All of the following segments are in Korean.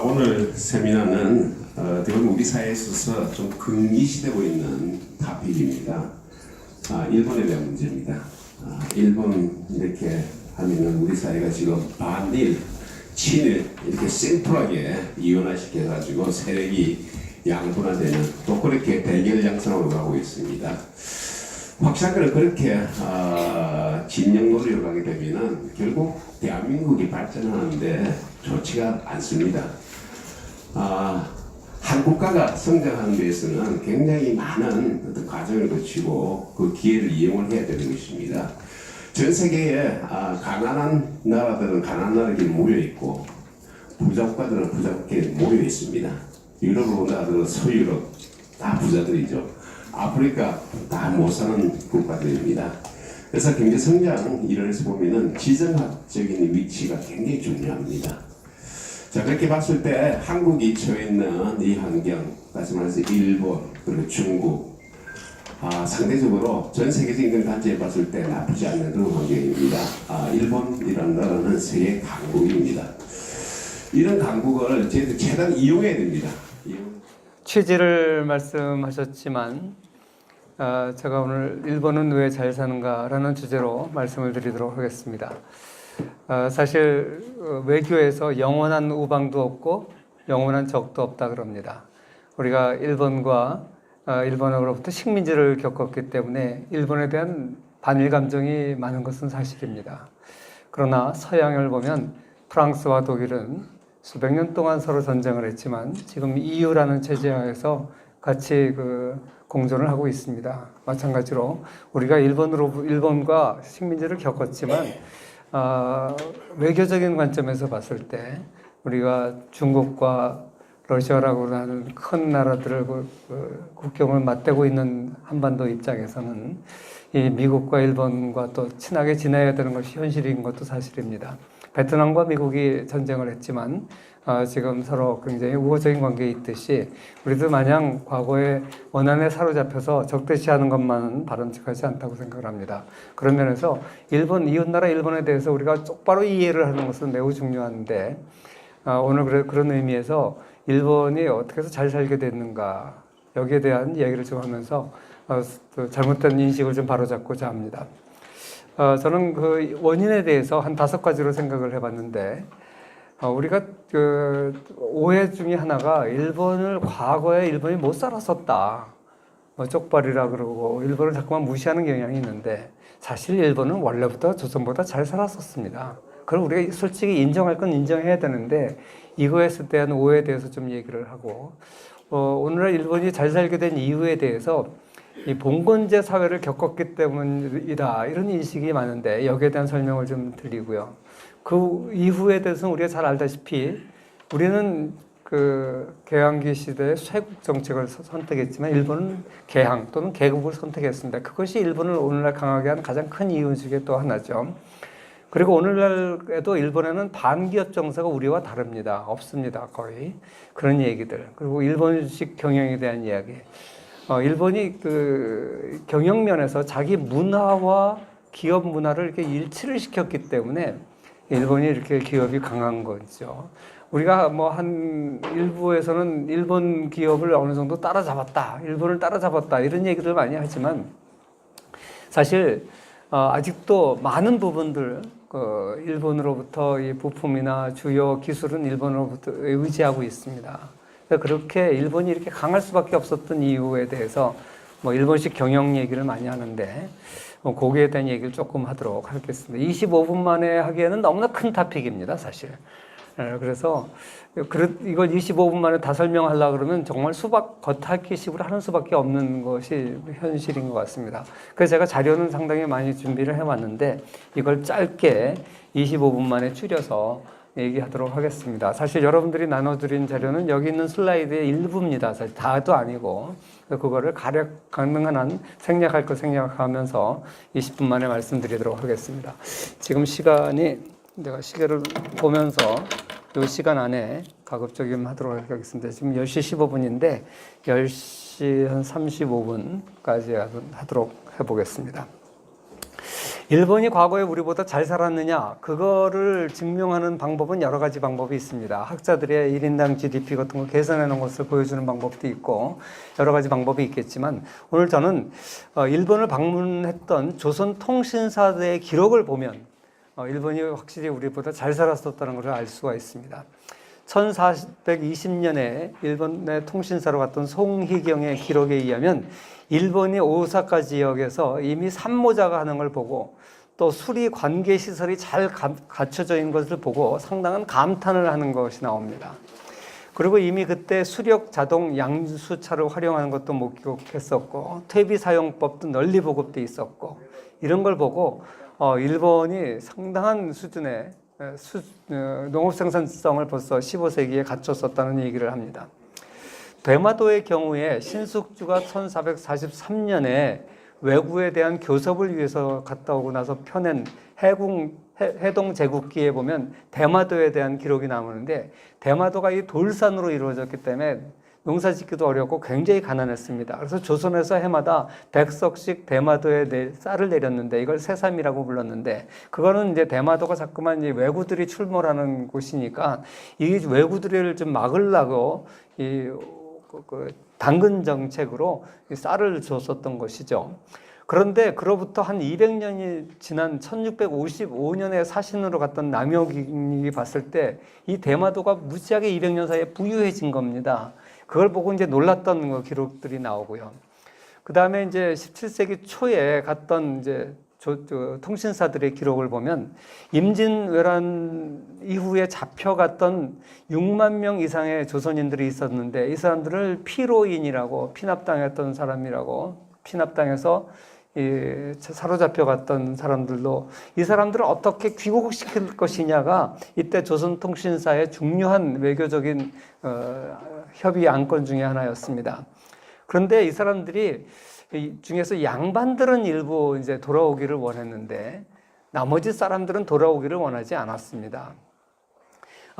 오늘 세미나는 지금 우리 사회에 있어서 좀 금기시되고 있는 토픽입니다. 일본에 대한 문제입니다. 일본 이렇게 하면은 우리 사회가 지금 반일, 친일 이렇게 심플하게 이원화시켜가지고 세력이 양분화되는 또 그렇게 대결 양상으로 가고 있습니다. 확실한 거는 그렇게 진영 논리로 가게 되면은 결국 대한민국이 발전하는데 좋지가 않습니다. 한 국가가 성장하는 데에서는 굉장히 많은 어떤 과정을 거치고 그 기회를 이용을 해야 되는 것입니다. 전 세계에 가난한 나라들은 가난한 나라들이 모여 있고 부자 국가들은 부자 국가에 모여 있습니다. 유럽으로 나라들은 서유럽 다 부자들이죠. 아프리카 다 못 사는 국가들입니다. 그래서 경제 성장 이론에서 보면은 지정학적인 위치가 굉장히 중요합니다. 자, 그렇게 봤을 때 한국이 처해 있는 이 환경, 다시 말해서 일본 그리고 중국, 상대적으로 전 세계적인 관점에 봤을 때 나쁘지 않는 그런 환경입니다. 일본이라는 나라는 세계 강국입니다. 이런 강국을 저희들 최대한 이용해야 됩니다. 취지를 말씀하셨지만 제가 오늘 일본은 왜 잘 사는가라는 주제로 말씀을 드리도록 하겠습니다. 사실 외교에서 영원한 우방도 없고 영원한 적도 없다 그럽니다. 우리가 일본으로부터 식민지를 겪었기 때문에 일본에 대한 반일 감정이 많은 것은 사실입니다. 그러나 서양을 보면 프랑스와 독일은 수백 년 동안 서로 전쟁을 했지만 지금 EU라는 체제 하에서 같이 공존을 하고 있습니다. 마찬가지로 우리가 일본과 식민지를 겪었지만 외교적인 관점에서 봤을 때 우리가 중국과 러시아라고 하는 큰 나라들을 국경을 맞대고 있는 한반도 입장에서는 이 미국과 일본과 또 친하게 지내야 되는 것이 현실인 것도 사실입니다. 베트남과 미국이 전쟁을 했지만 지금 서로 굉장히 우호적인 관계에 있듯이 우리도 마냥 과거의 원한에 사로잡혀서 적대시하는 것만은 바람직하지 않다고 생각을 합니다. 그런 면에서 이웃나라 일본에 대해서 우리가 똑바로 이해를 하는 것은 매우 중요한데 오늘 그런 의미에서 일본이 어떻게 해서 잘 살게 됐는가 여기에 대한 이야기를 좀 하면서 잘못된 인식을 좀 바로잡고자 합니다. 저는 그 원인에 대해서 한 5가지로 생각을 해봤는데 우리가 오해 중에 하나가 과거에 일본이 못 살았었다. 쪽발이라 그러고 일본을 자꾸만 무시하는 경향이 있는데 사실 일본은 원래부터 조선보다 잘 살았었습니다. 그럼 우리가 솔직히 인정할 건 인정해야 되는데 이거에 대한 오해에 대해서 좀 얘기를 하고 오늘날 일본이 잘 살게 된 이유에 대해서 이 봉건제 사회를 겪었기 때문이다 이런 인식이 많은데 여기에 대한 설명을 좀 드리고요. 그 이후에 대해서는 우리가 잘 알다시피 우리는 개항기 시대의 쇄국 정책을 선택했지만 일본은 개항 또는 개국을 선택했습니다. 그것이 일본을 오늘날 강하게 한 가장 큰 이유 중에 또 하나죠. 그리고 오늘날에도 일본에는 반기업 정서가 우리와 다릅니다. 없습니다. 거의. 그런 얘기들. 그리고 일본식 경영에 대한 이야기. 일본이 경영면에서 자기 문화와 기업 문화를 이렇게 일치를 시켰기 때문에 일본이 이렇게 기업이 강한 거죠. 우리가 일부에서는 일본 기업을 어느 정도 따라잡았다, 일본을 따라잡았다 이런 얘기를 많이 하지만 사실 아직도 많은 부분들 일본으로부터 이 부품이나 주요 기술은 일본으로부터 의지하고 있습니다. 그렇게 일본이 이렇게 강할 수밖에 없었던 이유에 대해서 일본식 경영 얘기를 많이 하는데 거기에 대한 얘기를 조금 하도록 하겠습니다. 25분 만에 하기에는 너무나 큰 토픽입니다, 사실. 그래서 이걸 25분 만에 다 설명하려고 그러면 정말 겉핥기식으로 하는 수밖에 없는 것이 현실인 것 같습니다. 그래서 제가 자료는 상당히 많이 준비를 해왔는데 이걸 짧게 25분 만에 줄여서 얘기하도록 하겠습니다. 사실 여러분들이 나눠드린 자료는 여기 있는 슬라이드의 일부입니다. 사실 다도 아니고 그거를 가능한 한 생략할 거 생략하면서 20분 만에 말씀드리도록 하겠습니다. 지금 시간이 내가 시계를 보면서 이 시간 안에 가급적이면 하도록 하겠습니다. 지금 10시 15분인데 10시 한 35분까지 하도록 해보겠습니다. 일본이 과거에 우리보다 잘 살았느냐? 그거를 증명하는 방법은 여러 가지 방법이 있습니다. 학자들의 1인당 GDP 같은 거 계산해 놓은 것을 보여주는 방법도 있고 여러 가지 방법이 있겠지만 오늘 저는 일본을 방문했던 조선 통신사의 기록을 보면 일본이 확실히 우리보다 잘 살았었다는 것을 알 수가 있습니다. 1420년에 일본의 통신사로 갔던 송희경의 기록에 의하면 일본이 오사카 지역에서 이미 산모자가 하는 걸 보고 또 수리 관계 시설이 잘 갖춰져 있는 것을 보고 상당한 감탄을 하는 것이 나옵니다. 그리고 이미 그때 수력 자동 양수차를 활용하는 것도 목격했었고 퇴비 사용법도 널리 보급돼 있었고 이런 걸 보고 일본이 상당한 수준의 농업 생산성을 벌써 15세기에 갖췄었다는 얘기를 합니다. 대마도의 경우에 신숙주가 1443년에 왜구에 대한 교섭을 위해서 갔다 오고 나서 펴낸 해동 제국기에 보면 대마도에 대한 기록이 나오는데 대마도가 이 돌산으로 이루어졌기 때문에 농사 짓기도 어렵고 굉장히 가난했습니다. 그래서 조선에서 해마다 100석씩 대마도에 쌀을 내렸는데 이걸 새삼이라고 불렀는데 그거는 이제 대마도가 자꾸만 이제 왜구들이 출몰하는 곳이니까 이 왜구들을 좀 막으려고 그 당근 정책으로 쌀을 줬었던 것이죠. 그런데 그로부터 한 200년이 지난 1655년에 사신으로 갔던 남여김이 봤을 때 이 대마도가 무지하게 200년 사이에 부유해진 겁니다. 그걸 보고 이제 놀랐던 기록들이 나오고요. 그 다음에 이제 17세기 초에 갔던 이제 통신사들의 기록을 보면 임진왜란 이후에 잡혀갔던 6만 명 이상의 조선인들이 있었는데 이 사람들을 피로인이라고 피납당했던 사람이라고 피납당해서 사로잡혀갔던 사람들로 이 사람들을 어떻게 귀국시킬 것이냐가 이때 조선통신사의 중요한 외교적인 협의 안건 중에 하나였습니다. 그런데 이 사람들이 중에서 양반들은 일부 이제 돌아오기를 원했는데 나머지 사람들은 돌아오기를 원하지 않았습니다.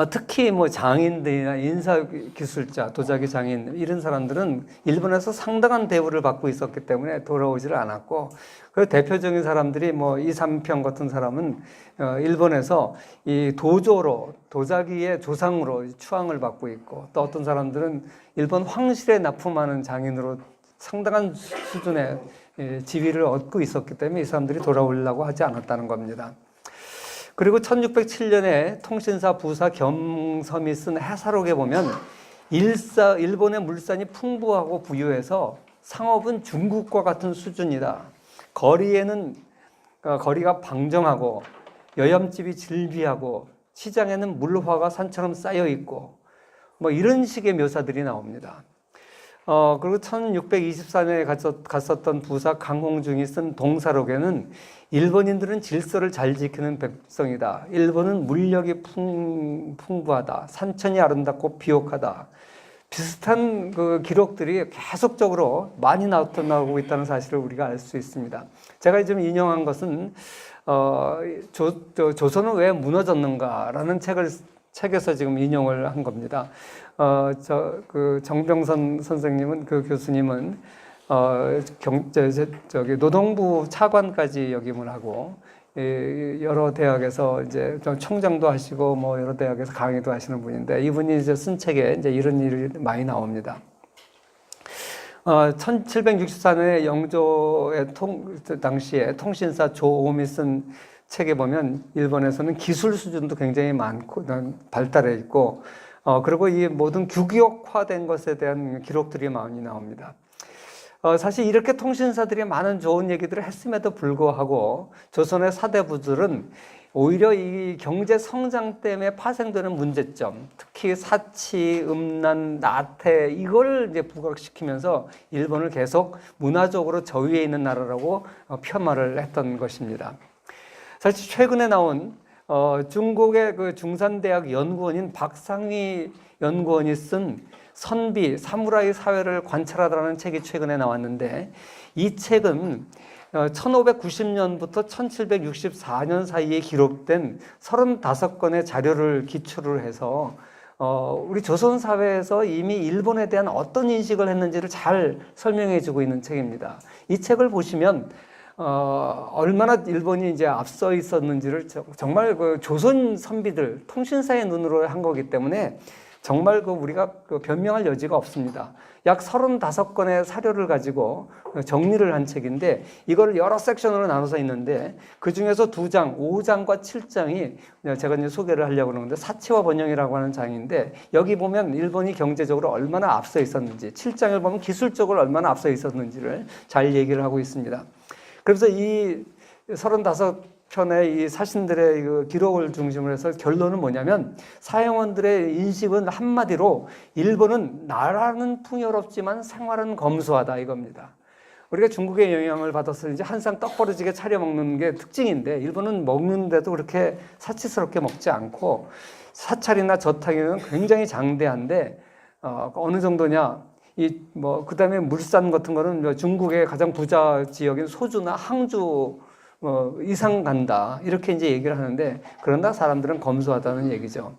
특히 뭐 장인들이나 인사기술자, 도자기 장인 이런 사람들은 일본에서 상당한 대우를 받고 있었기 때문에 돌아오지를 않았고 그 대표적인 사람들이 뭐 이삼평 같은 사람은 일본에서 이 도조로 도자기의 조상으로 추앙을 받고 있고 또 어떤 사람들은 일본 황실에 납품하는 장인으로 상당한 수준의 지위를 얻고 있었기 때문에 이 사람들이 돌아오려고 하지 않았다는 겁니다. 그리고 1607년에 통신사 부사 겸섬이 쓴 해사록에 보면 일본의 물산이 풍부하고 부유해서 상업은 중국과 같은 수준이다. 거리가 방정하고 여염집이 질비하고 시장에는 물화가 산처럼 쌓여 있고 뭐 이런 식의 묘사들이 나옵니다. 그리고 1624년에 갔었던 부사 강홍중이 쓴 동사록에는 일본인들은 질서를 잘 지키는 백성이다. 일본은 물력이 풍부하다. 산천이 아름답고 비옥하다. 비슷한 그 기록들이 계속적으로 많이 나오고 있다는 사실을 우리가 알 수 있습니다. 제가 지금 인용한 것은 조선은 왜 무너졌는가라는 책에서 지금 인용을 한 겁니다. 정병선 선생님은 그 교수님은 노동부 차관까지 역임을 하고 여러 대학에서 이제 총장도 하시고 뭐 여러 대학에서 강의도 하시는 분인데 이분이 이제 쓴 책에 이제 이런 일이 많이 나옵니다. 1764년에 영조의 당시에 통신사 조옴이 쓴 책에 보면 일본에서는 기술 수준도 굉장히 많고 발달해 있고 그리고 이 모든 규격화된 것에 대한 기록들이 많이 나옵니다. 사실 이렇게 통신사들이 많은 좋은 얘기들을 했음에도 불구하고 조선의 사대부들은 오히려 이 경제 성장 때문에 파생되는 문제점, 특히 사치, 음란, 나태 이걸 이제 부각시키면서 일본을 계속 문화적으로 저위에 있는 나라라고 폄하를 했던 것입니다. 사실 최근에 나온 중국의 그 중산대학 연구원인 박상희 연구원이 쓴 선비, 사무라이 사회를 관찰하다라는 책이 최근에 나왔는데 이 책은 1590년부터 1764년 사이에 기록된 35건의 자료를 기초로 해서 우리 조선 사회에서 이미 일본에 대한 어떤 인식을 했는지를 잘 설명해 주고 있는 책입니다. 이 책을 보시면 얼마나 일본이 이제 앞서 있었는지를 정말 그 조선 선비들 통신사의 눈으로 한 거기 때문에 정말 그 우리가 그 변명할 여지가 없습니다. 약 35건의 사료를 가지고 정리를 한 책인데 이걸 여러 섹션으로 나눠서 있는데 그 중에서 2장, 5장과 7장이 제가 이제 소개를 하려고 그러는데 사치와 번영이라고 하는 장인데 여기 보면 일본이 경제적으로 얼마나 앞서 있었는지 7장을 보면 기술적으로 얼마나 앞서 있었는지를 잘 얘기를 하고 있습니다. 그래서 이 35편의 이 사신들의 그 기록을 중심으로 해서 결론은 뭐냐면 사형원들의 인식은 한마디로 일본은 나라는 풍요롭지만 생활은 검소하다 이겁니다. 우리가 중국의 영향을 받아서 이제 한상 떡 벌어지게 차려 먹는 게 특징인데 일본은 먹는데도 그렇게 사치스럽게 먹지 않고 사찰이나 저탕에는 굉장히 장대한데 어느 정도냐 그다음에 물산 같은 거는 중국의 가장 부자 지역인 소주나 항주 이상 간다. 이렇게 이제 얘기를 하는데, 그러나 사람들은 검소하다는 얘기죠.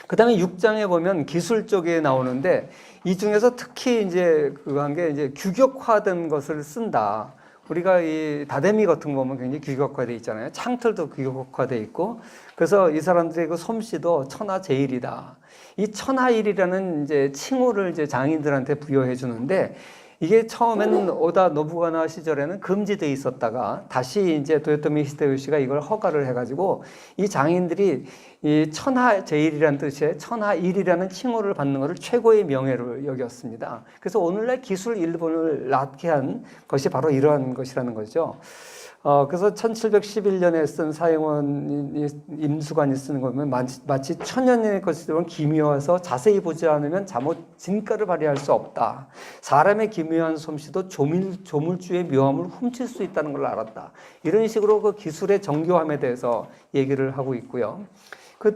그 다음에 6장에 보면 기술 쪽에 나오는데, 이 중에서 특히 이제 그거 한 게 이제 규격화된 것을 쓴다. 우리가 이 다데미 같은 거 보면 굉장히 규격화되어 있잖아요. 창틀도 규격화되어 있고, 그래서 이 사람들의 그 솜씨도 천하제일이다. 이 천하일이라는 이제 칭호를 이제 장인들한테 부여해 주는데 이게 처음에는 오다 노부가나 시절에는 금지되어 있었다가 다시 이제 도요토미 히데요시가 이걸 허가를 해가지고 이 장인들이 이 천하제일이라는 뜻의 천하일이라는 칭호를 받는 것을 최고의 명예로 여겼습니다. 그래서 오늘날 기술 일본을 낳게 한 것이 바로 이러한 것이라는 거죠. 그래서 1711년에 쓴 사형원 임수관이 쓰는 거 보면 마치 천년의 것처럼 기묘해서 자세히 보지 않으면 잠옷 진가를 발휘할 수 없다. 사람의 기묘한 솜씨도 조물주의 묘함을 훔칠 수 있다는 걸 알았다. 이런 식으로 그 기술의 정교함에 대해서 얘기를 하고 있고요.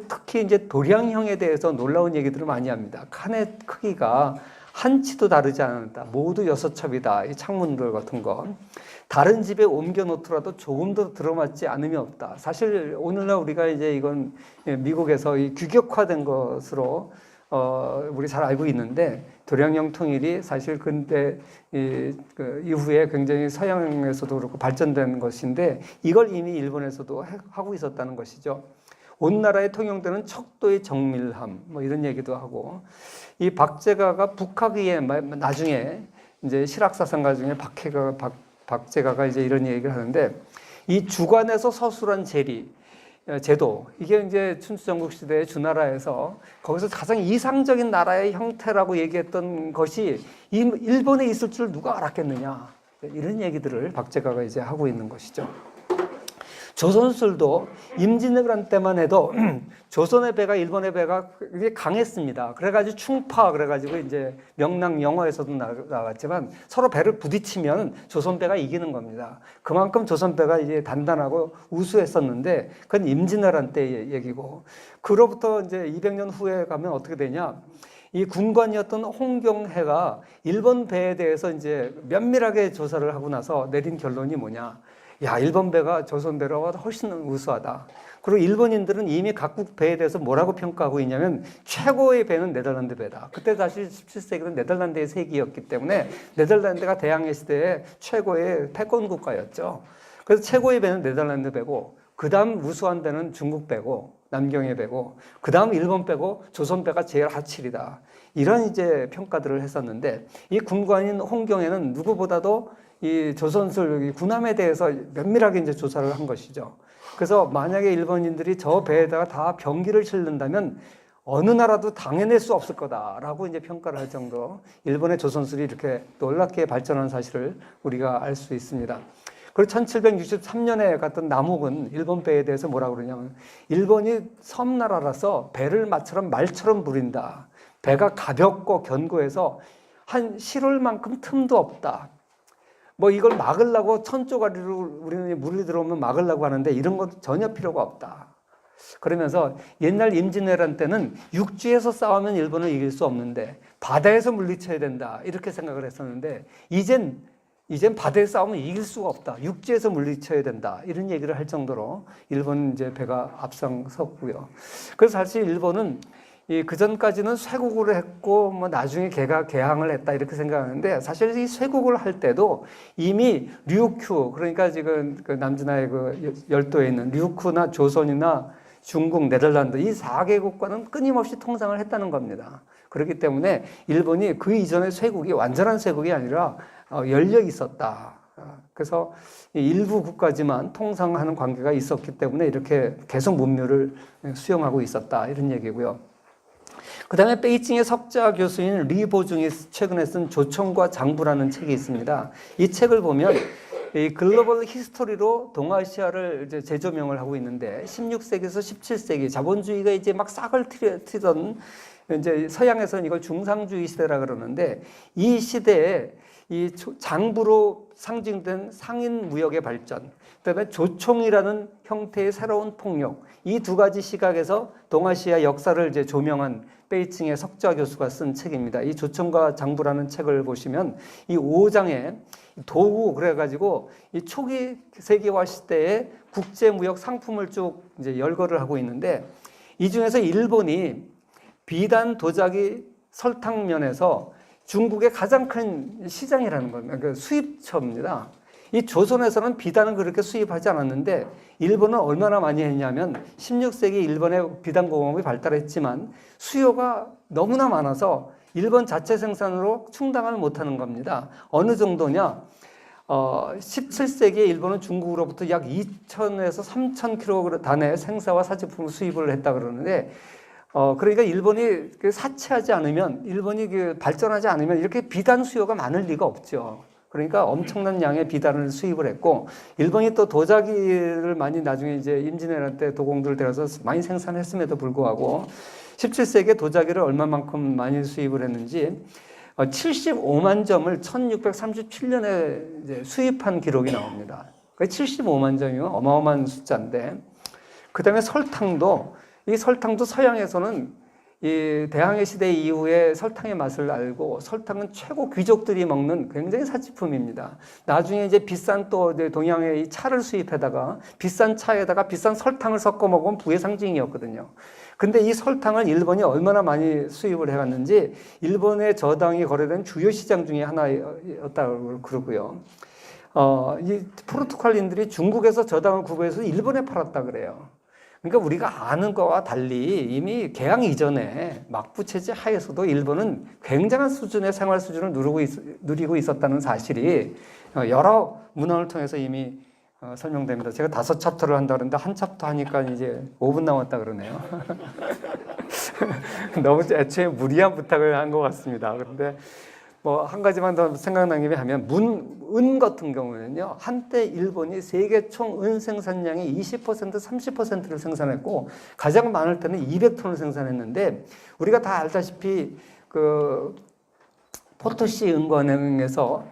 특히 이제 도량형에 대해서 놀라운 얘기들을 많이 합니다. 칸의 크기가 한 치도 다르지 않았다. 모두 6첩이다. 이 창문들 같은 거. 다른 집에 옮겨 놓더라도 조금 더 들어맞지 않음이 없다. 사실 오늘날 우리가 이제 이건 미국에서 이 규격화된 것으로 우리 잘 알고 있는데 도량형 통일이 사실 근대 그 이후에 굉장히 서양에서도 그렇고 발전된 것인데 이걸 이미 일본에서도 하고 있었다는 것이죠. 온 나라에 통용되는 척도의 정밀함 뭐 이런 얘기도 하고 이 박제가가 북학의에 나중에 이제 실학사상가 중에 박제가가 이제 이런 얘기를 하는데 이 주관에서 서술한 제도 이게 이제 춘추전국 시대의 주나라에서 거기서 가장 이상적인 나라의 형태라고 얘기했던 것이 일본에 있을 줄 누가 알았겠느냐 이런 얘기들을 박제가가 이제 하고 있는 것이죠. 조선술도 임진왜란 때만 해도 조선의 배가 일본의 배가 강했습니다. 그래가지고 충파 그래가지고 이제 명랑 영화에서도 나왔지만 서로 배를 부딪히면 조선 배가 이기는 겁니다. 그만큼 조선 배가 이제 단단하고 우수했었는데 그건 임진왜란 때 얘기고 그로부터 이제 200년 후에 가면 어떻게 되냐? 이 군관이었던 홍경해가 일본 배에 대해서 이제 면밀하게 조사를 하고 나서 내린 결론이 뭐냐? 야, 일본 배가 조선 배보다 훨씬 우수하다. 그리고 일본인들은 이미 각국 배에 대해서 뭐라고 평가하고 있냐면 최고의 배는 네덜란드 배다. 그때 사실 17세기는 네덜란드의 세기였기 때문에 네덜란드가 대항해 시대의 최고의 패권 국가였죠. 그래서 최고의 배는 네덜란드 배고 그 다음 우수한 배는 중국 배고 남경의 배고 그 다음 일본 배고 조선 배가 제일 하칠이다. 이런 이제 평가들을 했었는데 이 군관인 홍경에는 누구보다도 이 조선술 군함에 대해서 면밀하게 이제 조사를 한 것이죠. 그래서 만약에 일본인들이 저 배에다가 다 병기를 실는다면 어느 나라도 당해낼 수 없을 거다라고 이제 평가를 할 정도로 일본의 조선술이 이렇게 놀랍게 발전한 사실을 우리가 알 수 있습니다. 그리고 1763년에 갔던 남욱은 일본 배에 대해서 뭐라고 그러냐면 일본이 섬나라라서 배를 말처럼 부린다. 배가 가볍고 견고해서 한 실올만큼 틈도 없다. 뭐 이걸 막으려고 천조가리로 우리는 물이 들어오면 막으려고 하는데 이런 것도 전혀 필요가 없다. 그러면서 옛날 임진왜란 때는 육지에서 싸우면 일본을 이길 수 없는데 바다에서 물리쳐야 된다. 이렇게 생각을 했었는데 이젠 바다에서 싸우면 이길 수가 없다. 육지에서 물리쳐야 된다. 이런 얘기를 할 정도로 일본 이제 배가 앞장섰고요. 그래서 사실 일본은 이 그전까지는 쇄국을 했고 뭐 나중에 개항을 했다 이렇게 생각하는데 사실 이 쇄국을 할 때도 이미 류큐 그러니까 지금 그 남진하의 그 열도에 있는 류큐나 조선이나 중국, 네덜란드 이 4개국과는 끊임없이 통상을 했다는 겁니다. 그렇기 때문에 일본이 그 이전의 쇄국이 완전한 쇄국이 아니라 열려 있었다. 그래서 일부 국가지만 통상하는 관계가 있었기 때문에 이렇게 계속 문묘를 수용하고 있었다 이런 얘기고요. 그 다음에 베이징의 석자 교수인 리 보중이 최근에 쓴 조청과 장부라는 책이 있습니다. 이 책을 보면 이 글로벌 히스토리로 동아시아를 이제 재조명을 하고 있는데 16세기에서 17세기 자본주의가 이제 막 싹을 튀던 이제 서양에서는 이걸 중상주의 시대라 그러는데 이 시대에 이 장부로 상징된 상인 무역의 발전, 그다음에 조총이라는 형태의 새로운 폭력, 이 두 가지 시각에서 동아시아 역사를 이제 조명한 베이징의 석좌 교수가 쓴 책입니다. 이 조총과 장부라는 책을 보시면 이 5장에 도구 그래가지고 이 초기 세계화 시대의 국제 무역 상품을 쭉 이제 열거를 하고 있는데 이 중에서 일본이 비단 도자기 설탕 면에서 중국의 가장 큰 시장이라는 겁니다. 그 수입처입니다. 이 조선에서는 비단을 그렇게 수입하지 않았는데 일본은 얼마나 많이 했냐면 16세기 일본의 비단 공업이 발달했지만 수요가 너무나 많아서 일본 자체 생산으로 충당을 못하는 겁니다. 어느 정도냐? 17세기에 일본은 중국으로부터 약 2,000에서 3,000kg 단의 생사와 사제품을 수입을 했다 그러는데 그러니까 일본이 사치하지 않으면 일본이 발전하지 않으면 이렇게 비단 수요가 많을 리가 없죠. 그러니까 엄청난 양의 비단을 수입을 했고 일본이 또 도자기를 많이 나중에 이제 임진왜란 때 도공들을 들여서 많이 생산했음에도 불구하고 17세기에 도자기를 얼마만큼 많이 수입을 했는지 75만 점을 1637년에 이제 수입한 기록이 나옵니다. 75만 점이면 어마어마한 숫자인데 그 다음에 설탕도 이 설탕도 서양에서는 이 대항해 시대 이후에 설탕의 맛을 알고 설탕은 최고 귀족들이 먹는 굉장히 사치품입니다. 나중에 이제 비싼 또 이제 동양의 이 차를 수입해다가 비싼 차에다가 비싼 설탕을 섞어 먹으면 부의 상징이었거든요. 근데 이 설탕을 일본이 얼마나 많이 수입을 해갔는지 일본의 저당이 거래된 주요 시장 중에 하나였다고 그러고요. 이 포르투갈인들이 중국에서 저당을 구매해서 일본에 팔았다 그래요. 그러니까 우리가 아는 거와 달리 이미 개항 이전에 막부 체제 하에서도 일본은 굉장한 수준의 생활 수준을 누리고 있었다는 사실이 여러 문헌을 통해서 이미 설명됩니다. 제가 5챕터를 한다 그러는데 한 챕터 하니까 이제 5분 남았다 그러네요. 너무 애초에 무리한 부탁을 한 것 같습니다. 그런데 뭐 한 가지만 더 생각나는 게 하면 은 같은 경우는요. 한때 일본이 세계 총 은 생산량의 20% 30%를 생산했고 가장 많을 때는 200톤을 생산했는데 우리가 다 알다시피 그 포토시 은관에서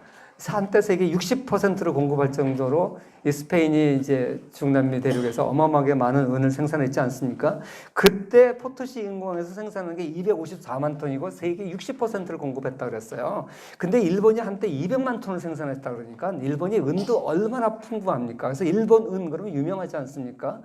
한때 세계 60%를 공급할 정도로 이 스페인이 이제 중남미 대륙에서 어마어마하게 많은 은을 생산했지 않습니까? 그때 포토시 은광에서 생산한 게 254만 톤이고 세계 60%를 공급했다 그랬어요. 근데 일본이 한때 200만 톤을 생산했다 그러니까 일본이 은도 얼마나 풍부합니까? 그래서 일본 은 그러면 유명하지 않습니까?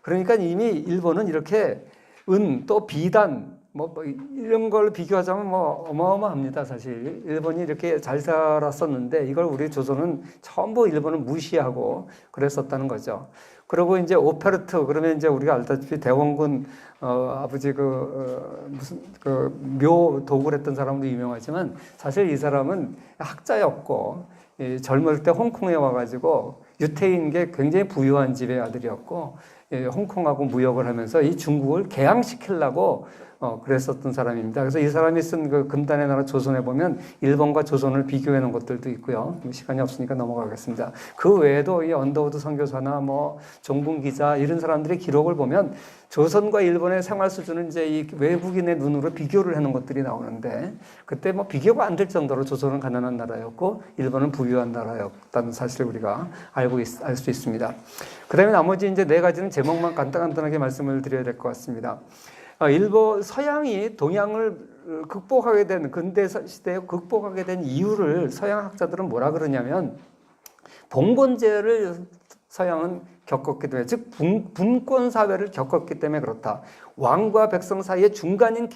그러니까 이미 일본은 이렇게 은 또 비단 뭐 이런 걸 비교하자면 뭐 어마어마합니다. 사실 일본이 이렇게 잘 살았었는데 이걸 우리 조선은 전부 일본을 무시하고 그랬었다는 거죠. 그리고 이제 오페르트 그러면 이제 우리가 알다시피 대원군 아버지 무슨 묘 도구를 했던 사람도 유명하지만 사실 이 사람은 학자였고 젊을 때 홍콩에 와가지고 유태인계 굉장히 부유한 집의 아들이었고 홍콩하고 무역을 하면서 이 중국을 개항시키려고 그랬었던 사람입니다. 그래서 이 사람이 쓴 그 금단의 나라 조선에 보면 일본과 조선을 비교해 놓은 것들도 있고요. 시간이 없으니까 넘어가겠습니다. 그 외에도 이 언더우드 선교사나 뭐 종분 기자 이런 사람들의 기록을 보면 조선과 일본의 생활 수준은 이제 이 외국인의 눈으로 비교를 해 놓은 것들이 나오는데 그때 뭐 비교가 안 될 정도로 조선은 가난한 나라였고 일본은 부유한 나라였다는 사실을 우리가 알 수 있습니다. 그다음에 나머지 이제 4가지는 제목만 간단하게 말씀을 드려야 될 것 같습니다. 서양이 동양을 극복하게 된 근대 시대에 극복하게 된 이유를 서양 학자들은 뭐라 그러냐면 봉건제를 서양은 겪었기 때문에, 즉 분권 사회를 겪었기 때문에 그렇다. 왕과 백성 사이에 중간인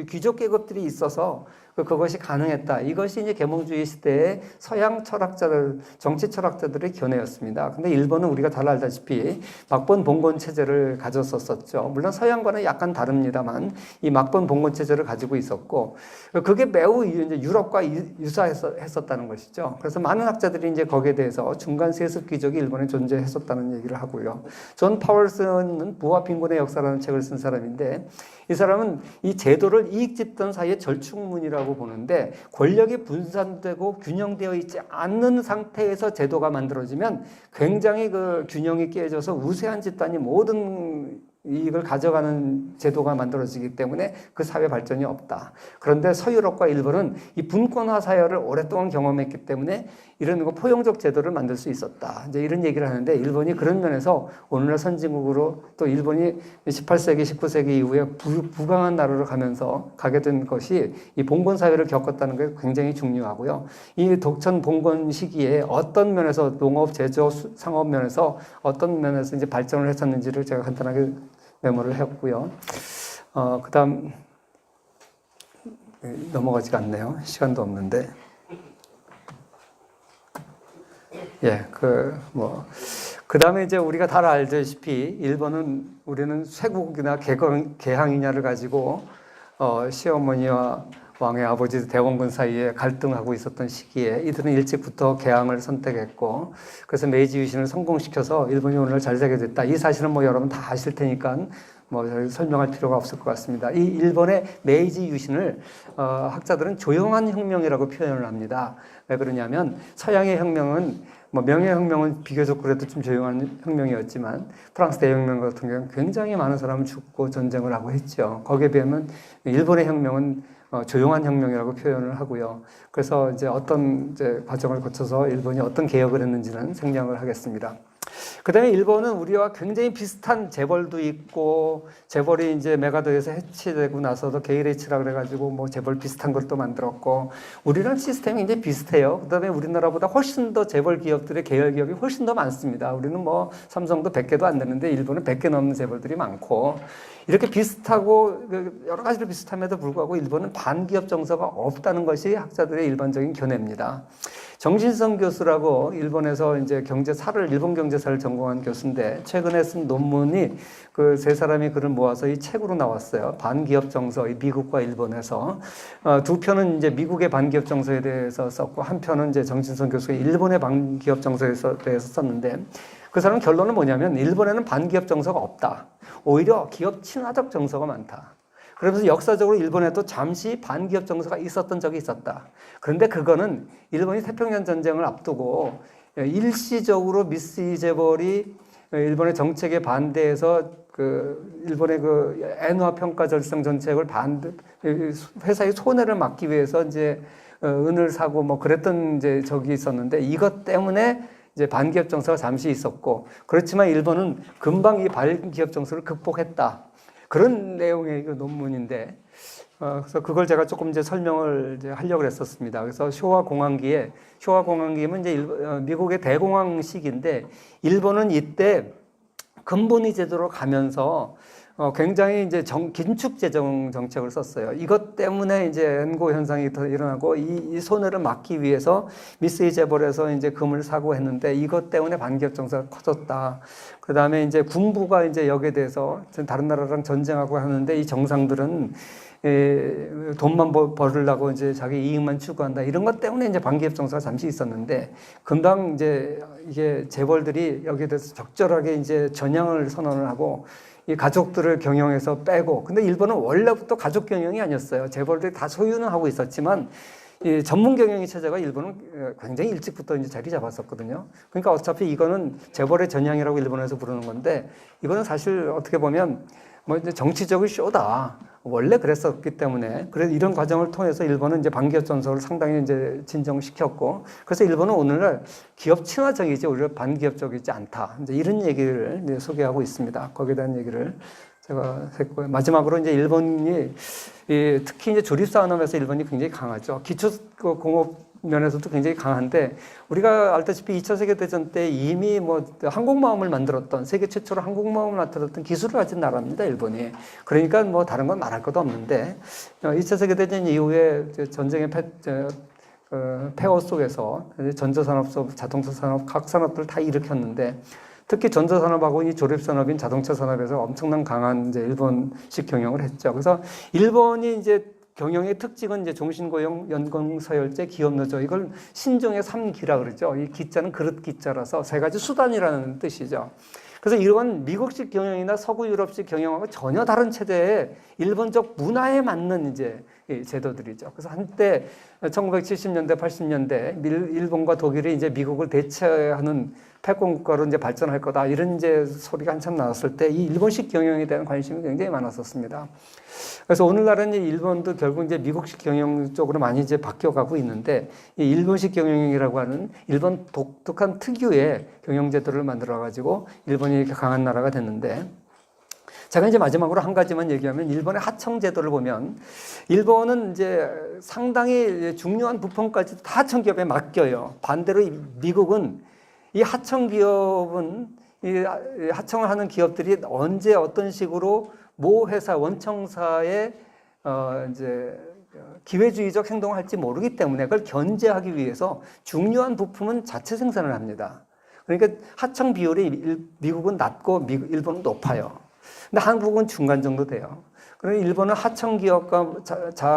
귀족 계급들이 있어서 그것이 가능했다. 이것이 이제 계몽주의 시대의 서양 철학자들, 정치 철학자들의 견해였습니다. 근데 일본은 우리가 잘 알다시피 막번 봉건 체제를 가졌었죠. 물론 서양과는 약간 다릅니다만 이 막번 봉건 체제를 가지고 있었고, 그게 매우 이제 유럽과 유사했었다는 것이죠. 그래서 많은 학자들이 이제 거기에 대해서 중간 세습 귀족이 일본에 존재했었다는 얘기를 하고요. 존 파월슨은 부와 빈곤의 역사라는 책을 쓴 사람인데, 이 사람은 이 제도를 이익 집단 사이의 절충문이라고 보는데, 권력이 분산되고 균형되어 있지 않는 상태에서 제도가 만들어지면 굉장히 그 균형이 깨져서 우세한 집단이 모든 이익을 가져가는 제도가 만들어지기 때문에 그 사회 발전이 없다. 그런데 서유럽과 일본은 이 분권화 사회를 오랫동안 경험했기 때문에 이런 포용적 제도를 만들 수 있었다. 이제 이런 얘기를 하는데, 일본이 그런 면에서 오늘날 선진국으로, 또 일본이 18세기, 19세기 이후에 부강한 나라로 가게 된 것이 이 봉건 사회를 겪었다는 게 굉장히 중요하고요. 이 독천 봉건 시기에 어떤 면에서 농업, 제조업, 상업 면에서 어떤 면에서 이제 발전을 했었는지를 제가 간단하게 메모를 했고요. 그다음 넘어가지가 않네요. 시간도 없는데. 그다음에 이제 우리가 다 알다시피 우리는 쇄국이나 개항이냐를 가지고 시어머니와 왕의 아버지 대원군 사이에 갈등하고 있었던 시기에 이들은 일찍부터 개항을 선택했고, 그래서 메이지 유신을 성공시켜서 일본이 오늘 잘 살게 됐다. 이 사실은 여러분 다 아실 테니까 설명할 필요가 없을 것 같습니다. 이 일본의 메이지 유신을 학자들은 조용한 혁명이라고 표현을 합니다. 왜 그러냐면 서양의 혁명은 명예혁명은 비교적 그래도 좀 조용한 혁명이었지만, 프랑스 대혁명 같은 경우는 굉장히 많은 사람을 죽고 전쟁을 하고 했죠. 거기에 비하면 일본의 혁명은 조용한 혁명이라고 표현을 하고요. 그래서 이제 어떤 과정을 거쳐서 일본이 어떤 개혁을 했는지는 생략을 하겠습니다. 그 다음에 일본은 우리와 굉장히 비슷한 재벌도 있고, 재벌이 이제 메가더에서 해체되고 나서도 게이레이치라 그래가지고 재벌 비슷한 것도 만들었고, 우리랑 시스템이 굉장히 비슷해요. 그 다음에 우리나라보다 훨씬 더 재벌 기업들의 계열 기업이 훨씬 더 많습니다. 우리는 삼성도 100개도 안 되는데 일본은 100개 넘는 재벌들이 많고, 이렇게 비슷하고 여러 가지로 비슷함에도 불구하고 일본은 반기업 정서가 없다는 것이 학자들의 일반적인 견해입니다. 정신성 교수라고 일본에서 이제 일본 경제사를 전공한 교수인데, 최근에 쓴 논문이 그 세 사람이 글을 모아서 이 책으로 나왔어요. 반기업 정서, 미국과 일본에서. 두 편은 이제 미국의 반기업 정서에 대해서 썼고, 한 편은 이제 정신성 교수가 일본의 반기업 정서에 대해서 썼는데, 그 사람 결론은 뭐냐면 일본에는 반기업 정서가 없다. 오히려 기업 친화적 정서가 많다. 그러면서 역사적으로 일본에도 잠시 반기업 정서가 있었던 적이 있었다. 그런데 그거는 일본이 태평양 전쟁을 앞두고 일시적으로 미쓰이 재벌이 일본의 정책에 반대해서 일본의 엔화 평가 절상 정책을 회사의 손해를 막기 위해서 이제 은을 사고 그랬던 이제 적이 있었는데, 이것 때문에 이제 반기업 정서가 잠시 있었고, 그렇지만 일본은 금방 이 반기업 정서를 극복했다. 그런 내용의 논문인데, 그래서 그걸 제가 조금 이제 설명을 하려고 했었습니다. 그래서 쇼와 공황기면 이제 미국의 대공황 시기인데, 일본은 이때 근본위 제도로 가면서 굉장히 이제 긴축 재정 정책을 썼어요. 이것 때문에 이제 엔고 현상이 더 일어나고, 이 손해를 막기 위해서 미쓰이 재벌에서 이제 금을 사고 했는데, 이것 때문에 반기업 정서가 커졌다. 그 다음에 이제 군부가 이제 여기에 대해서 다른 나라랑 전쟁하고 하는데, 이 정상들은 돈만 벌으려고 이제 자기 이익만 추구한다. 이런 것 때문에 이제 반기업 정서가 잠시 있었는데, 금방 이제 이게 재벌들이 여기에 대해서 적절하게 이제 전향을 선언을 하고, 이 가족들을 경영해서 빼고, 근데 일본은 원래부터 가족 경영이 아니었어요. 재벌들이 다 소유는 하고 있었지만, 이 전문 경영의 체제가 일본은 굉장히 일찍부터 이제 자리 잡았었거든요. 그러니까 어차피 이거는 재벌의 전향이라고 일본에서 부르는 건데, 이거는 사실 어떻게 보면 이제 정치적인 쇼다. 원래 그랬었기 때문에, 그래서 이런 과정을 통해서 일본은 이제 반기업 정서를 상당히 이제 진정시켰고, 그래서 일본은 오늘날 기업 친화적이지 오히려 반기업적이지 않다. 이제 이런 얘기를 이제 소개하고 있습니다. 거기에 대한 얘기를 제가 했고요. 마지막으로 이제 일본이 특히 이제 조립 산업에서 일본이 굉장히 강하죠. 기초 공업 면에서도 굉장히 강한데 우리가 알다시피 2차 세계대전 때 이미 뭐 항공모함을 만들었던 세계 최초로 항공모함을 만들었던 기술을 가진 나라입니다. 일본이. 그러니까 뭐 다른 건 말할 것도 없는데 2차 세계대전 이후에 전쟁의 폐허 속에서 전자산업, 자동차 산업, 각 산업들 다 일으켰는데 특히 전자산업하고 이 조립산업인 자동차 산업에서 엄청난 강한 이제 일본식 경영을 했죠. 그래서 일본이 이제 경영의 특징은 이제 종신고용, 연공서열제, 기업노조 이걸 신종의 3기라 그러죠. 이 기자는 그릇 기자라서 세 가지 수단이라는 뜻이죠. 그래서 이런 미국식 경영이나 서구 유럽식 경영하고 전혀 다른 체제의 일본적 문화에 맞는 이제 제도들이죠. 그래서 한때 1970년대, 80년대 일본과 독일이 이제 미국을 대체하는 패권국가로 이제 발전할 거다 이런 이제 소리가 한참 나왔을 때 이 일본식 경영에 대한 관심이 굉장히 많았었습니다. 그래서 오늘날은 일본도 결국 이제 미국식 경영 쪽으로 많이 이제 바뀌어가고 있는데 이 일본식 경영이라고 하는 일본 독특한 특유의 경영 제도를 만들어 가지고 일본이 이렇게 강한 나라가 됐는데 제가 이제 마지막으로 한 가지만 얘기하면 일본의 하청 제도를 보면 일본은 이제 상당히 중요한 부품까지 다 하청 기업에 맡겨요. 반대로 미국은 이 하청 기업은 이 하청을 하는 기업들이 언제 어떤 식으로 모 회사 원청사의 이제 기회주의적 행동을 할지 모르기 때문에 그걸 견제하기 위해서 중요한 부품은 자체 생산을 합니다. 그러니까 하청 비율이 미국은 낮고 일본은 높아요. 근데 한국은 중간 정도 돼요. 그러니 일본은 하청 기업과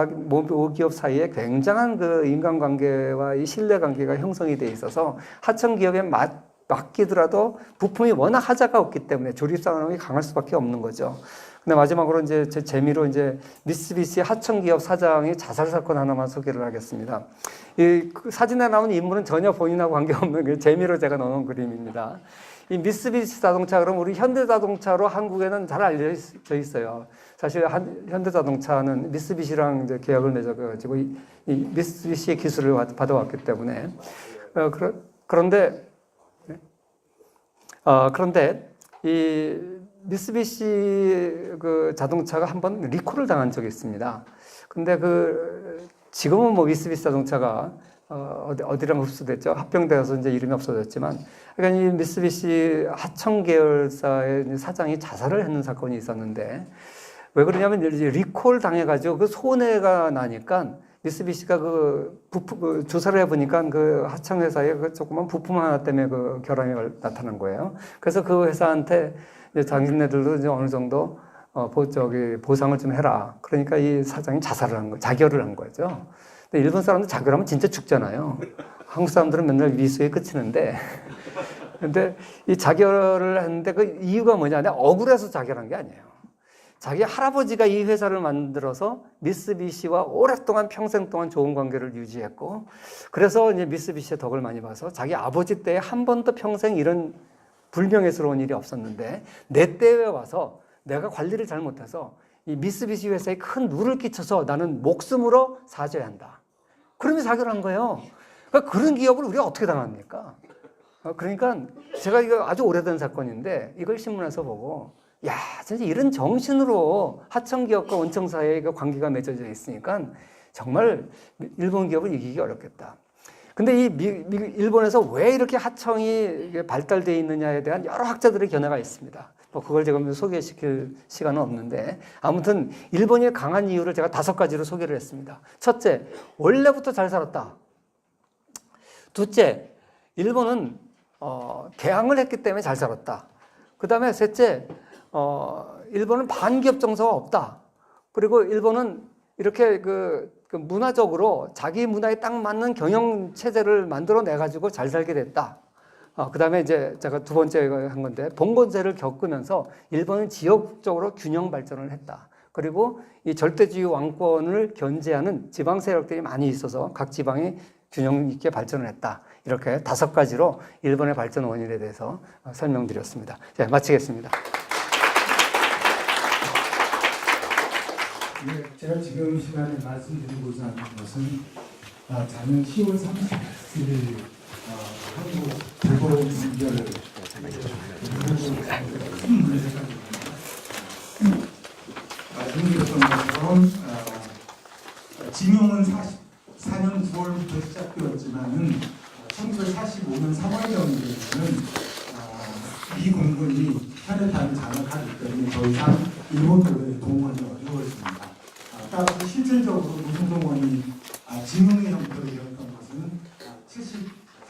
모기업 사이에 굉장한 그 인간관계와 이 신뢰관계가 형성이 돼 있어서 하청 기업에 맡기더라도 부품이 워낙 하자가 없기 때문에 조립 산업이 강할 수밖에 없는 거죠. 근데 마지막으로 이제 제 재미로 이제 미쓰비시 하청 기업 사장의 자살 사건 하나만 소개를 하겠습니다. 이 사진에 나온 인물은 전혀 본인하고 관계없는 그 재미로 제가 넣은 그림입니다. 이 미쓰비시 자동차 그럼 우리 현대자동차로 한국에는 잘 알려져 있어요. 사실 현대자동차는 미쓰비시랑 이제 계약을 맺어가지고 이 미쓰비시의 기술을 받아왔기 때문에 그런데 이 미쓰비시 그 자동차가 한번 리콜을 당한 적이 있습니다. 근데 지금은 뭐 미쓰비시 자동차가 어디랑 흡수됐죠. 합병되어서 이제 이름이 없어졌지만, 그러니까 이 미쓰비시 하청 계열사의 사장이 자살을 했는 사건이 있었는데, 왜 그러냐면 이제 리콜 당해가지고 그 손해가 나니까 미쓰비시가 조사를 해보니까 그 하청 회사에 그 조그만 부품 하나 때문에 그 결함이 나타난 거예요. 그래서 그 회사한테 이제 자기네들도 이제 어느 정도 보상을 좀 해라. 그러니까 이 사장이 자결을 한 거죠. 근데 일본 사람들 자결하면 진짜 죽잖아요. 한국 사람들은 맨날 미수에 그치는데, 근데 이 자결을 했는데 그 이유가 뭐냐? 억울해서 자결한 게 아니에요. 자기 할아버지가 이 회사를 만들어서 미쓰비시와 오랫동안 평생 동안 좋은 관계를 유지했고, 그래서 이제 미쓰비시의 덕을 많이 봐서 자기 아버지 때에 한 번도 평생 이런 불명예스러운 일이 없었는데 내 때에 와서 내가 관리를 잘못해서 이 미쓰비시 회사에 큰 누를 끼쳐서 나는 목숨으로 사죄해야 한다. 그러면서 자결한 거예요. 그러니까 그런 기업을 우리가 어떻게 당합니까? 그러니까 제가 이거 아주 오래된 사건인데 이걸 신문에서 보고 야, 진짜 이런 정신으로 하청 기업과 원청 사이에 관계가 맺어져 있으니까 정말 일본 기업을 이기기 어렵겠다. 근데 일본에서 왜 이렇게 하청이 발달되어 있느냐에 대한 여러 학자들의 견해가 있습니다. 뭐 그걸 제가 소개시킬 시간은 없는데 아무튼 일본이 강한 이유를 제가 5가지로 소개를 했습니다. 첫째, 원래부터 잘 살았다. 둘째, 일본은 개항을 했기 때문에 잘 살았다. 그 다음에 셋째, 일본은 반기업 정서가 없다. 그리고 일본은 이렇게 그 문화적으로 자기 문화에 딱 맞는 경영 체제를 만들어 내 가지고 잘 살게 됐다. 그 다음에 이제 제가 두 번째 한 건데 봉건세를 겪으면서 일본은 지역적으로 균형 발전을 했다. 그리고 이 절대주의 왕권을 견제하는 지방 세력들이 많이 있어서 각 지방이 균형 있게 발전을 했다. 이렇게 5가지로 일본의 발전 원인에 대해서 설명드렸습니다. 자, 마치겠습니다. 네, 제가 지금 시간에 말씀드리고자 하는 것은 작년 10월 30일 한국 대법원 판결을 큰 문제가 말씀드렸던 것처럼 징용은 44년 9월부터 시작되었죠. 85년 3월경에는 미 공군이 현해탄을 장악하기 때문에 더 이상 일본군의 동원이 어려웠습니다. 따라서 실질적으로 노동동원이 지문의 형태로 이뤘던 것은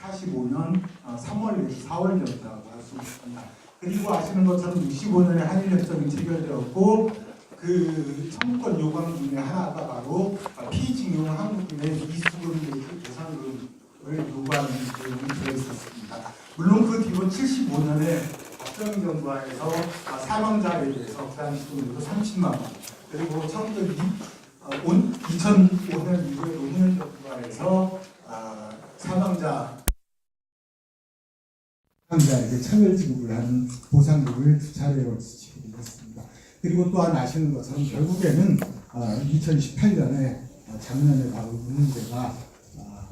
45년 3월 내지 4월경이라고 할 수 있습니다. 그리고 아시는 것처럼 65년에 한일협정이 체결되었고 그 청구권 요강 중에 하나가 바로 피징용 한국인의 이수금 내지 배상금을 요구하는 내용이 들어있었습니다. 물론 그 뒤로 75년에 박정희 정부하에서 사망자에 대해서 그 당시 돈으로 30만 원, 그리고 2005년 이후에 노무현 정부하에서 사망자에게 차별 지급을 하는 보상금을 2차례에 걸쳐 지급을 했습니다. 그리고 또한 아시는 것처럼 결국에는 2018년에 작년에 바로 이 문제가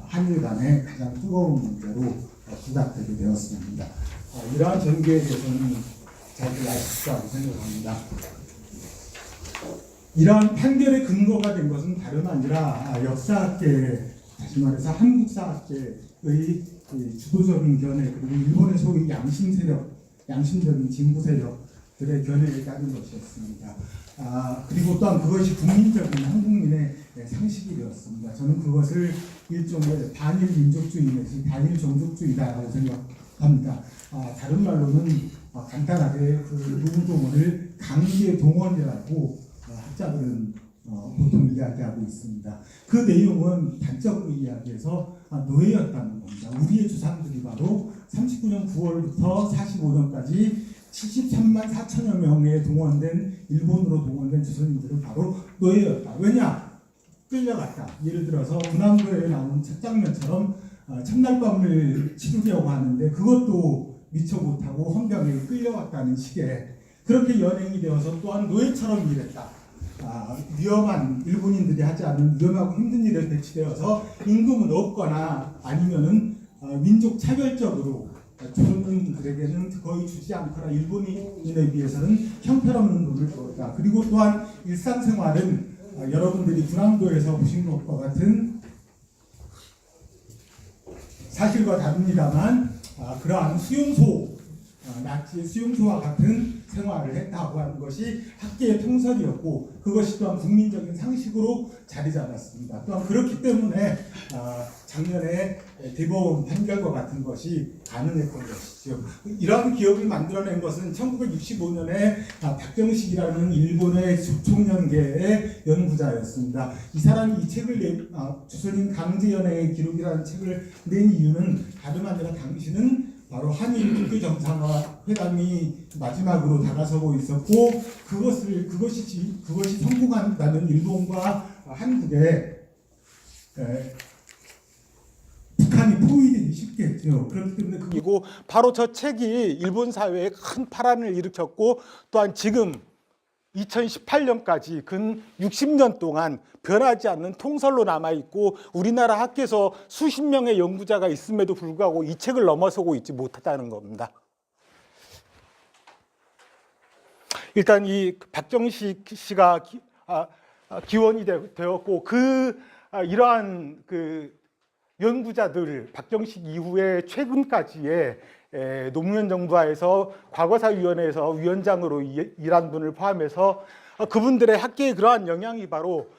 한일 간의 가장 뜨거운 문제로 부각되게 되었습니다. 이러한 전개에 대해서는 다들 아실 거라고 생각합니다. 이러한 판결의 근거가 된 것은 다름 아니라 역사학계, 다시 말해서 한국사학계의 주도적인 견해, 그리고 일본의 소위 양심 세력, 양심적인 진보 세력들의 견해에 따른 것이었습니다. 그리고 또한 그것이 국민적인 한국민의 상식이 되었습니다. 저는 그것을 일종의 반일 민족주의 내지 반일 종족주의다라고 생각합니다. 다른 말로는 간단하게 그 노동을 강제 동원이라고 학자들은 보통 이야기하고 있습니다. 그 내용은 단적으로 이야기해서 노예였다는 겁니다. 우리의 조상들이 바로 39년 9월부터 45년까지 73만 4천여 명의 일본으로 동원된 조선인들은 바로 노예였다. 왜냐? 끌려갔다. 예를 들어서 군함도에 나오는 첫 장면처럼 첫날밤을 치르려고 하는데 그것도 미처 못하고 헌병에 끌려갔다는 식의 그렇게 연행이 되어서 또한 노예처럼 일했다. 위험한 일본인들이 하지 않는 위험하고 힘든 일에 배치되어서 임금은 없거나 아니면은 민족 차별적으로 조선인들에게는 거의 주지 않거나 일본인에 비해서는 형편없는 돈을 벌었다. 그리고 또한 일상생활은 여러분들이 군함도에서 보신 것과 같은 사실과 다릅니다만 그러한 수용소, 나치의 수용소와 같은 생활을 했다고 하는 것이 학계의 통설이었고 그것이 또한 국민적인 상식으로 자리 잡았습니다. 또한 그렇기 때문에 작년에 대법원 판결과 같은 것이 가능했던 것이죠. 이러한 기업을 만들어낸 것은 1965년에 박정식이라는 일본의 조총련계의 연구자였습니다. 이 사람이 이 책을 조선인 강제연행의 기록이라는 책을 낸 이유는 다름 아니라 당시는 바로 한일 국교 정상화 회담이 마지막으로 다가서고 있었고 그것이 성공한다면 일본과 한국에 북한이 포위되기 쉽겠죠. 그렇기 때문에 그리고 바로 저 책이 일본 사회에 큰 파란을 일으켰고 또한 지금 2018년까지 근 60년 동안 변하지 않는 통설로 남아있고 우리나라 학계에서 수십 명의 연구자가 있음에도 불구하고 이 책을 넘어서고 있지 못하다는 겁니다. 일단 이 박정식 씨가 기원이 되었고 이러한 연구자들 박정식 이후에 최근까지의 노무현 정부하에서 과거사위원회에서 위원장으로 일한 분을 포함해서 그분들의 학계의 그러한 영향이 바로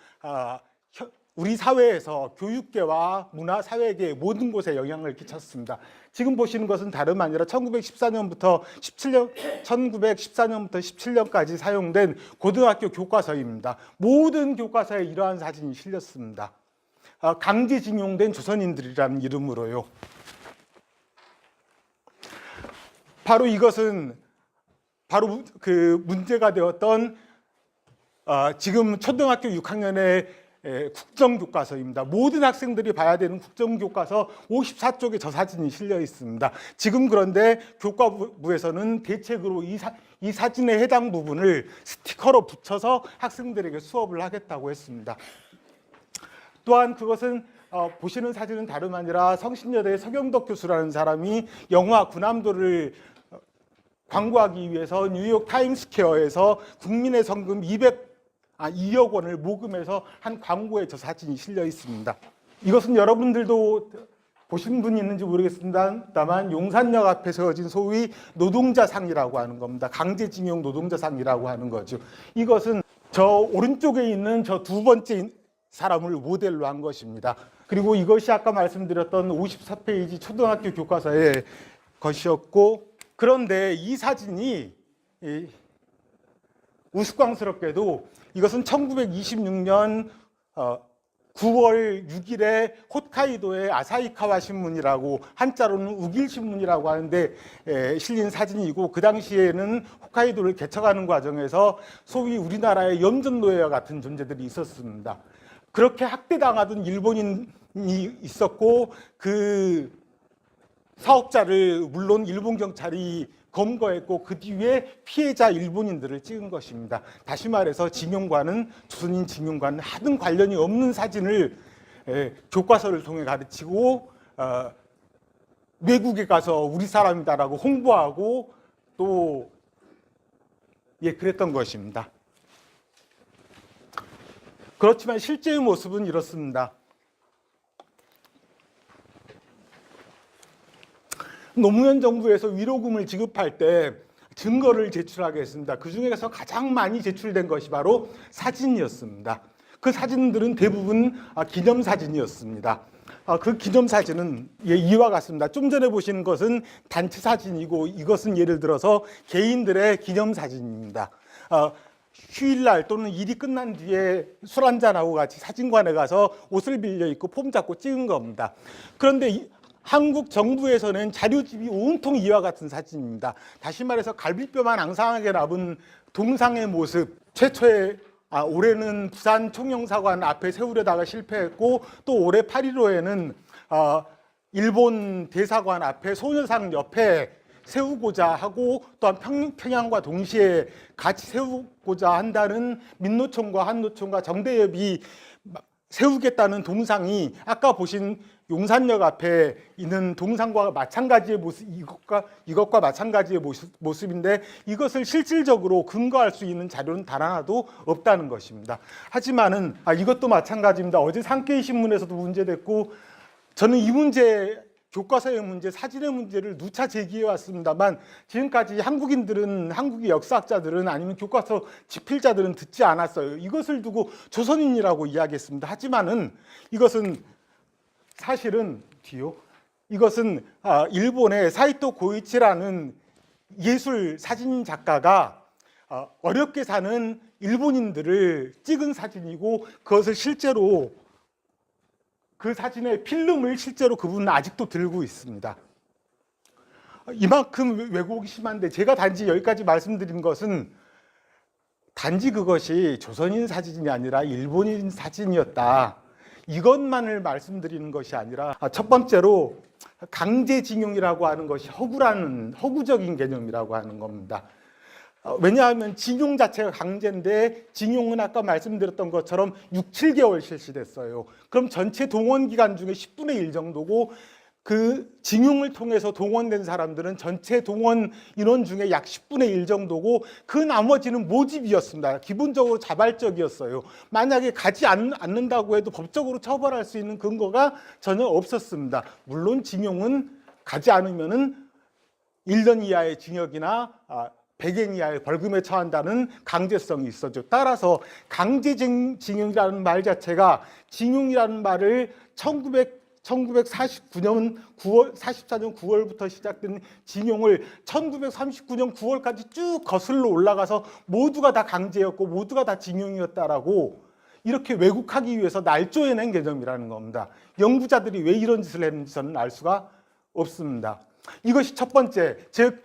우리 사회에서 교육계와 문화, 사회계 모든 곳에 영향을 끼쳤습니다. 지금 보시는 것은 다름 아니라 1914년부터 17년까지 사용된 고등학교 교과서입니다. 모든 교과서에 이러한 사진이 실렸습니다. 강제징용된 조선인들이라는 이름으로요. 바로 이것은 바로 그 문제가 되었던 지금 초등학교 6학년의 국정교과서입니다. 모든 학생들이 봐야 되는 국정교과서 54쪽에 저 사진이 실려 있습니다. 지금 그런데 교과부에서는 대책으로 이 사진에 해당 부분을 스티커로 붙여서 학생들에게 수업을 하겠다고 했습니다. 또한 그것은 보시는 사진은 다름 아니라 성신여대 서경덕 교수라는 사람이 영화 군함도를 광고하기 위해서 뉴욕 타임스퀘어에서 국민의 성금 2억 원을 모금해서 한 광고에 저 사진이 실려 있습니다. 이것은 여러분들도 보신 분이 있는지 모르겠습니다만 용산역 앞에 세워진 소위 노동자상이라고 하는 겁니다. 강제징용 노동자상이라고 하는 거죠. 이것은 저 오른쪽에 있는 저 두 번째 사람을 모델로 한 것입니다. 그리고 이것이 아까 말씀드렸던 54페이지 초등학교 교과서의 것이었고, 그런데 이 사진이 우스꽝스럽게도 이것은 1926년 9월 6일에 홋카이도의 아사히카와 신문이라고, 한자로는 우길 신문이라고 하는데 실린 사진이고, 그 당시에는 홋카이도를 개척하는 과정에서 소위 우리나라의 염전노예와 같은 존재들이 있었습니다. 그렇게 학대당하던 일본인이 있었고, 그 사업자를 물론 일본 경찰이 검거했고, 그 뒤에 피해자 일본인들을 찍은 것입니다. 다시 말해서 징용과는, 조선인 징용과는 하등 관련이 없는 사진을 교과서를 통해 가르치고 외국에 가서 우리 사람이다라고 홍보하고 또 그랬던 것입니다. 그렇지만 실제의 모습은 이렇습니다. 노무현 정부에서 위로금을 지급할 때 증거를 제출하게 했습니다. 그 중에서 가장 많이 제출된 것이 바로 사진이었습니다. 그 사진들은 대부분 기념사진이었습니다. 그 기념사진은 이와 같습니다. 좀 전에 보시는 것은 단체 사진이고, 이것은 예를 들어서 개인들의 기념사진입니다. 휴일날 또는 일이 끝난 뒤에 술 한잔하고 같이 사진관에 가서 옷을 빌려 입고 폼 잡고 찍은 겁니다. 그런데 한국 정부에서는 자료집이 온통 이와 같은 사진입니다. 다시 말해서 갈비뼈만 앙상하게 남은 동상의 모습, 최초의 올해는 부산 총영사관 앞에 세우려다가 실패했고, 또 올해 8.15에는 일본 대사관 앞에 소녀상 옆에 세우고자 하고, 또한 평양과 동시에 같이 세우고자 한다는 민노총과 한노총과 정대협이 세우겠다는 동상이 아까 보신 용산역 앞에 있는 동상과 마찬가지의 모습, 이것과 마찬가지의 모습인데, 이것을 실질적으로 근거할 수 있는 자료는 단 하나도 없다는 것입니다. 하지만은 이것도 마찬가지입니다. 어제 산케이 신문에서도 문제됐고, 저는 이 문제, 교과서의 문제, 사진의 문제를 누차 제기해 왔습니다만, 지금까지 한국의 역사학자들은, 아니면 교과서 집필자들은 듣지 않았어요. 이것을 두고 조선인이라고 이야기했습니다. 하지만은 이것은 사실은 이것은 일본의 사이토 고이치라는 예술 사진 작가가 어렵게 사는 일본인들을 찍은 사진이고, 그것을 실제로, 그 사진의 필름을 실제로 그분은 아직도 들고 있습니다. 이만큼 왜곡이 심한데, 제가 단지 여기까지 말씀드린 것은 단지 그것이 조선인 사진이 아니라 일본인 사진이었다, 이것만을 말씀드리는 것이 아니라, 첫 번째로 강제징용이라고 하는 것이 허구적인 개념이라고 하는 겁니다. 왜냐하면 징용 자체가 강제인데, 징용은 아까 말씀드렸던 것처럼 6, 7개월 실시됐어요. 그럼 전체 동원 기간 중에 10분의 1 정도고, 그 징용을 통해서 동원된 사람들은 전체 동원 인원 중에 약 10분의 1 정도고, 그 나머지는 모집이었습니다. 기본적으로 자발적이었어요. 만약에 가지 않는다고 해도 법적으로 처벌할 수 있는 근거가 전혀 없었습니다. 물론 징용은 가지 않으면은 1년 이하의 징역이나 100엔 이하의 벌금에 처한다는 강제성이 있었죠. 따라서 강제징용이라는 말 자체가, 징용이라는 말을 1944년 9월부터 시작된 징용을 1939년 9월까지 쭉 거슬러 올라가서 모두가 다 강제였고 모두가 다 징용이었다라고 이렇게 왜곡하기 위해서 날조해낸 개념이라는 겁니다. 연구자들이 왜 이런 짓을 했는지 저는 알 수가 없습니다. 이것이 첫 번째, 즉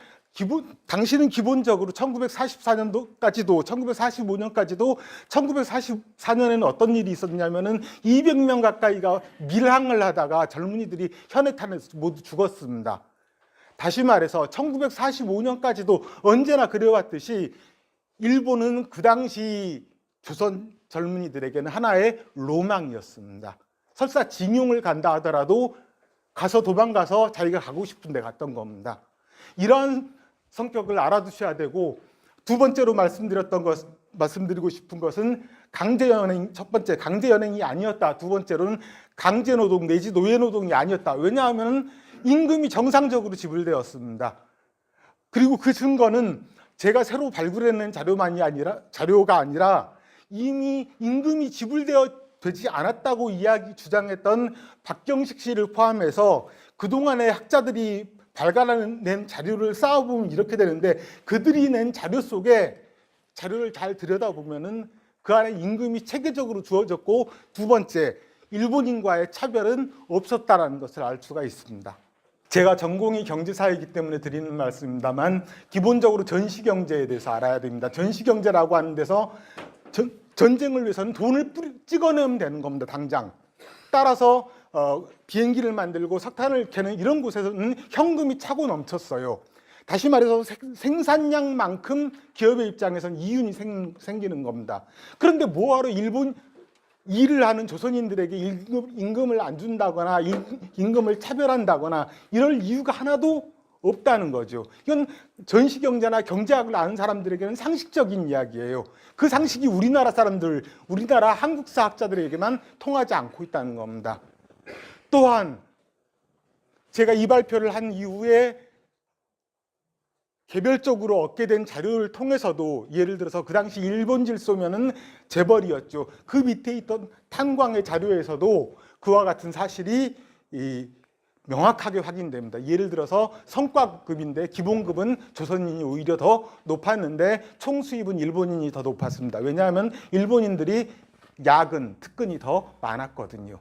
당시는 기본적으로 1944년도까지도 1945년까지도 1944년에는 어떤 일이 있었냐면은 200명 가까이가 밀항을 하다가 젊은이들이 현해탄에서 모두 죽었습니다. 다시 말해서 1945년까지도 언제나 그래왔듯이 일본은 그 당시 조선 젊은이들에게는 하나의 로망이었습니다. 설사 징용을 간다 하더라도 가서 도망가서 자기가 가고 싶은 데 갔던 겁니다. 이러한 성격을 알아두셔야 되고, 두 번째로 말씀드렸던 말씀드리고 싶은 것은 강제연행, 첫 번째 강제연행이 아니었다. 두 번째로는 강제노동 내지 노예노동이 아니었다. 왜냐하면 임금이 정상적으로 지불되었습니다. 그리고 그 증거는 제가 새로 발굴해낸 자료가 아니라 이미 임금이 지불되지 않았다고 주장했던 박경식 씨를 포함해서 그동안의 학자들이 발간해낸 자료를 쌓아보면 이렇게 되는데, 그들이 낸 자료 속에 자료를 잘 들여다보면은 그 안에 임금이 체계적으로 주어졌고, 두 번째, 일본인과의 차별은 없었다라는 것을 알 수가 있습니다. 제가 전공이 경제사이기 때문에 드리는 말씀입니다만, 기본적으로 전시경제에 대해서 알아야 됩니다. 전시경제라고 하는 데서 전쟁을 위해서는 돈을 찍어내면 되는 겁니다. 당장. 따라서 비행기를 만들고 석탄을 캐는 이런 곳에서는 현금이 차고 넘쳤어요. 다시 말해서 생산량만큼 기업의 입장에서는 이윤이 생기는 겁니다. 그런데 뭐하러 일본 일을 하는 조선인들에게 임금을 안 준다거나 임금을 차별한다거나 이럴 이유가 하나도 없다는 거죠. 이건 전시경제나 경제학을 아는 사람들에게는 상식적인 이야기예요. 그 상식이 우리나라 사람들, 우리나라 한국사 학자들에게만 통하지 않고 있다는 겁니다. 또한 제가 이 발표를 한 이후에 개별적으로 얻게 된 자료를 통해서도, 예를 들어서 그 당시 일본 질소면은 재벌이었죠. 그 밑에 있던 탄광의 자료에서도 그와 같은 사실이 명확하게 확인됩니다. 예를 들어서 성과급인데 기본급은 조선인이 오히려 더 높았는데 총수입은 일본인이 더 높았습니다. 왜냐하면 일본인들이 야근, 특근이 더 많았거든요.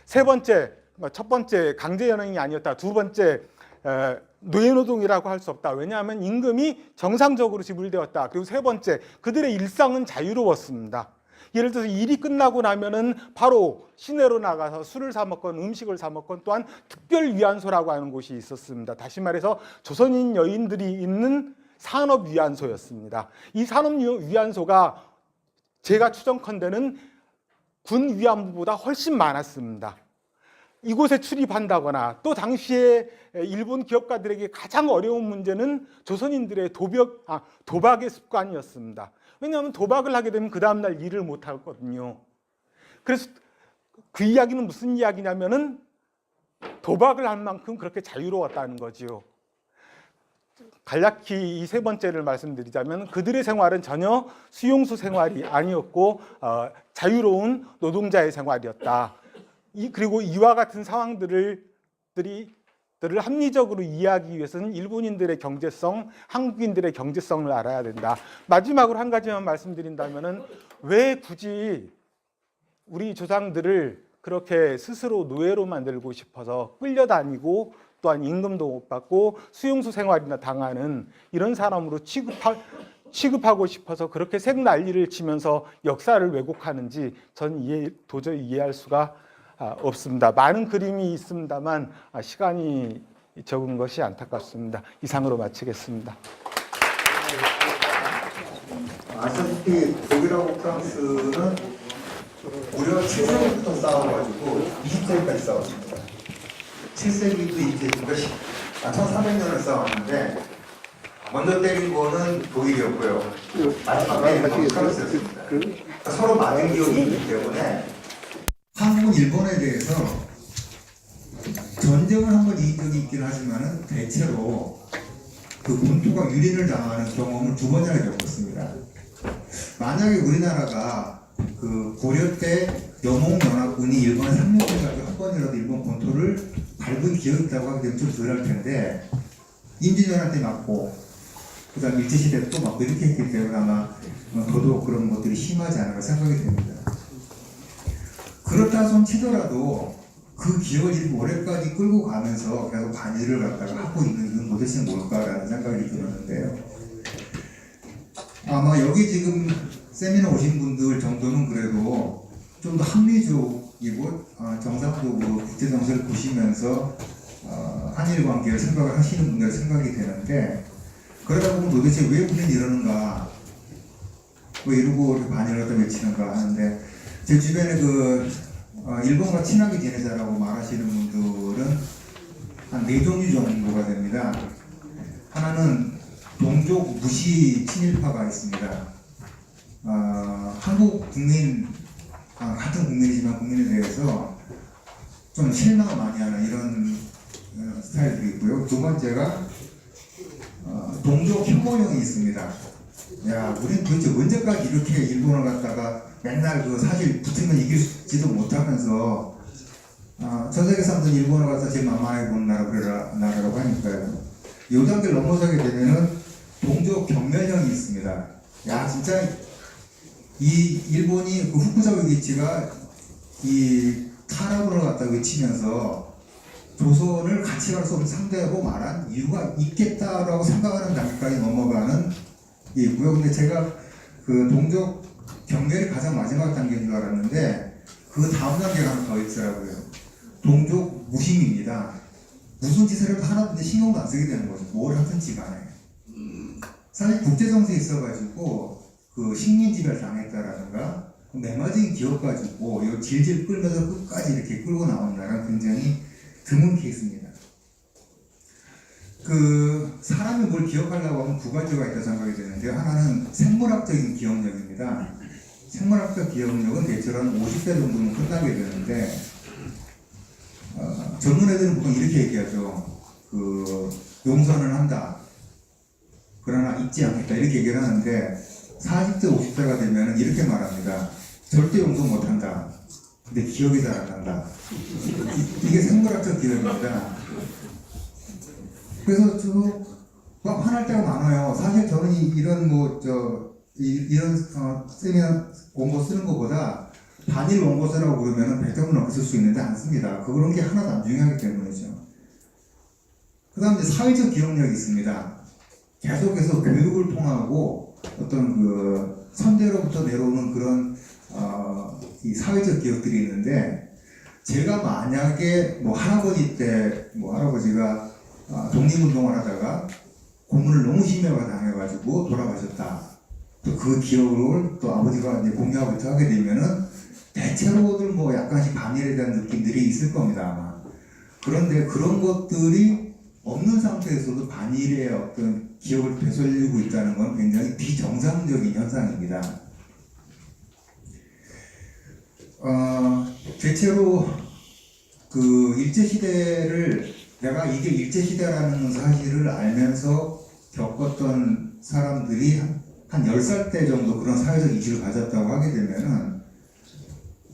세 번째, 첫 번째 강제연행이 아니었다. 두 번째, 노예노동이라고 할 수 없다. 왜냐하면 임금이 정상적으로 지불되었다. 그리고 세 번째, 그들의 일상은 자유로웠습니다. 예를 들어서 일이 끝나고 나면은 바로 시내로 나가서 술을 사 먹건 음식을 사 먹건, 또한 특별위안소라고 하는 곳이 있었습니다. 다시 말해서 조선인 여인들이 있는 산업위안소였습니다. 이 산업위안소가 제가 추정컨대는 군 위안부보다 훨씬 많았습니다. 이곳에 출입한다거나, 또 당시에 일본 기업가들에게 가장 어려운 문제는 조선인들의 도박의 습관이었습니다. 왜냐하면 도박을 하게 되면 그 다음날 일을 못 하거든요. 그래서 그 이야기는 무슨 이야기냐면은 도박을 한 만큼 그렇게 자유로웠다는 거지요. 간략히 이 세 번째를 말씀드리자면, 그들의 생활은 전혀 수용소 생활이 아니었고 자유로운 노동자의 생활이었다. 그리고 이와 같은 상황들을 합리적으로 이해하기 위해서는 일본인들의 경제성, 한국인들의 경제성을 알아야 된다. 마지막으로 한 가지만 말씀드린다면은, 왜 굳이 우리 조상들을 그렇게 스스로 노예로 만들고 싶어서 끌려다니고, 또한 임금도 못 받고 수용소 생활이나 당하는 이런 사람으로 취급하고 싶어서 그렇게 생난리를 치면서 역사를 왜곡하는지 저는 도저히 이해할 수가 없습니다. 많은 그림이 있습니다만 시간이 적은 것이 안타깝습니다. 이상으로 마치겠습니다. 아시다시피 독일하고 프랑스는 무려 7세기부터 싸워가지고 20세기까지 싸웠습니다. 7세기도 이제 1300년을 싸웠는데, 먼저 때린 거는 독일이었고요. 마지막 때린 건 프랑스였습니다. 서로 맞은 기억이 있기 때문에 한국은 일본에 대해서 전쟁을 한번 이긴 적이 있긴 하지만은 대체로 그 본토가 유린을 당하는 경험을 2번이나 겪었습니다. 만약에 우리나라가 그 고려 때 영홍연합군이 일본에 3년까지 한 번이라도 일본 본토를 밟은 기억이 있다고 하게 되면 좀 덜할 텐데, 임진왜란때 맞고 그 다음 일제시대 때 또 맞고 이렇게 했기 때문에 아마 더더욱 그런 것들이 심하지 않을까 생각이 됩니다. 그렇다 손 치더라도 그 기억을 이렇게 오래까지 끌고 가면서 계속 반일을 갖다가 하고 있는 이유는 도대체 뭘까라는 생각이 들었는데요. 아마 여기 지금 세미나 오신 분들 정도는 그래도 좀 더 합리적이고 정상적으로 국제 정세를 보시면서 한일 관계를 생각을 하시는 분들 생각이 되는데, 그러다 보면 도대체 왜 우리는 이러는가, 왜 이러고 이렇게 반일을 갖다 외치는가 하는데, 제 주변에 일본과 친하게 지내자라고 말하시는 분들은 한 4종류 정도가 됩니다. 하나는 동족 무시 친일파가 있습니다. 한국 국민, 같은 국민이지만 국민에 대해서 좀 실망을 많이 하는 이런 스타일들이 있고요. 두 번째가 동족 혐오형이 있습니다. 야, 우린 도대체 언제까지 이렇게 일본을 갖다가 맨날 그 사실 붙으면 이길지도 못하면서 전 세계 사람들은 일본을 갖다 제일 만만하게 보는 나라라고 하니까요. 요 단계를 넘어서게 되면은 동족 경멸형이 있습니다. 야, 진짜 이 일본이 그 후쿠시마 위기치가 이 탄압을 갖다 외치면서 조선을 같이 갈 수 없는 상대하고 말한 이유가 있겠다라고 생각하는 단계까지 넘어가는 게 있고요. 근데 제가 그 동족 경멸이 가장 마지막 단계인 줄 알았는데 그 다음 단계가 하나 더 있더라고요. 동족 무심입니다. 무슨 짓을 해도 하나도 신경도 안 쓰게 되는 거죠. 뭘 하든지 간에. 사실 국제정세에 있어가지고 그 식민지배를 당했다라든가 매마진 기억 가지고 이거 질질 끌면서 끝까지 이렇게 끌고 나온 나라는 굉장히 드문 케이스입니다. 그 사람이 뭘 기억하려고 하면 두 가지가 있다고 생각이 되는데요. 하나는 생물학적인 기억력입니다. 생물학적 기억력은 대체로 한 50대 정도는 끝나게 되는데 젊은 애들은 보통 이렇게 얘기하죠. 그 용서는 한다. 그러나 잊지 않겠다. 이렇게 얘기를 하는데 40대, 50대가 되면 이렇게 말합니다. 절대 용서 못한다. 근데 기억이 잘 안 난다. 이게 생물학적 기억입니다. 그래서 막 화날 때가 많아요. 사실 저는 이런 이런 세미나 원고 쓰는 것보다 단일 원고 쓰라고 그러면 100점을 넘게 쓸 수 있는데 안 씁니다. 그런 게 하나도 안 중요하기 때문이죠. 그 다음 이제 사회적 기억력이 있습니다. 계속해서 교육을 통하고 어떤 그 선대로부터 내려오는 그런 이 사회적 기억들이 있는데 제가 만약에 뭐 할아버지 때 뭐 할아버지가 독립운동을 하다가 고문을 너무 심하게 당해가지고 돌아가셨다. 또 그 기억을 또 아버지가 이제 공유하고 하게 되면은 대체로들 뭐 약간씩 반일에 대한 느낌들이 있을 겁니다 아마. 그런데 그런 것들이 없는 상태에서도 반일의 어떤 기억을 되살리고 있다는 건 굉장히 비정상적인 현상입니다. 대체로 그 일제시대를 내가 이게 일제시대라는 사실을 알면서 겪었던 사람들이 한 10살 때 정도 그런 사회적 이식을 가졌다고 하게 되면은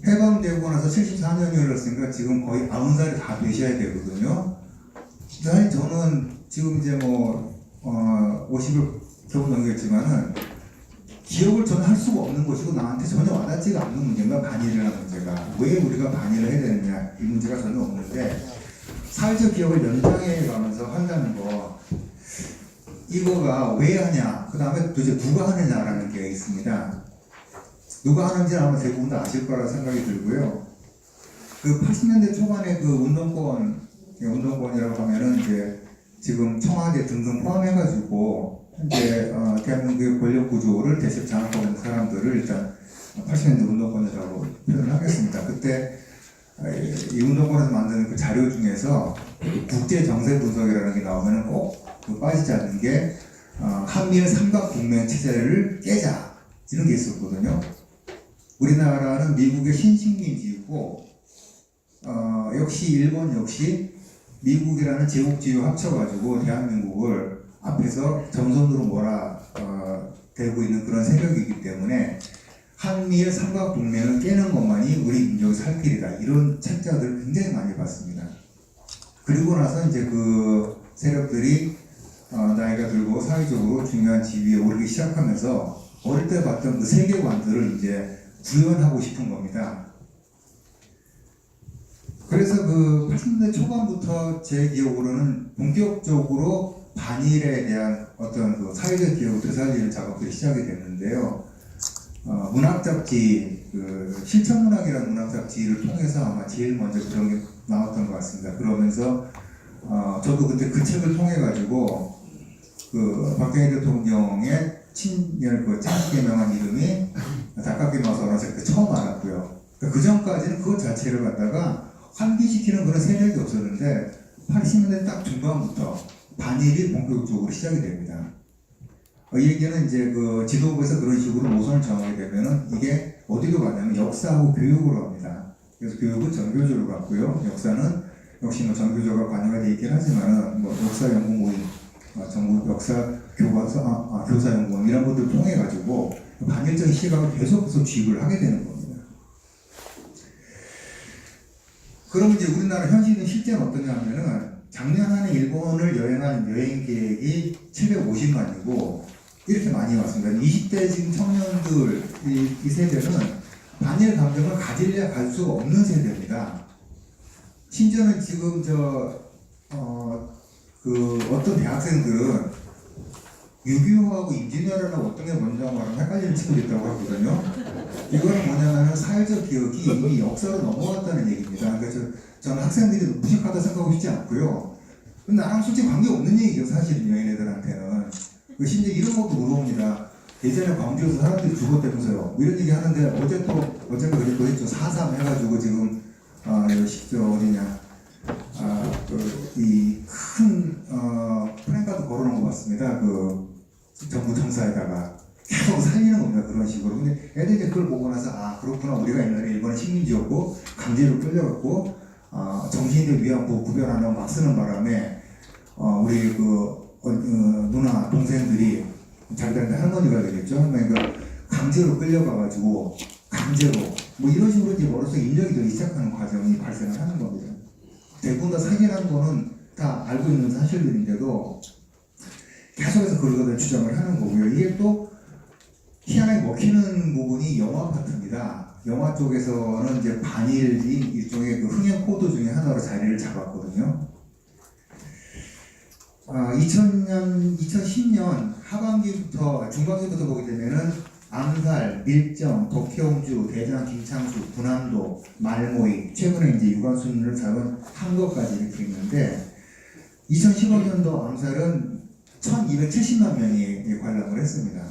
해방되고 나서 74년이 흘렀으니까 지금 거의 90살이 다 되셔야 되거든요. 사실 저는 지금 이제 50을 겨우 넘겼지만은 기억을 저는 할 수가 없는 것이고 나한테 전혀 와닿지가 않는 문제가 반일이라는 문제가 왜 우리가 반일을 해야 되느냐 이 문제가 전혀 없는데 사회적 기억을 연장해 가면서 한다는 거 이거가 왜 하냐 그 다음에 도대체 누가 하느냐라는 게 있습니다. 누가 하는지는 아마 대부분 다 아실 거라 생각이 들고요. 그 80년대 초반에 그 운동권이라고 하면은 이제 지금 청와대 등등 포함해가지고 현재 대한민국의 권력 구조를 대신 장악하고 있는 사람들을 일단 80년대 운동권이라고 표현하겠습니다. 그때 이 운동권에서 만드는 그 자료 중에서 국제 정세 분석이라는 게 나오면은 꼭 빠지지 않는 게 한미일 삼각동맹 체제를 깨자 이런 게 있었거든요. 우리나라는 미국의 신식민지이고 역시 일본 역시 미국이라는 제국주의와 합쳐가지고 대한민국을 앞에서 전선으로 몰아대고 있는 그런 세력이기 때문에 한미일 삼각동맹을 깨는 것만이 우리 민족의 살 길이다. 이런 책자들을 굉장히 많이 봤습니다. 그리고 나서 이제 그 세력들이 나이가 들고 사회적으로 중요한 지위에 오르기 시작하면서 어릴 때 봤던 그 세계관들을 이제 구현하고 싶은 겁니다. 그래서 그 80년대 초반부터 제 기억으로는 본격적으로 반일에 대한 어떤 그 사회적 기억을 되살리는 작업들이 시작이 됐는데요. 문학 잡지, 그 실천문학이라는 문학 잡지를 통해서 아마 제일 먼저 그런 게 나왔던 것 같습니다. 그러면서 저도 그때 그 책을 통해 가지고 그 박정희 대통령의 친일 그 창개명한 이름이 닭깎이 마서라는 책 처음 알았고요. 그 전까지는 그것 자체를 갖다가 환기시키는 그런 세력이 없었는데 80년대 딱 중반부터 반일이 본격적으로 시작이 됩니다. 이 얘기는 이제 그 지도부에서 그런 식으로 노선을 정하게 되면은 이게 어디로 가냐면 역사하고 교육으로 갑니다. 그래서 교육은 정교조로 갔고요. 역사는 역시 뭐 정교조가 관여가 되어 있긴 하지만은 뭐 역사 연구 모임, 전국 역사 교과서, 교사 연구 모임 이런 것들을 통해 가지고 반일적인 시각을 계속해서 주입을 하게 되는 겁니다. 그럼 이제 우리나라 현실은 실제는 어떠냐 하면은 작년 한 해 일본을 여행한 여행 계획이 750만이고 이렇게 많이 왔습니다. 20대 지금 청년들 이 세대는 반일 감정을 가질래야 갈 수가 없는 세대입니다. 심지어는 지금 어떤 대학생들은 6.25하고 임진왜란하고 어떤 게 먼저 말하면 헷갈리는 친구도 있다고 하거든요. 이거는 뭐냐면 사회적 기억이 이미 역사로 넘어갔다는 얘기입니다. 그래서 저는 학생들이 무식하다 생각하고 싶지 않고요. 나랑 솔직히 관계없는 얘기죠, 사실은요, 얘네들한테는. 심지어 이런 것도 물어봅니다. 예전에 광주에서 사람들이 죽었다면서요. 이런 얘기 하는데 어제가 그랬고 했죠. 4.3 해가지고 지금, 어디냐. 이 큰, 플랜카드 걸어놓은 것 같습니다. 정부 청사에다가. 계속 살리는 겁니다. 그런 식으로. 근데 애들이 그걸 보고 나서, 그렇구나. 우리가 옛날에 일본의 식민지였고, 강제로 끌려갔고, 정신인들 위안부 구별하는 막 쓰는 바람에, 우리 누나, 동생들이, 자기들한테 할머니가 되겠죠? 그러니까 강제로 끌려가가지고, 강제로, 뭐 이런 식으로 이제 머릿속에 인력이 되기 시작하는 과정이 발생을 하는 겁니다. 대부분 다 사기라는 거는 다 알고 있는 사실들인데도 계속해서 그걸 주장을 하는 거고요. 이게 또 희한하게 먹히는 부분이 영화 파트입니다. 영화 쪽에서는 이제 반일이 일종의 그 흥행 코드 중에 하나로 자리를 잡았거든요. 2010년 중반기부터 보게 되면은 암살, 밀정, 덕혜옹주, 대장 김창수, 군함도, 말모이, 최근에 이제 유관순을 잡은 한것까지 이렇게 있는데 2015년도 암살은 1270만 명이 관람을 했습니다.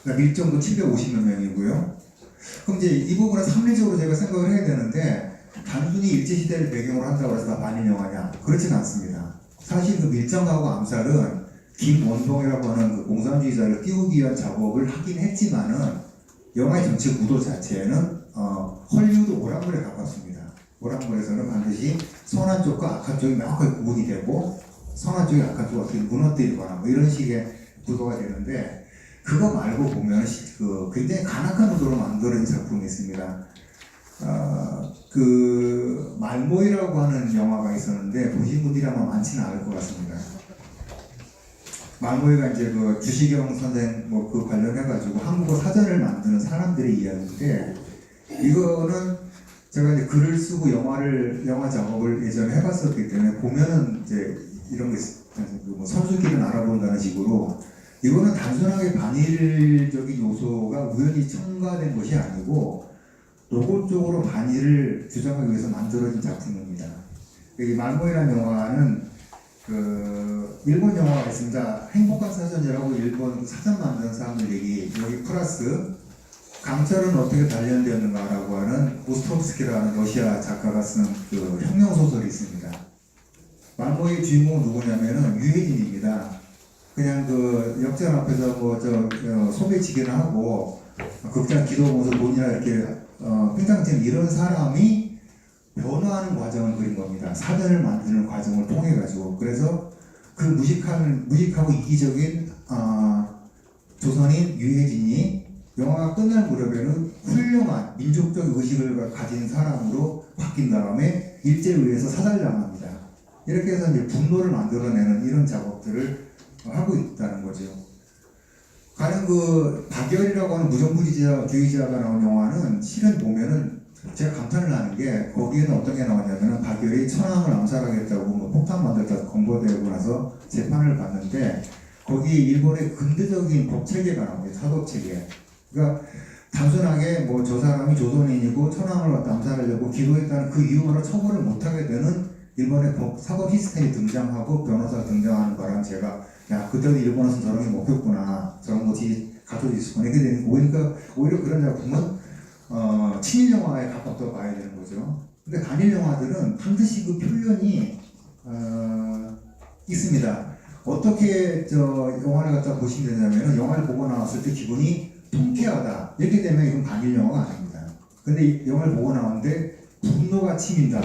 그러니까 밀정도 750만 명이고요. 그럼 이제 이 부분은 상례적으로 제가 생각을 해야 되는데 단순히 일제시대를 배경으로 한다고 해서 다 반일 영화냐? 그렇지는 않습니다. 사실 그 밀정하고 암살은 김원동이라고 하는 그 공산주의자를 띄우기 위한 작업을 하긴 했지만은 영화의 전체 구도 자체는 헐리우드 오락물에 가깝습니다. 오락물에서는 반드시 선한 쪽과 악한 쪽이 명확하게 구분이 되고 선한 쪽이 악한 쪽을 어떻게 무너뜨리거나 뭐 이런 식의 구도가 되는데 그거 말고 보면 굉장히 간악한 구도로 만들어진 작품이 있습니다. 말모이라고 하는 영화가 있었는데 보신 분들이 아마 많지는 않을 것 같습니다. 말모이가 이제 그 주시경 선생 그 관련해가지고 한국어 사전을 만드는 사람들의 이야기인데 이거는 제가 이제 글을 쓰고 영화 작업을 예전에 해봤었기 때문에 보면은 이제 이런 게 뭐 선수길을 알아본다는 식으로 이거는 단순하게 반일적인 요소가 우연히 첨가된 것이 아니고 노골적으로 반일을 주장하기 위해서 만들어진 작품입니다. 이 말모이라는 영화는 일본 영화가 있습니다. 행복한 사전이라고 일본 사전 만드는 사람들 얘기, 여기 플러스 강철은 어떻게 단련되었는가라고 하는 오스트롭스키라는 러시아 작가가 쓴 그 혁명소설이 있습니다. 말모이의 주인공은 누구냐면은 유해진입니다. 그냥 역전 앞에서 소매치기를 하고 극장 기도 보면서 돈이나 이렇게 팽창치는 이런 사람이 변화하는 과정을 그린 겁니다. 사전을 만드는 과정을 통해 가지고 그래서 그 무식하고 이기적인 조선인 유해진이 영화가 끝날 무렵에는 훌륭한 민족적 의식을 가진 사람으로 바뀐 다음에 일제에 의해서 사살당합니다. 이렇게 해서 이제 분노를 만들어내는 이런 작업들을 하고 있다는 거죠. 가령 박열이라고 하는 무정부주의자가 나온 영화는 실은 보면은 제가 감탄을 하는 게 거기에는 어떤 게 나왔냐면 박열이 천황을 암살하겠다고 폭탄 만들다가 검거되고 나서 재판을 받는데 거기 일본의 근대적인 법체계가 나옵니다. 사법체계. 그러니까 단순하게 저 사람이 조선인이고 천황을 암살하려고 기도했다는 그 이유로 처벌을 못하게 되는 일본의 사법 시스템이 등장하고 변호사가 등장하는 바람 제가 그때도 일본에서 저런 게 먹혔구나 저런 것이 가져올 수 있었구나 이렇게 되는 거 오히려 그런 작품은 친일 영화에 가깝다고 봐야 되는 거죠. 근데 단일 영화들은 반드시 그 표현이 있습니다. 어떻게 영화를 갖다 보시면 되냐면 영화를 보고 나왔을 때 기분이 통쾌하다 이렇게 되면 이건 반일 영화가 아닙니다. 근데 이 영화를 보고 나왔는데 분노가 치민다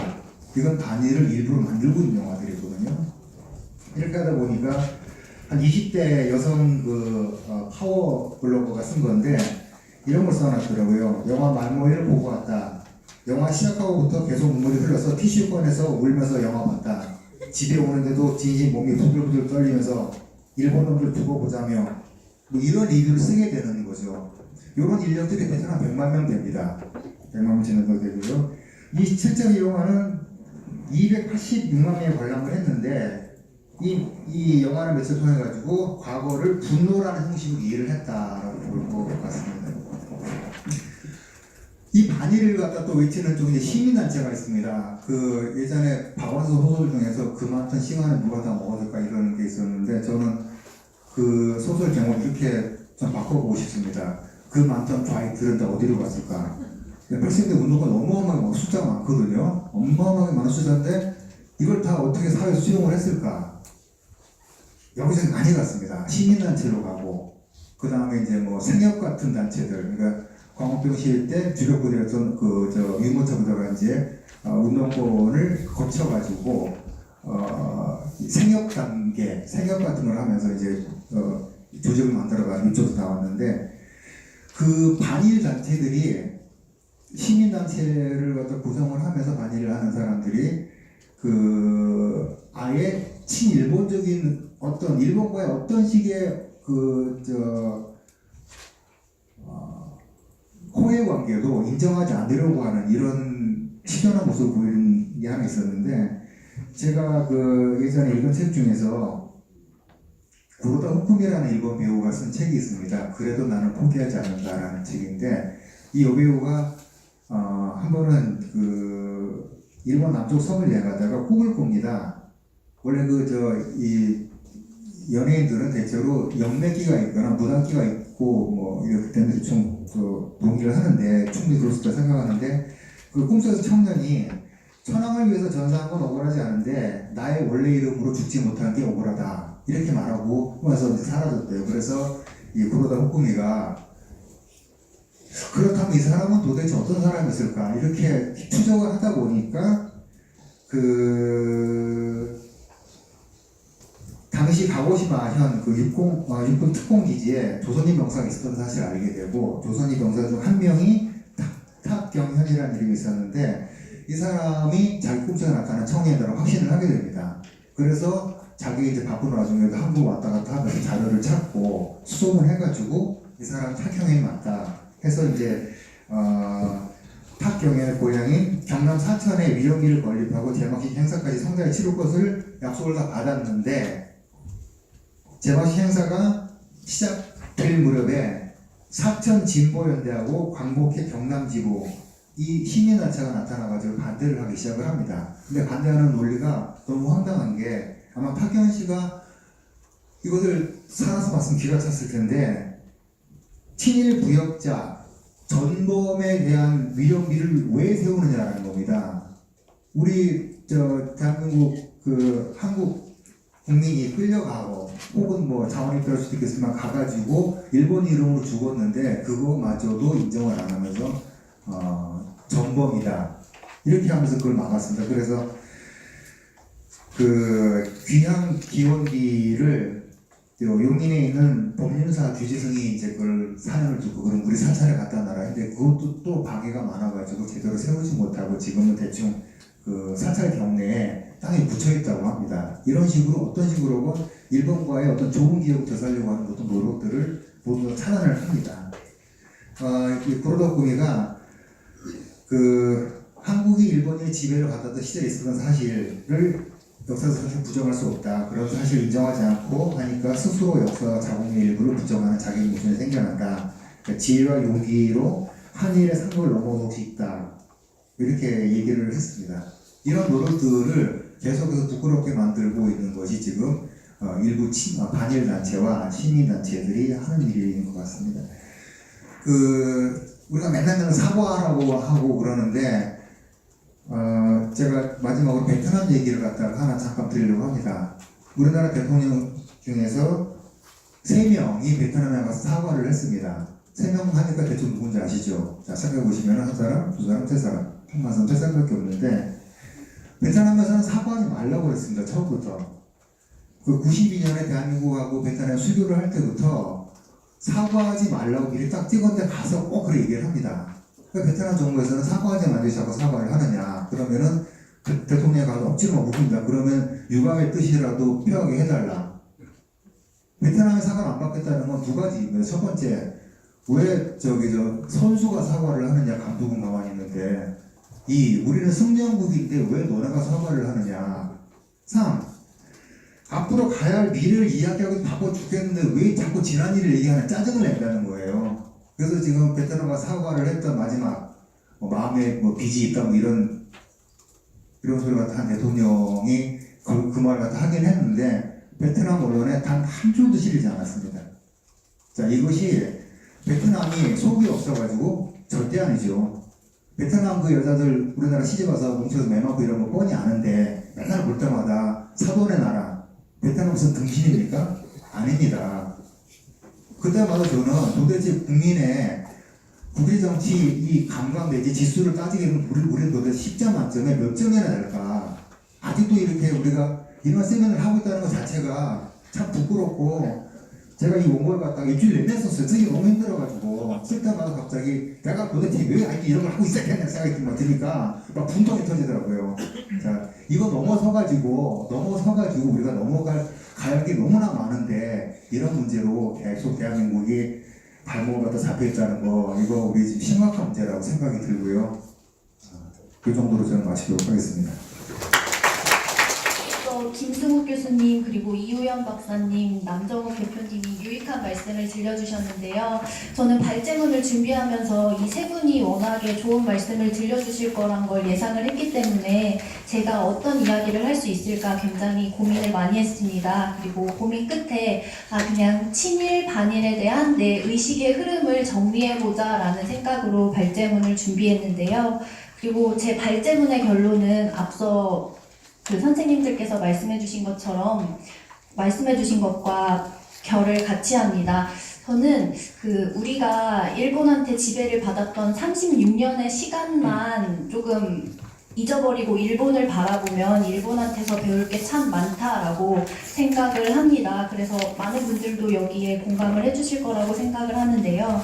이건 반일을 일부러 만들고 있는 영화들이거든요. 이렇게 하다 보니까 한 20대 여성 파워 블로거가 쓴 건데 이런 걸 써놨더라고요. 영화 말모이를 보고 왔다. 영화 시작하고부터 계속 눈물이 흘러서 티슈 꺼내서 울면서 영화 봤다. 집에 오는데도 진심 몸이 부들부들 떨리면서 일본 놈들 두고 보자며 뭐 이런 리뷰를 쓰게 되는 거죠. 이런 인력들이 대충 한 100만 명 됩니다. 100만 명 정도 되고요. 이 실제로 이 영화는 286만 명이 관람을 했는데 이 영화를 며칠 통해 가지고 과거를 분노라는 형식으로 이해를 했다라고 볼 것 같습니다. 이 반일을 갖다 또 외치는 쪽 이제 시민단체가 있습니다. 그 예전에 박원서 소설 중에서 그 많던 시간을 누가 다 먹어줄까 이런 게 있었는데 저는 그 소설 제목 이렇게 좀 바꿔보고 싶습니다. 그 많던 좌익들은 다 어디로 갔을까? 벌써 운동가 어마어마하게 숫자가 많거든요. 어마어마하게 많은 숫자인데 이걸 다 어떻게 사회에서 수용을 했을까? 여기서 많이 갔습니다. 시민단체로 가고 그 다음에 이제 뭐 생협 같은 단체들 그러니까 광우병 시위 때 주력부대였던 유모차 부대가 이제 운동권을 거쳐가지고 생협 단계, 생협 같은 걸 하면서 이제 조직을 만들어가지고 이쪽으로 나왔는데 그 반일 단체들이 시민 단체를 갖다 구성을 하면서 반일을 하는 사람들이 아예 친일본적인 어떤 일본과의 어떤 식의 호혜 관계도 인정하지 않으려고 하는 이런 치졸한 모습을 보이는 게 하나 있었는데 제가 예전에 읽은 책 중에서 구로다 후쿠미라는 일본 배우가 쓴 책이 있습니다. 그래도 나는 포기하지 않는다라는 책인데 이 여배우가 한 번은 일본 남쪽 섬을 여행하다가 꿈을 꿉니다. 원래 이 연예인들은 대체로 영매기가 있거나 무당기가 있고 뭐 이렇기 때문에 좀 동의를 하는데 충분히 그럴 수 있다 생각하는데 그 꿈속에서 청년이 천황을 위해서 전사한 건 억울하지 않은데 나의 원래 이름으로 죽지 못하는 게 억울하다 이렇게 말하고 꿈에서 이제 사라졌대요. 그래서 이 구로다 후쿠미가 그렇다면 이 사람은 도대체 어떤 사람이었을까 이렇게 추적을 하다 보니까 당시 가고시마현 육군 특공기지에 조선인 병사가 있었던 사실을 알게 되고 조선인 병사 중 한 명이 탁경현이라는 이름이 있었는데 이 사람이 자기 꿈속에 나타난 청년이라고 확신을 하게 됩니다. 그래서 자기 이제 바쁜 와중에도 한국 왔다 갔다 하면서 자료를 찾고 수송을 해가지고 이 사람 탁경현이 맞다 해서 이제 탁경현의 고향인 경남 사천에 위령기를 건립하고 제막식 행사까지 성대하게 치를 것을 약속을 다 받았는데 제막식 행사가 시작될 무렵에 사천 진보연대하고 광복회 경남지부 이 시민단체가 나타나가지고 반대를 하기 시작을 합니다. 근데 반대하는 논리가 너무 황당한 게 아마 탁경현 씨가 이것을 살아서 봤으면 기가 찼을 텐데 친일 부역자 전범에 대한 위령비를 왜 세우느냐라는 겁니다. 우리 대한민국 한국 국민이 끌려가고 혹은 뭐 자원이 필요할 수도 있겠지만 가가지고 일본 이름으로 죽었는데 그거마저도 인정을 안 하면서 전범이다 이렇게 하면서 그걸 막았습니다. 그래서 귀향 기원기를 용인에 있는 법륜사 규지승이 이제 그걸 사연을 두고 그럼 우리 사찰에 갖다 놔라 했는데 그것도 또 방해가 많아가지고 제대로 세우지 못하고 지금은 대충 사찰 경내에 땅에 묻혀있다고 합니다. 이런 식으로 어떤 식으로 일본과의 어떤 좋은 기억을 되살려고 하는 어떤 노력들을 모두 차단을 합니다. 이 구로다 후쿠미가 한국이 일본의 지배를 받았던 시절에 있었던 사실을 역사에서 사실 부정할 수 없다. 그런 사실을 인정하지 않고 하니까 스스로 역사 자본의 일부를 부정하는 자기 모순이 생겨난다. 그러니까 지혜와 용기로 한일의 상급을 넘어설 수 있다. 이렇게 얘기를 했습니다. 이런 노력들을 계속해서 부끄럽게 만들고 있는 것이 지금 일부 반일 단체와 시민 단체들이 하는 일인 것 같습니다. 우리가 맨날 사과하라고 하고 그러는데 제가 마지막으로 베트남 얘기를 갖다가 하나 잠깐 드리려고 합니다. 우리나라 대통령 중에서 3명이 베트남에 가서 사과를 했습니다. 3명 하니까 대충 누군지 아시죠? 자, 생각해보시면 한 사람, 두 사람, 세 사람, 한만 세 사람밖에 없는데 베트남에서는 사과하지 말라고 그랬습니다. 처음부터. 그 92년에 대한민국하고 베트남 수교를 할 때부터 사과하지 말라고 미리 딱 찍었는데 가서 꼭 그렇게 얘기를 합니다. 그러니까 베트남 정부에서는 사과하지 말고 자꾸 사과를 하느냐. 그러면은 대통령이 가서 억지로 막 묻습니다. 그러면 유감의 뜻이라도 표하게 해달라. 베트남에 사과를 안 받겠다는 건 두 가지입니다. 첫 번째, 왜 선수가 사과를 하느냐, 감독은 가만히 있는데, 우리는 승전국인데 왜 너네가 사과를 하느냐. 3. 앞으로 가야 할 미래를 이야기하고 바빠 죽겠는데 왜 자꾸 지난 일을 얘기하는 짜증을 낸다는 거예요. 그래서 지금 베트남과 사과를 했던 마지막 마음에 빚이 있다 이런 소리 같은 한 대통령이 그 말 같은 하긴 했는데 베트남 언론에 단 한 줄도 실리지 않았습니다. 자, 이것이 베트남이 속이 없어가지고 절대 아니죠. 베트남 그 여자들 우리나라 시집와서 뭉쳐서 매 맞고 이런 거 뻔히 아는데 맨날 볼 때마다 사돈의 나라 베트남 무슨 등신입니까? 아닙니다. 그때마다 저는 도대체 국민의 국외 정치 이 감각 내지 지수를 따지게 되면 우리는 도대체 10점 만점에 몇 점이나 될까? 아직도 이렇게 우리가 이런 세미나를 하고 있다는 것 자체가 참 부끄럽고 제가 이 원고를 갖다가 일주일 내내 썼어요. 쓰기 너무 힘들어가지고 쓸 때마다 갑자기 내가 도대체 왜 이런 걸 하고 있었겠냐 생각이 드니까 막 분통이 터지더라고요. 자, 이거 넘어서가지고 우리가 넘어갈 게 너무나 많은데 이런 문제로 계속 대한민국이 발목을 갖다 잡혀있다는 거 이거 우리 지금 심각한 문제라고 생각이 들고요. 그 정도로 저는 마치도록 하겠습니다. 김승욱 교수님 그리고 이우영 박사님, 남정욱 대표님이 유익한 말씀을 들려주셨는데요. 저는 발제문을 준비하면서 이 세 분이 워낙에 좋은 말씀을 들려주실 거란 걸 예상을 했기 때문에 제가 어떤 이야기를 할 수 있을까 굉장히 고민을 많이 했습니다. 그리고 고민 끝에 그냥 친일, 반일에 대한 내 의식의 흐름을 정리해보자 라는 생각으로 발제문을 준비했는데요. 그리고 제 발제문의 결론은 앞서 그 선생님들께서 말씀해주신 것과 결을 같이 합니다. 저는 우리가 일본한테 지배를 받았던 36년의 시간만 조금 잊어버리고 일본을 바라보면 일본한테서 배울 게 참 많다라고 생각을 합니다. 그래서 많은 분들도 여기에 공감을 해주실 거라고 생각을 하는데요.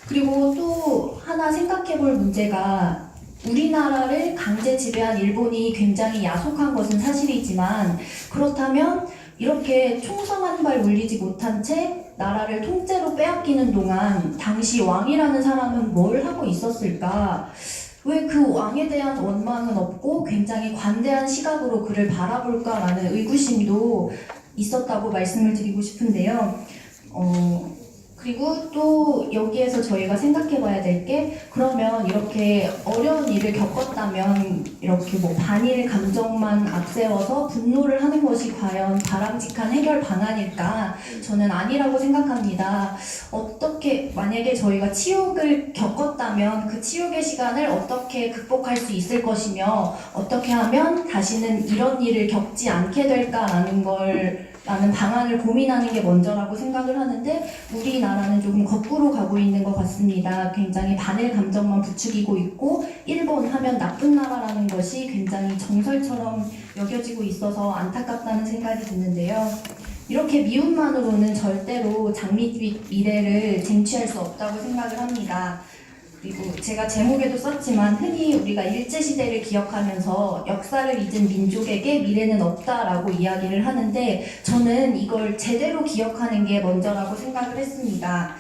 그리고 또 하나 생각해볼 문제가 우리나라를 강제 지배한 일본이 굉장히 야속한 것은 사실이지만 그렇다면 이렇게 총성 한 발 울리지 못한 채 나라를 통째로 빼앗기는 동안 당시 왕이라는 사람은 뭘 하고 있었을까? 왜 그 왕에 대한 원망은 없고 굉장히 관대한 시각으로 그를 바라볼까라는 의구심도 있었다고 말씀을 드리고 싶은데요. 그리고 또 여기에서 저희가 생각해봐야 될 게 그러면 이렇게 어려운 일을 겪었다면 이렇게 반일 감정만 앞세워서 분노를 하는 것이 과연 바람직한 해결 방안일까? 저는 아니라고 생각합니다. 어떻게 만약에 저희가 치욕을 겪었다면 그 치욕의 시간을 어떻게 극복할 수 있을 것이며 어떻게 하면 다시는 이런 일을 겪지 않게 될까라는 라는 방안을 고민하는 게 먼저라고 생각을 하는데 우리나라는 조금 거꾸로 가고 있는 것 같습니다. 굉장히 반일 감정만 부추기고 있고 일본 하면 나쁜 나라라는 것이 굉장히 정설처럼 여겨지고 있어서 안타깝다는 생각이 드는데요. 이렇게 미움만으로는 절대로 장밋빛 미래를 쟁취할 수 없다고 생각을 합니다. 그리고 제가 제목에도 썼지만 흔히 우리가 일제시대를 기억하면서 역사를 잊은 민족에게 미래는 없다라고 이야기를 하는데 저는 이걸 제대로 기억하는 게 먼저라고 생각을 했습니다.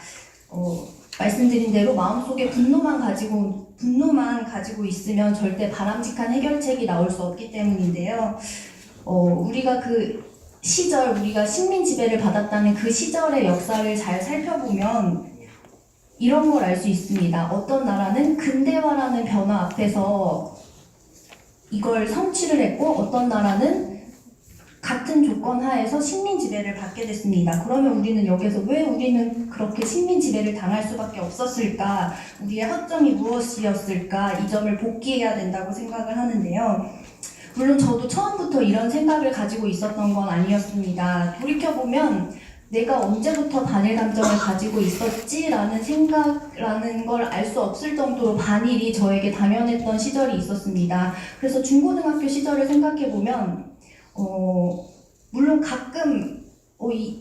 말씀드린 대로 마음속에 분노만 가지고 있으면 절대 바람직한 해결책이 나올 수 없기 때문인데요. 우리가 우리가 식민 지배를 받았다는 그 시절의 역사를 잘 살펴보면 이런 걸 알 수 있습니다. 어떤 나라는 근대화라는 변화 앞에서 이걸 성취를 했고 어떤 나라는 같은 조건 하에서 식민 지배를 받게 됐습니다. 그러면 우리는 여기서 왜 우리는 그렇게 식민 지배를 당할 수밖에 없었을까? 우리의 허점이 무엇이었을까? 이 점을 복기해야 된다고 생각을 하는데요. 물론 저도 처음부터 이런 생각을 가지고 있었던 건 아니었습니다. 돌이켜보면 내가 언제부터 반일 감정을 가지고 있었지라는 생각라는 걸 알 수 없을 정도로 반일이 저에게 당연했던 시절이 있었습니다. 그래서 중고등학교 시절을 생각해보면 물론 가끔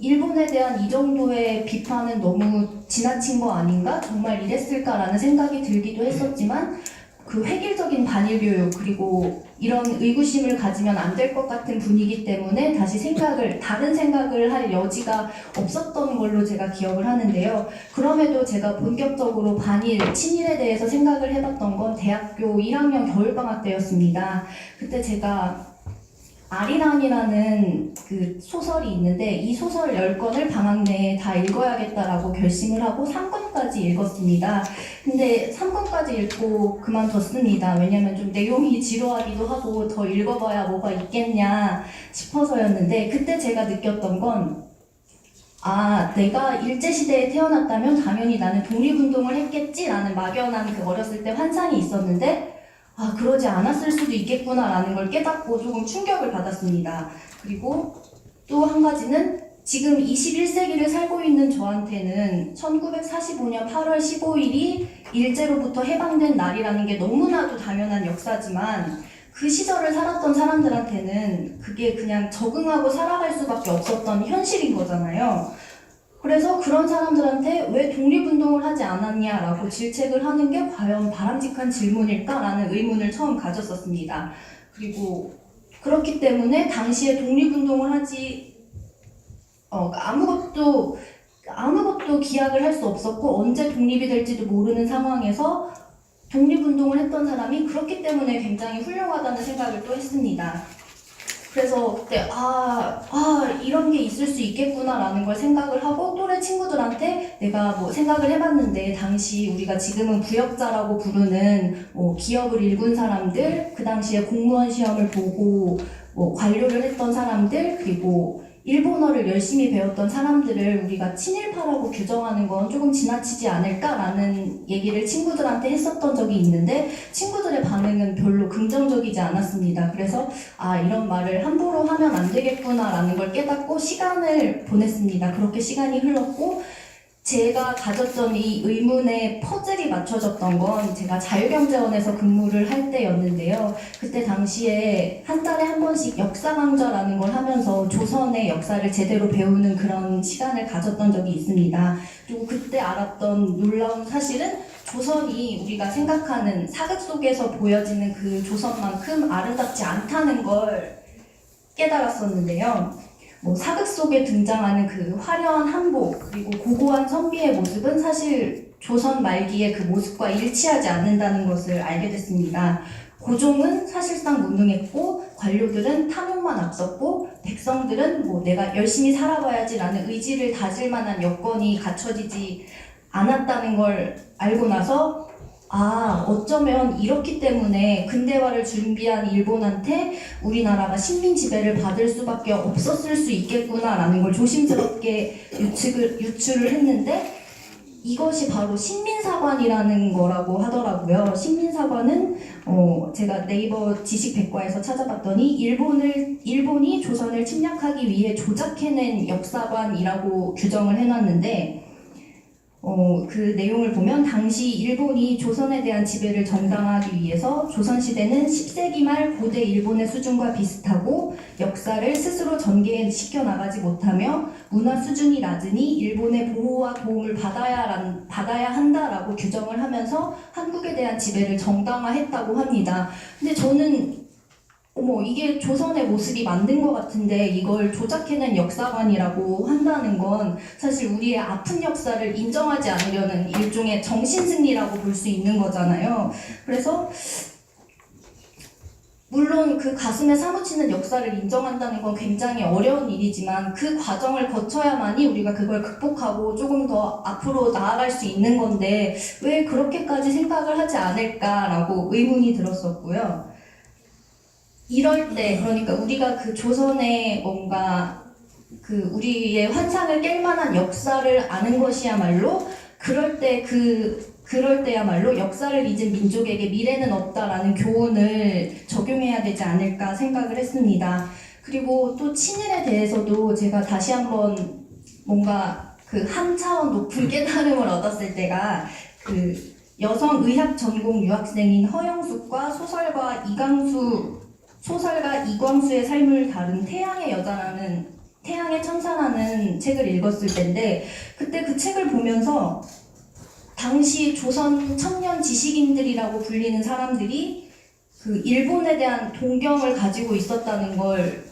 일본에 대한 이 정도의 비판은 너무 지나친 거 아닌가? 정말 이랬을까라는 생각이 들기도 했었지만 그 획일적인 반일 교육 그리고 이런 의구심을 가지면 안 될 것 같은 분위기 때문에 다시 다른 생각을 할 여지가 없었던 걸로 제가 기억을 하는데요. 그럼에도 제가 본격적으로 반일, 친일에 대해서 생각을 해봤던 건 대학교 1학년 겨울방학 때였습니다. 그때 제가 아리랑이라는 그 소설이 있는데 이 소설 10권을 방학 내에 다 읽어야겠다라고 결심을 하고 3권까지 읽었습니다. 근데 3권까지 읽고 그만뒀습니다. 왜냐면 좀 내용이 지루하기도 하고 더 읽어봐야 뭐가 있겠냐 싶어서였는데 그때 제가 느꼈던 건 내가 일제시대에 태어났다면 당연히 나는 독립운동을 했겠지라는 막연한 그 어렸을 때 환상이 있었는데 그러지 않았을 수도 있겠구나라는 걸 깨닫고 조금 충격을 받았습니다. 그리고 또 한 가지는 지금 21세기를 살고 있는 저한테는 1945년 8월 15일이 일제로부터 해방된 날이라는 게 너무나도 당연한 역사지만 그 시절을 살았던 사람들한테는 그게 그냥 적응하고 살아갈 수밖에 없었던 현실인 거잖아요. 그래서 그런 사람들한테 왜 독립운동을 하지 않았냐라고 질책을 하는 게 과연 바람직한 질문일까라는 의문을 처음 가졌었습니다. 그리고 그렇기 때문에 당시에 독립운동을 아무것도 기약을 할 수 없었고 언제 독립이 될지도 모르는 상황에서 독립운동을 했던 사람이 그렇기 때문에 굉장히 훌륭하다는 생각을 또 했습니다. 그래서 그때 이런 게 있을 수 있겠구나라는 걸 생각을 하고 또래 친구들한테 내가 뭐 생각을 해봤는데 당시 우리가 지금은 부역자라고 부르는 기업을 일군 사람들, 그 당시에 공무원 시험을 보고 관료를 했던 사람들, 그리고 일본어를 열심히 배웠던 사람들을 우리가 친일파라고 규정하는 건 조금 지나치지 않을까라는 얘기를 친구들한테 했었던 적이 있는데 친구들의 반응은 별로 긍정적이지 않았습니다. 그래서 이런 말을 함부로 하면 안 되겠구나라는 걸 깨닫고 시간을 보냈습니다. 그렇게 시간이 흘렀고 제가 가졌던 이 의문의 퍼즐이 맞춰졌던 건 제가 자유경제원에서 근무를 할 때였는데요. 그때 당시에 한 달에 한 번씩 역사 강좌라는 걸 하면서 조선의 역사를 제대로 배우는 그런 시간을 가졌던 적이 있습니다. 그리고 그때 알았던 놀라운 사실은 조선이 우리가 생각하는 사극 속에서 보여지는 그 조선만큼 아름답지 않다는 걸 깨달았었는데요. 사극 속에 등장하는 그 화려한 한복 그리고 고고한 선비의 모습은 사실 조선 말기의 그 모습과 일치하지 않는다는 것을 알게 됐습니다. 고종은 사실상 무능했고 관료들은 탐욕만 앞섰고 백성들은 내가 열심히 살아봐야지라는 의지를 다질 만한 여건이 갖춰지지 않았다는 걸 알고 나서 어쩌면 이렇기 때문에 근대화를 준비한 일본한테 우리나라가 식민 지배를 받을 수밖에 없었을 수 있겠구나라는 걸 조심스럽게 유추를 했는데 이것이 바로 식민사관이라는 거라고 하더라고요. 식민사관은 제가 네이버 지식백과에서 찾아봤더니 일본이 조선을 침략하기 위해 조작해낸 역사관이라고 규정을 해놨는데 그 내용을 보면 당시 일본이 조선에 대한 지배를 정당화하기 위해서 조선시대는 10세기 말 고대 일본의 수준과 비슷하고 역사를 스스로 전개시켜 나가지 못하며 문화 수준이 낮으니 일본의 보호와 도움을 받아야 한다라고 규정을 하면서 한국에 대한 지배를 정당화했다고 합니다. 근데 저는 이게 조선의 모습이 만든 것 같은데 이걸 조작해낸 역사관이라고 한다는 건 사실 우리의 아픈 역사를 인정하지 않으려는 일종의 정신승리라고 볼 수 있는 거잖아요. 그래서 물론 그 가슴에 사무치는 역사를 인정한다는 건 굉장히 어려운 일이지만 그 과정을 거쳐야만이 우리가 그걸 극복하고 조금 더 앞으로 나아갈 수 있는 건데 왜 그렇게까지 생각을 하지 않을까라고 의문이 들었었고요. 이럴 때 그러니까 우리가 그 조선의 뭔가 그 우리의 환상을 깰 만한 역사를 아는 것이야말로 그럴 때 그 그럴 때야말로 역사를 잊은 민족에게 미래는 없다라는 교훈을 적용해야 되지 않을까 생각을 했습니다. 그리고 또 친일에 대해서도 제가 다시 한번 뭔가 그 한 차원 높은 깨달음을 얻었을 때가 그 여성 의학 전공 유학생인 허영숙과 소설가 이광수의 삶을 다룬 태양의 천사라는 책을 읽었을 때인데, 그때 그 책을 보면서 당시 조선 청년 지식인들이라고 불리는 사람들이 그 일본에 대한 동경을 가지고 있었다는 걸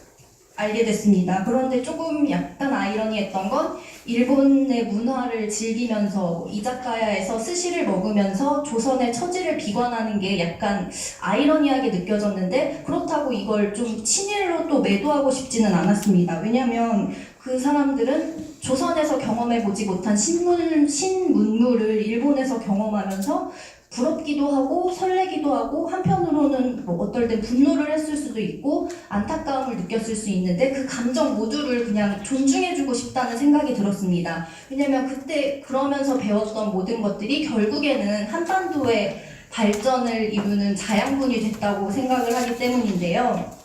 알게 됐습니다. 그런데 조금 약간 아이러니했던 건 일본의 문화를 즐기면서 이자카야에서 스시를 먹으면서 조선의 처지를 비관하는 게 약간 아이러니하게 느껴졌는데, 그렇다고 이걸 좀 친일로 또 매도하고 싶지는 않았습니다. 왜냐하면 그 사람들은 조선에서 경험해보지 못한 신문물을 일본에서 경험하면서 부럽기도 하고 설레기도 하고 한편으로는 뭐 어떨 땐 분노를 했을 수도 있고 안타까움을 느꼈을 수 있는데, 그 감정 모두를 그냥 존중해주고 싶다는 생각이 들었습니다. 왜냐면 그때 그러면서 배웠던 모든 것들이 결국에는 한반도의 발전을 이루는 자양분이 됐다고 생각을 하기 때문인데요.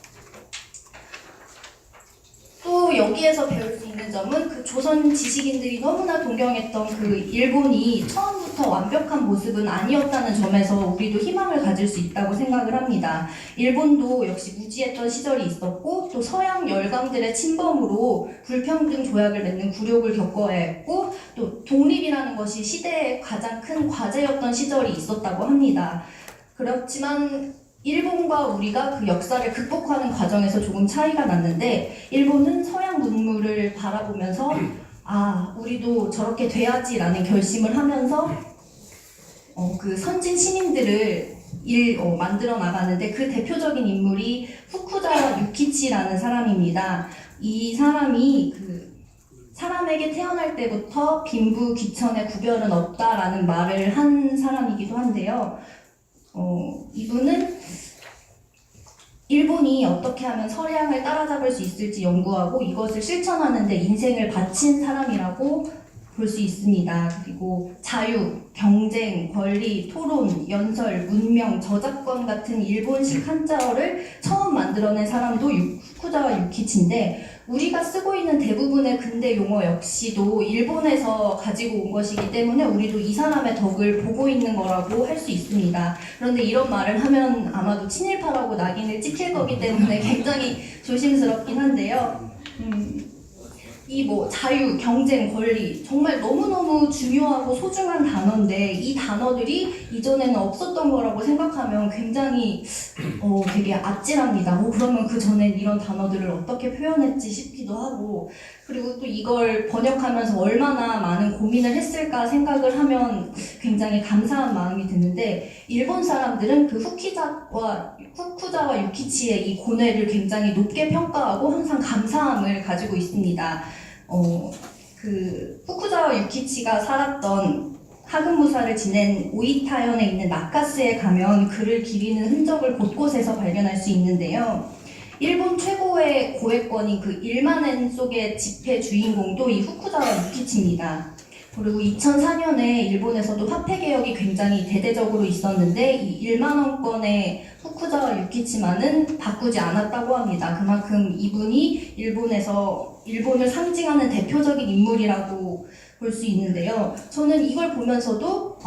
또 여기에서 배울 수 있는 점은 그 조선 지식인들이 너무나 동경했던 그 일본이 처음부터 완벽한 모습은 아니었다는 점에서 우리도 희망을 가질 수 있다고 생각을 합니다. 일본도 역시 무지했던 시절이 있었고, 또 서양 열강들의 침범으로 불평등 조약을 맺는 굴욕을 겪어야 했고, 또 독립이라는 것이 시대의 가장 큰 과제였던 시절이 있었다고 합니다. 그렇지만 일본과 우리가 그 역사를 극복하는 과정에서 조금 차이가 났는데, 일본은 서양 문물을 바라보면서 우리도 저렇게 돼야지라는 결심을 하면서 그 선진 시민들을 만들어 나가는데, 그 대표적인 인물이 후쿠자와 유키치라는 사람입니다. 이 사람이 사람에게 태어날 때부터 빈부 귀천의 구별은 없다라는 말을 한 사람이기도 한데요. 이분은 일본이 어떻게 하면 서양을 따라잡을 수 있을지 연구하고 이것을 실천하는 데 인생을 바친 사람이라고 볼 수 있습니다. 그리고 자유, 경쟁, 권리, 토론, 연설, 문명, 저작권 같은 일본식 한자어를 처음 만들어낸 사람도 후쿠자와 유키치인데, 우리가 쓰고 있는 대부분의 근대 용어 역시도 일본에서 가지고 온 것이기 때문에 우리도 이 사람의 덕을 보고 있는 거라고 할 수 있습니다. 그런데 이런 말을 하면 아마도 친일파라고 낙인을 찍힐 거기 때문에 굉장히 조심스럽긴 한데요. 이 자유, 경쟁, 권리 정말 너무너무 중요하고 소중한 단어인데, 이 단어들이 이전에는 없었던 거라고 생각하면 굉장히 되게 아찔합니다. 그러면 그 전엔 이런 단어들을 어떻게 표현했지 싶기도 하고, 그리고 또 이걸 번역하면서 얼마나 많은 고민을 했을까 생각을 하면 굉장히 감사한 마음이 드는데, 일본 사람들은 그 후쿠자와 유키치의 이 고뇌를 굉장히 높게 평가하고 항상 감사함을 가지고 있습니다. 후쿠자와 유키치가 살았던 하급무사를 지낸 오이타현에 있는 나카스에 가면 그를 기리는 흔적을 곳곳에서 발견할 수 있는데요. 일본 최고의 고액권인 그 1만엔 속의 지폐 주인공도 이 후쿠자와 유키치입니다. 그리고 2004년에 일본에서도 화폐 개혁이 굉장히 대대적으로 있었는데, 이 1만 원권의 후쿠자와 유키치만은 바꾸지 않았다고 합니다. 그만큼 이분이 일본을 상징하는 대표적인 인물이라고 볼 수 있는데요. 저는 이걸 보면서도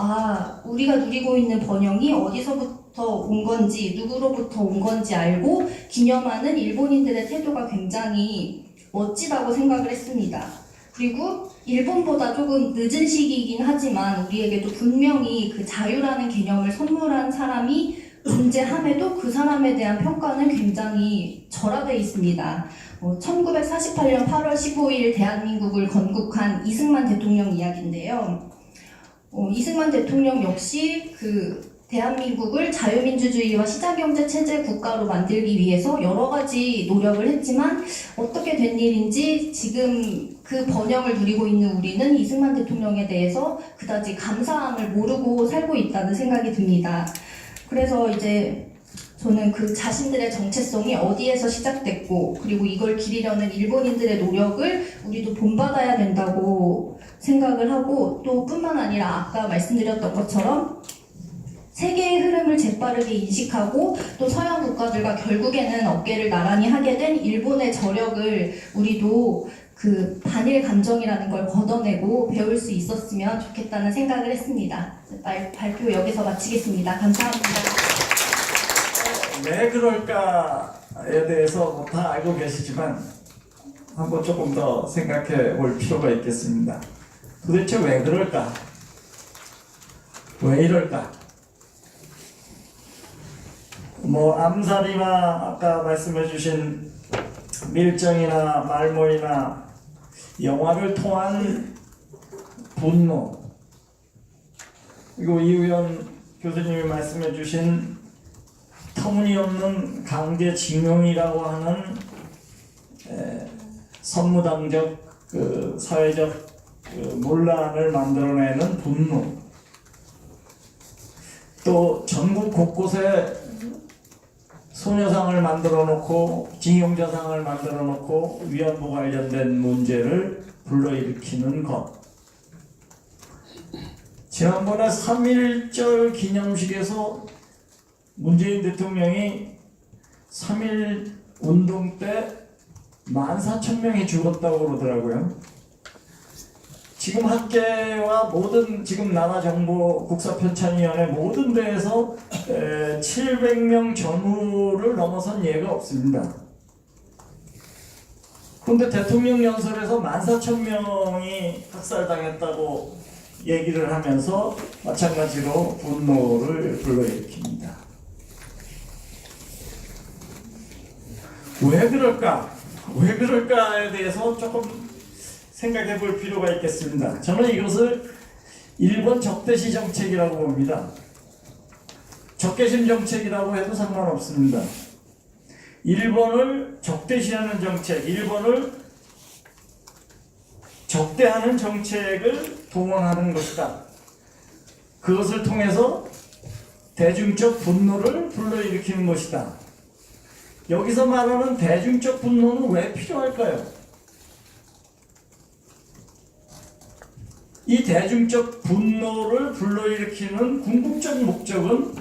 우리가 누리고 있는 번영이 어디서부터 온 건지, 누구로부터 온 건지 알고 기념하는 일본인들의 태도가 굉장히 멋지다고 생각을 했습니다. 그리고 일본보다 조금 늦은 시기이긴 하지만 우리에게도 분명히 그 자유라는 개념을 선물한 사람이 존재함에도 그 사람에 대한 평가는 굉장히 절하되어 있습니다. 1948년 8월 15일 대한민국을 건국한 이승만 대통령 이야기인데요. 이승만 대통령 역시 대한민국을 자유민주주의와 시장경제 체제 국가로 만들기 위해서 여러 가지 노력을 했지만 어떻게 된 일인지 지금 그 번영을 누리고 있는 우리는 이승만 대통령에 대해서 그다지 감사함을 모르고 살고 있다는 생각이 듭니다. 그래서 이제 저는 그 자신들의 정체성이 어디에서 시작됐고 그리고 이걸 기리려는 일본인들의 노력을 우리도 본받아야 된다고 생각을 하고 또 뿐만 아니라 아까 말씀드렸던 것처럼 세계의 흐름을 재빠르게 인식하고 또 서양 국가들과 결국에는 어깨를 나란히 하게 된 일본의 저력을 우리도 그 반일 감정이라는 걸 걷어내고 배울 수 있었으면 좋겠다는 생각을 했습니다. 발표 여기서 마치겠습니다. 감사합니다. 왜 그럴까에 대해서 뭐다 알고 계시지만 한번 조금 더 생각해 볼 필요가 있겠습니다. 도대체 왜 그럴까? 왜 이럴까? 뭐 암살이나 아까 말씀해 주신 밀정이나 말모이나 영화를 통한 분노, 그리고 이우연 교수님이 말씀해 주신 터무니없는 강제징용이라고 하는 선무당적 그 사회적 그 논란을 만들어내는 분노, 또 전국 곳곳에 소녀상을 만들어 놓고 징용자상을 만들어 놓고 위안부 관련된 문제를 불러일으키는 것. 지난번에 3.1절 기념식에서 문재인 대통령이 3.1 운동 때 14,000명이 죽었다고 그러더라고요. 지금 학계와 모든 지금 나라정보 국사편찬위원회 모든 데에서 700명 전후를 넘어선 예가 없습니다. 그런데 대통령 연설에서 14,000명이 학살당했다고 얘기를 하면서 마찬가지로 분노를 불러일으킵니다. 왜 그럴까? 왜 그럴까에 대해서 조금 생각해 볼 필요가 있겠습니다. 저는 이것을 일본 적대시 정책이라고 봅니다. 적개심 정책이라고 해도 상관없습니다. 일본을 적대시하는 정책, 일본을 적대하는 정책을 동원하는 것이다. 그것을 통해서 대중적 분노를 불러일으키는 것이다. 여기서 말하는 대중적 분노는 왜 필요할까요? 이 대중적 분노를 불러일으키는 궁극적 목적은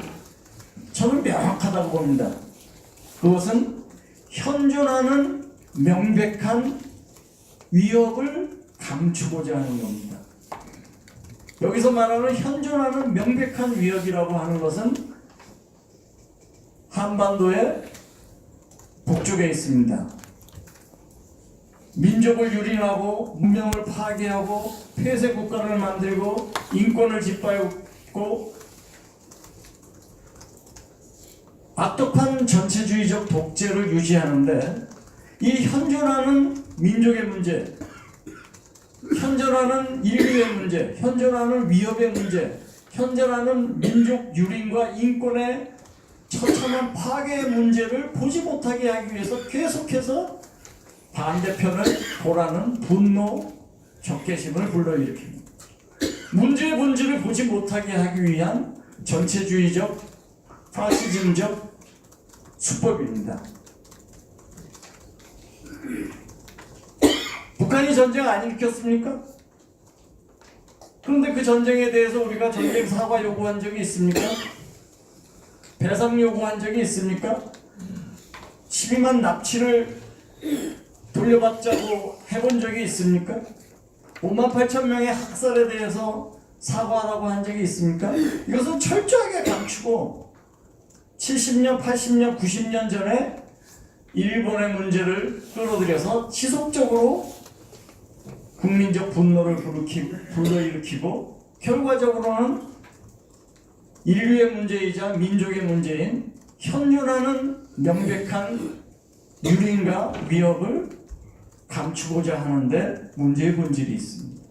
저는 명확하다고 봅니다. 그것은 현존하는 명백한 위협을 감추고자 하는 겁니다. 여기서 말하는 현존하는 명백한 위협이라고 하는 것은 한반도의 북쪽에 있습니다. 민족을 유린하고 문명을 파괴하고 폐쇄 국가를 만들고 인권을 짓밟고 악독한 전체주의적 독재를 유지하는데, 이 현존하는 민족의 문제, 현존하는 인류의 문제, 현존하는 위협의 문제, 현존하는 민족 유린과 인권의 처참한 파괴의 문제를 보지 못하게 하기 위해서 계속해서 반대편을 보라는 분노, 적개심을 불러일으킵니다. 문제의 본질을 보지 못하게 하기 위한 전체주의적, 파시즘적 수법입니다. 북한이 전쟁 안 일으켰습니까? 그런데 그 전쟁에 대해서 우리가 전쟁 사과 요구한 적이 있습니까? 배상 요구한 적이 있습니까? 12만 납치를 돌려받자고 해본 적이 있습니까? 5만 8천 명의 학살에 대해서 사과하라고 한 적이 있습니까? 이것은 철저하게 감추고 70년, 80년, 90년 전에 일본의 문제를 끌어들여서 지속적으로 국민적 분노를 불러일으키고 결과적으로는 인류의 문제이자 민족의 문제인 현존하는 명백한 유린과 위협을 감추고자 하는데 문제의 본질이 있습니다.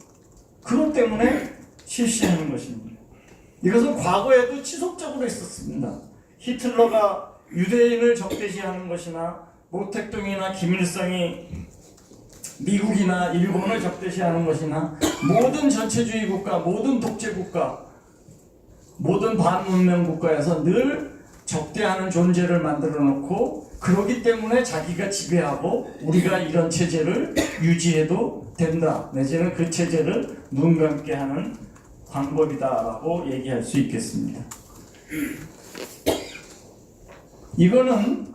그것 때문에 실시하는 것입니다. 이것은 과거에도 지속적으로 있었습니다. 히틀러가 유대인을 적대시하는 것이나 모택동이나 김일성이 미국이나 일본을 적대시하는 것이나 모든 전체주의 국가, 모든 독재 국가, 모든 반문명 국가에서 늘 적대하는 존재를 만들어 놓고 그러기 때문에 자기가 지배하고 우리가 이런 체제를 유지해도 된다. 내지는 그 체제를 눈 감게 하는 방법이다라고 얘기할 수 있겠습니다. 이거는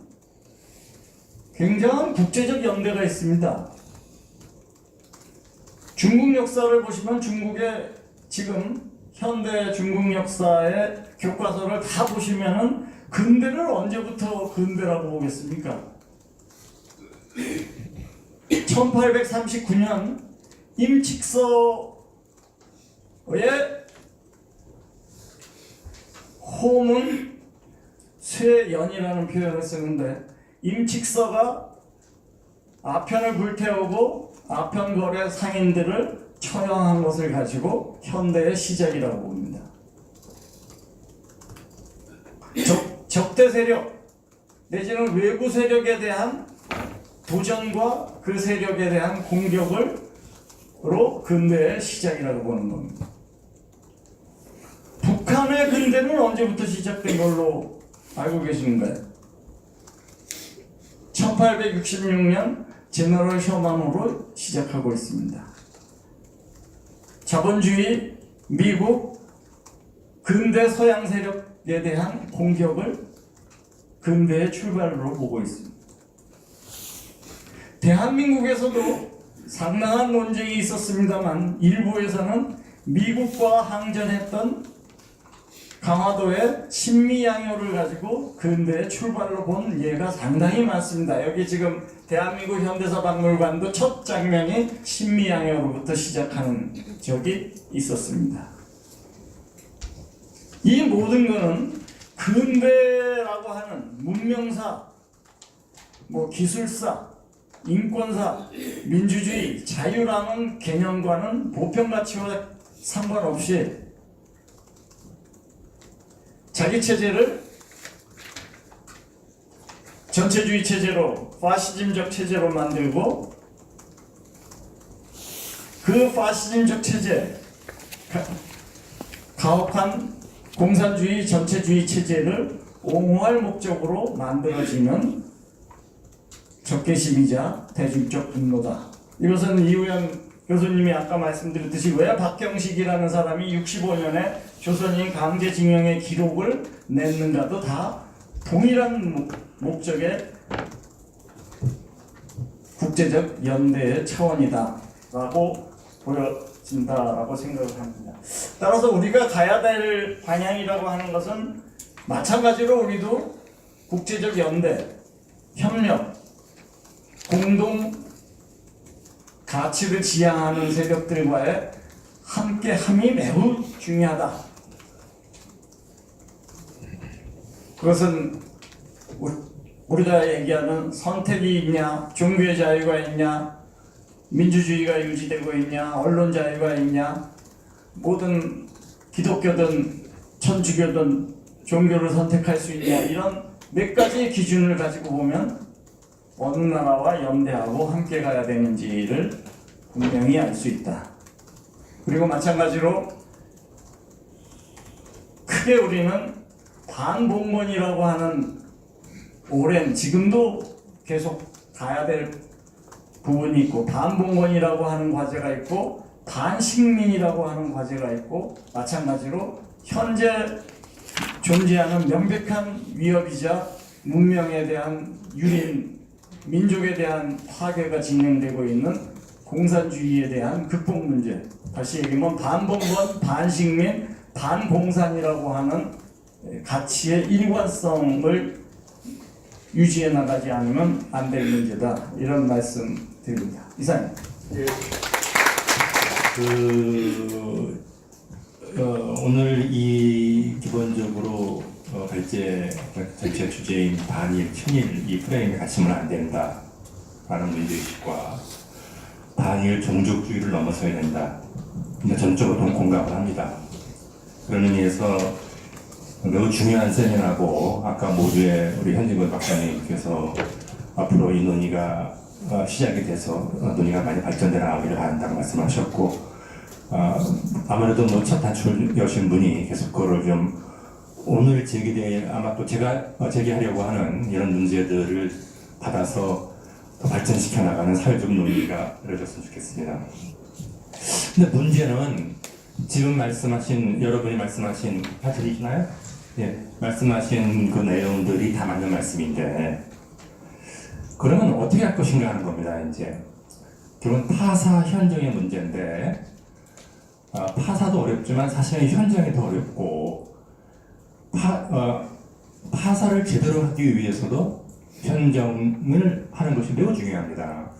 굉장한 국제적 연대가 있습니다. 중국 역사를 보시면 중국의 지금 현대 중국 역사의 교과서를 다 보시면은 근대를 언제부터 근대라고 보겠습니까? 1839년 임칙서의 호문 쇠연이라는 표현을 쓰는데 임칙서가 아편을 불태우고 아편거래 상인들을 처형한 것을 가지고 현대의 시작이라고 봅니다. 적대 세력 내지는 외부 세력에 대한 도전과 그 세력에 대한 공격으로 근대의 시작이라고 보는 겁니다. 북한의 근대는 언제부터 시작된 걸로 알고 계시는가요? 1866년 제너럴 셔먼으로 시작하고 있습니다. 자본주의, 미국, 근대 서양 세력에 대한 공격을 근대의 출발로 보고 있습니다. 대한민국에서도 상당한 논쟁이 있었습니다만 일부에서는 미국과 항전했던 강화도의 신미양요를 가지고 근대의 출발로 본 예가 상당히 많습니다. 여기 지금 대한민국 현대사 박물관도 첫 장면이 신미양요로부터 시작하는 적이 있었습니다. 이 모든 것은 근대라고 하는 문명사, 기술사, 인권사, 민주주의, 자유라는 개념과는 보편가치와 상관없이 자기 체제를 전체주의 체제로, 파시즘적 체제로 만들고 그 파시즘적 체제, 가혹한 공산주의 전체주의 체제를 옹호할 목적으로 만들어지는 적개심이자 대중적 분노다. 이것은 이우영 교수님이 아까 말씀드렸듯이 왜 박경식이라는 사람이 65년에 조선인 강제징용의 기록을 냈는가도 다 동일한 목적의 국제적 연대의 차원이다 라고 보여진다라고 생각을 합니다. 따라서 우리가 가야 될 방향이라고 하는 것은 마찬가지로 우리도 국제적 연대, 협력, 공동 가치를 지향하는 세력들과의 함께함이 매우 중요하다. 그것은 우리가 얘기하는 선택이 있냐, 종교의 자유가 있냐, 민주주의가 유지되고 있냐, 언론 자유가 있냐, 모든 기독교든 천주교든 종교를 선택할 수 있냐, 이런 몇 가지 기준을 가지고 보면 어느 나라와 연대하고 함께 가야 되는지를 분명히 알 수 있다. 그리고 마찬가지로 크게 우리는 반봉건이라고 하는 오랜, 지금도 계속 가야 될 부분이 있고, 반봉건이라고 하는 과제가 있고, 반식민이라고 하는 과제가 있고, 마찬가지로 현재 존재하는 명백한 위협이자 문명에 대한 유린, 민족에 대한 파괴가 진행되고 있는 공산주의에 대한 극복 문제, 다시 얘기하면 반봉건, 반식민, 반공산이라고 하는 가치의 일관성을 유지해 나가지 않으면 안 될 문제다, 이런 말씀 드립니다. 이상입니다. 오늘 이 기본적으로 발제 전체 주제인 반일, 친일 이 프레임에 갇히면 안 된다라는 문제의식과 반일 종족주의를 넘어서야 된다. 근데 전적으로 공감을 합니다. 그런 의미에서 매우 중요한 세미나고, 아까 모두의 우리 현진권 박사님께서 앞으로 이 논의가 시작이 돼서 논의가 많이 발전돼 나가기를 바란다고 말씀하셨고, 아무래도 첫 단추를 여신 분이 계속 그거를 좀 오늘 제기될 아마 또 제가 제기하려고 하는 이런 문제들을 받아서 더 발전시켜 나가는 사회적 논의가 이루어졌으면 좋겠습니다. 근데 문제는 지금 말씀하신 여러분이 말씀하신 다 들리시나요? 예, 말씀하신 그 내용들이 다 맞는 말씀인데 그러면 어떻게 할 것인가 하는 겁니다. 이제 결국은 파사 현정의 문제인데 파사도 어렵지만 사실은 현정이 더 어렵고 파사를 제대로 하기 위해서도 현정을 하는 것이 매우 중요합니다.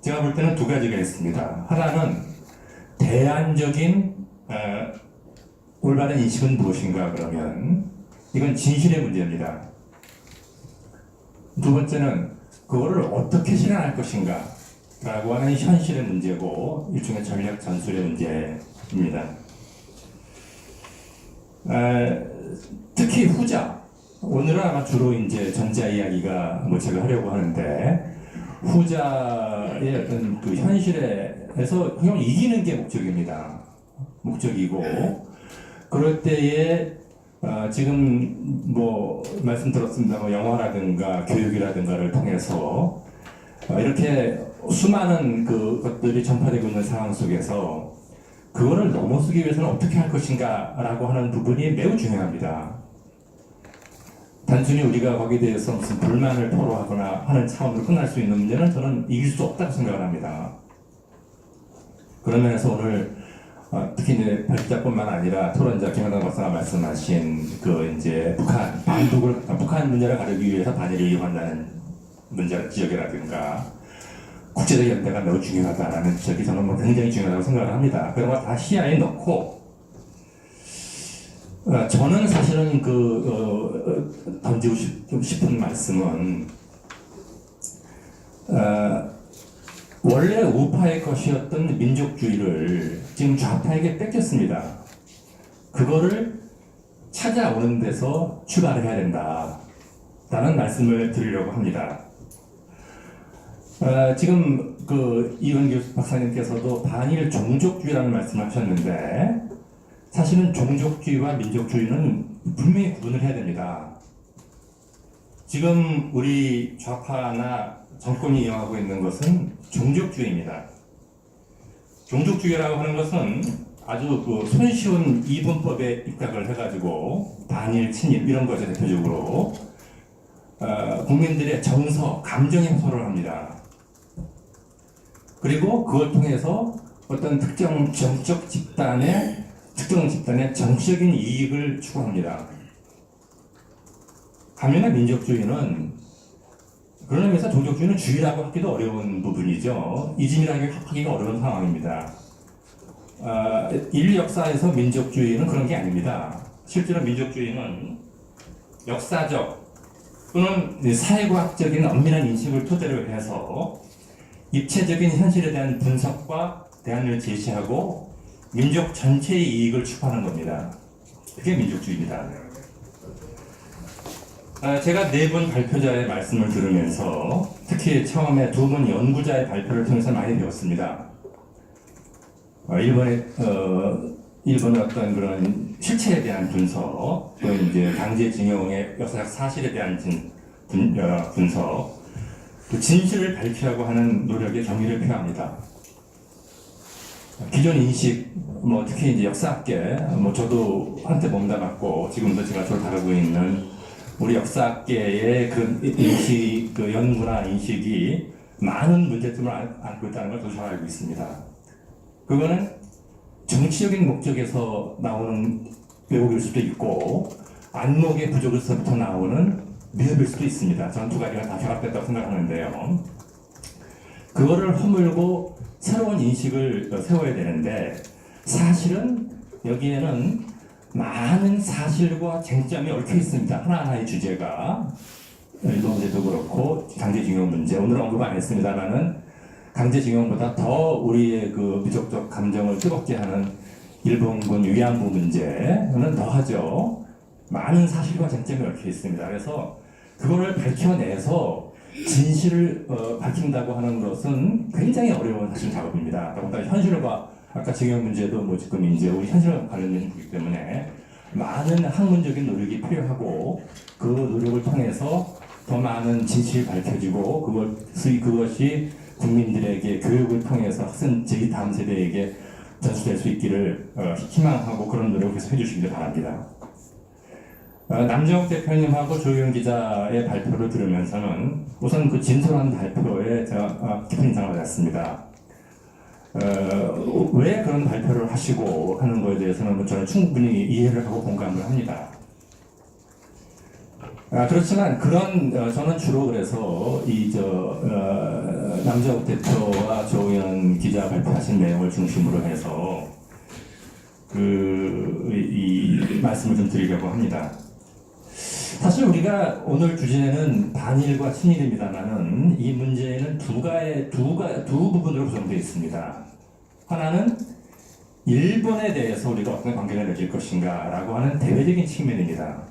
제가 볼 때는 두 가지가 있습니다. 하나는 대안적인 올바른 인식은 무엇인가 그러면 이건 진실의 문제입니다. 두 번째는 그거를 어떻게 실현할 것인가 라고 하는 현실의 문제고 일종의 전략 전술의 문제입니다. 특히 후자, 오늘은 아마 주로 이제 전자 이야기가 제가 하려고 하는데 후자의 어떤 그 현실에서 그냥 이기는 게 목적이고 그럴 때에 지금 말씀 들었습니다. 영화라든가 교육이라든가를 통해서 이렇게 수많은 그 것들이 전파되고 있는 상황 속에서 그거를 넘어서기 위해서는 어떻게 할 것인가라고 하는 부분이 매우 중요합니다. 단순히 우리가 거기에 대해서 무슨 불만을 토로하거나 하는 차원으로 끝날 수 있는 문제는 저는 이길 수 없다고 생각을 합니다. 그런 면에서 오늘 특히 이제 발표자뿐만 아니라 토론자 김영당 박사가 말씀하신 그 이제 북한 문제를 가르기 위해서 반일을 이용한다는 문제 지적이라든가 국제적 연대가 매우 중요하다라는 지적이 저는 굉장히 중요하다고 생각을 합니다. 그런 거 다 시야에 넣고 저는 사실은 던지고 싶은 말씀은 원래 우파의 것이었던 민족주의를 지금 좌파에게 뺏겼습니다. 그거를 찾아오는 데서 출발을 해야 된다 라는 말씀을 드리려고 합니다. 지금 이원 교수 박사님께서도 반일 종족주의라는 말씀을 하셨는데 사실은 종족주의와 민족주의는 분명히 구분을 해야 됩니다. 지금 우리 좌파나 정권이 이용하고 있는 것은 종족주의입니다. 종족주의라고 하는 것은 아주 손쉬운 이분법에 입각을 해가지고 반일, 친일 이런 것에 대표적으로 국민들의 정서, 감정에 호소를 합니다. 그리고 그걸 통해서 어떤 특정 집단의 정치적인 이익을 추구합니다. 반면에 민족주의는 그런 의미에서 종족주의는 주의라고 하기도 어려운 부분이죠. 이진이라고 하기가 어려운 상황입니다. 인류 역사에서 민족주의는 그런 게 아닙니다. 실제로 민족주의는 역사적 또는 사회과학적인 엄밀한 인식을 토대로 해서 입체적인 현실에 대한 분석과 대안을 제시하고 민족 전체의 이익을 추구하는 겁니다. 그게 민족주의입니다. 제가 네 분 발표자의 말씀을 들으면서 특히 처음에 두 분 연구자의 발표를 통해서 많이 배웠습니다. 일본의 어떤 그런 실체에 대한 분석, 또 이제 강제징용의 역사적 사실에 대한 분석, 또 진실을 발표하고 하는 노력에 경의를 표합니다. 기존 인식, 특히 이제 역사학계, 저도 한때 몸담았고 지금도 제가 졸업하고 있는 우리 역사학계의 그 연구나 인식이 많은 문제점을 안고 있다는 걸 저도 잘 알고 있습니다. 그거는 정치적인 목적에서 나오는 왜곡일 수도 있고 안목의 부족에서부터 나오는 미흡일 수도 있습니다. 저는 두 가지가 다 결합됐다고 생각하는데요. 그거를 허물고 새로운 인식을 세워야 되는데 사실은 여기에는 많은 사실과 쟁점이 얽혀 있습니다. 하나하나의 주제가 일본 문제도 그렇고 강제징용 문제 오늘 언급 안 했습니다만은 강제징용보다 더 우리의 그 민족적 감정을 뜨겁게 하는 일본군 위안부 문제는 더하죠. 많은 사실과 쟁점이 얽혀 있습니다. 그래서 그거를 밝혀내서 진실을 밝힌다고 하는 것은 굉장히 어려운 사실 작업입니다. 더군다나 현실과 아까 징용 문제도 지금 이제 우리 현실과 관련된 거기 때문에 많은 학문적인 노력이 필요하고 그 노력을 통해서 더 많은 진실이 밝혀지고 그것이 국민들에게 교육을 통해서 학생 다음 세대에게 전수될 수 있기를 희망하고 그런 노력을 계속 해주시길 바랍니다. 남정욱 대표님하고 조희연 기자의 발표를 들으면서는 우선 그 진솔한 발표에 제가 깊은 인상을 받았습니다. 왜 그런 발표를 하시고 하는 것에 대해서는 저는 충분히 이해를 하고 공감을 합니다. 그렇지만 저는 주로 그래서 남정욱 대표와 조희연 기자 발표하신 내용을 중심으로 해서 이 말씀을 좀 드리려고 합니다. 사실 우리가 오늘 주제는 반일과 친일입니다만은 이 문제는 두 부분으로 구성되어 있습니다. 하나는 일본에 대해서 우리가 어떤 관계를 맺을 것인가라고 하는 대외적인 측면입니다.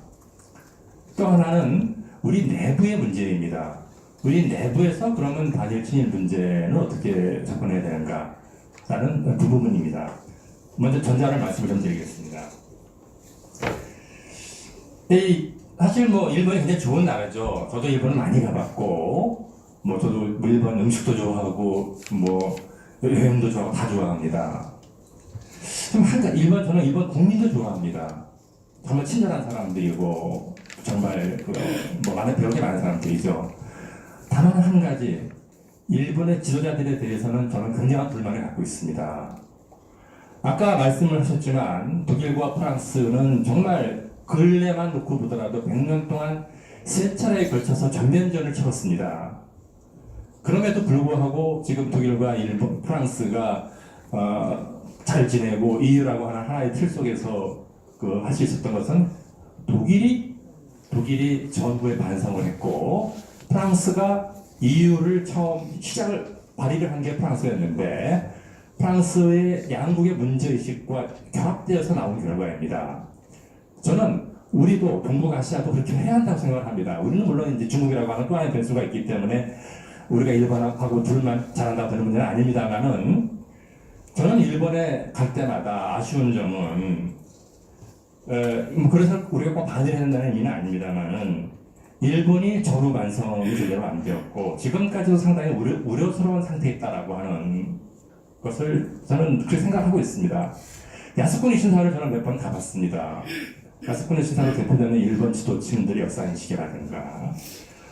또 하나는 우리 내부의 문제입니다. 우리 내부에서 그러면 반일 친일 문제는 어떻게 접근해야 되는가라는 두 부분입니다. 먼저 전자를 말씀을 좀 드리겠습니다. 사실 일본이 굉장히 좋은 나라죠. 저도 일본을 많이 가봤고, 저도 일본 음식도 좋아하고, 여행도 좋아하고 다 좋아합니다. 저는 일본 국민도 좋아합니다. 정말 친절한 사람들이고, 정말 많은 배울 게 많은 사람들이죠. 다만 한 가지, 일본의 지도자들에 대해서는 저는 굉장한 불만을 갖고 있습니다. 아까 말씀을 하셨지만 독일과 프랑스는 정말 근래만 놓고 보더라도 100년 동안 3차례에 걸쳐서 전면전을 치렀습니다. 그럼에도 불구하고 지금 독일과 프랑스가 잘 지내고 EU라고 하는 하나의 틀 속에서 할 수 있었던 것은 독일이 전부에 반성을 했고 프랑스가 EU를 처음 발의를 한 게 프랑스였는데 프랑스의 양국의 문제의식과 결합되어서 나온 결과입니다. 저는 우리도 동북아시아도 그렇게 해야 한다고 생각을 합니다. 우리는 물론 이제 중국이라고 하는 또 하나의 변수가 있기 때문에 우리가 일본하고 둘만 잘한다고 되는 문제는 아닙니다만은 저는 일본에 갈 때마다 아쉬운 점은 그래서 우리가 꼭 반대를 한다는 의미는 아닙니다만은 일본이 전후 반성이 제대로 안 되었고 지금까지도 상당히 우려스러운 상태에 있다라고 하는 것을 저는 그렇게 생각하고 있습니다. 야스쿠니 신사를 저는 몇 번 가봤습니다. 야스쿠니 신사로 대표되는 일본 지도층들의 역사 인식이라든가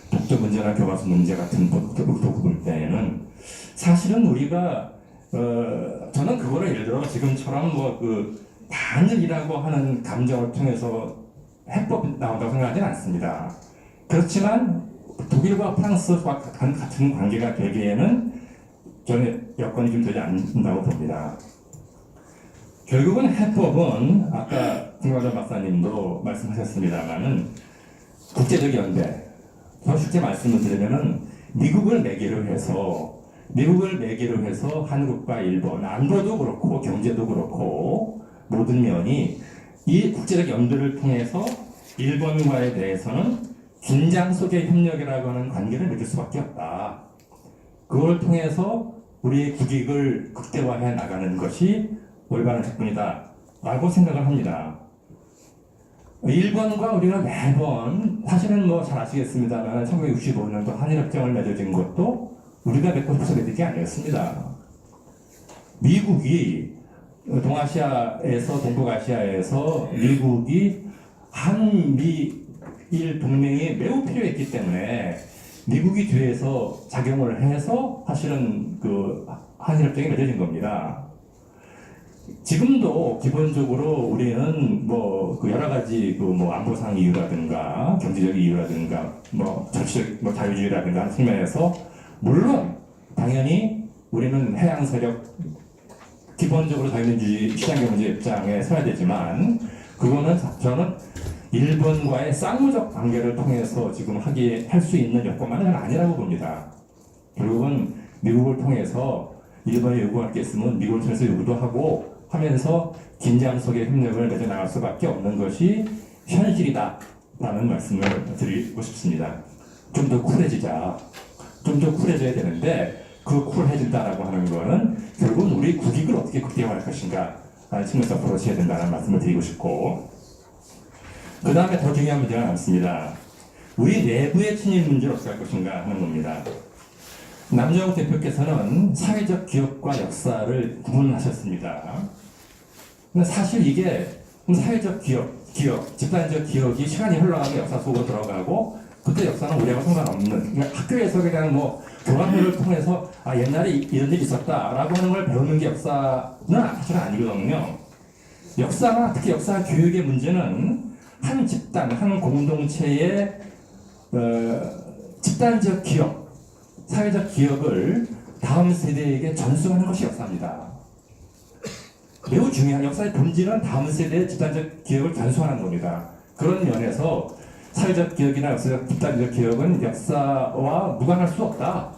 독도 문제나 교과서 문제 같은 도구 볼 때에는 사실은 우리가 저는 그거를 예를 들어 지금처럼 반일이라고 하는 감정을 통해서 해법이 나온다고 생각하지는 않습니다. 그렇지만 독일과 프랑스와 같은 관계가 되기에는 저는 여건이 좀 되지 않는다고 봅니다. 결국은 해법은 아까 김광전 박사님도 말씀하셨습니다만은 국제적 연대. 더 쉽게 말씀을 드리면은 미국을 매개로 해서 한국과 일본, 안보도 그렇고 경제도 그렇고 모든 면이 이 국제적 연대를 통해서 일본과에 대해서는 긴장 속의 협력이라고 하는 관계를 맺을 수밖에 없다. 그걸 통해서 우리의 국익을 극대화해 나가는 것이 올바른 접근이다 라고 생각을 합니다. 일본과 우리가 매번 사실은 잘 아시겠습니다만 1965년도 한일협정을 맺어진 것도 우리가 맺고 싶어서 맺은 게 아니었습니다. 미국이 동북아시아에서 미국이 한미일 동맹이 매우 필요했기 때문에 미국이 뒤에서 작용을 해서 사실은 한일협정이 맺어진 겁니다. 지금도 기본적으로 우리는 여러 가지 안보상 이유라든가 경제적 이유라든가 정치적 자유주의라든가 하는 측면에서 물론 당연히 우리는 해양 세력 기본적으로 자유민주주의 시장경제 입장에 서야 되지만 그거는 저는 일본과의 쌍무적 관계를 통해서 지금 할 수 있는 여건만은 아니라고 봅니다. 결국은 미국을 통해서 일본이 요구할 게 있으면 미국을 통해서 요구도 하고 하면서 긴장 속의 협력을 맺어 나갈 수밖에 없는 것이 현실이다라는 말씀을 드리고 싶습니다. 좀 더 쿨해져야 되는데 그 쿨해진다라고 하는 거는 결국은 우리 국익을 어떻게 극대화할 것인가 라는 측면에서 앞으로 해야 된다는 말씀을 드리고 싶고 그 다음에 더 중요한 문제가 남습니다. 우리 내부의 친일 문제를 어떻게 할 것인가 하는 겁니다. 남정욱 대표께서는 사회적 기억과 역사를 구분하셨습니다. 근데 사실 이게 사회적 기억, 집단적 기억이 시간이 흘러가고 역사 속으로 들어가고 그때 역사는 우리하고 상관없는, 그러니까 학교에서 그냥 뭐 교과서를 통해서 아 옛날에 이런 일이 있었다라고 하는 걸 배우는 게 역사는 사실 아니거든요. 역사나 특히 역사 교육의 문제는 한 집단, 한 공동체의 집단적 기억, 사회적 기억을 다음 세대에게 전수하는 것이 역사입니다. 매우 중요한 역사의 본질은 다음 세대의 집단적 기억을 전수하는 겁니다. 그런 면에서 사회적 기억이나 역사적 집단적 기억은 역사와 무관할 수 없다.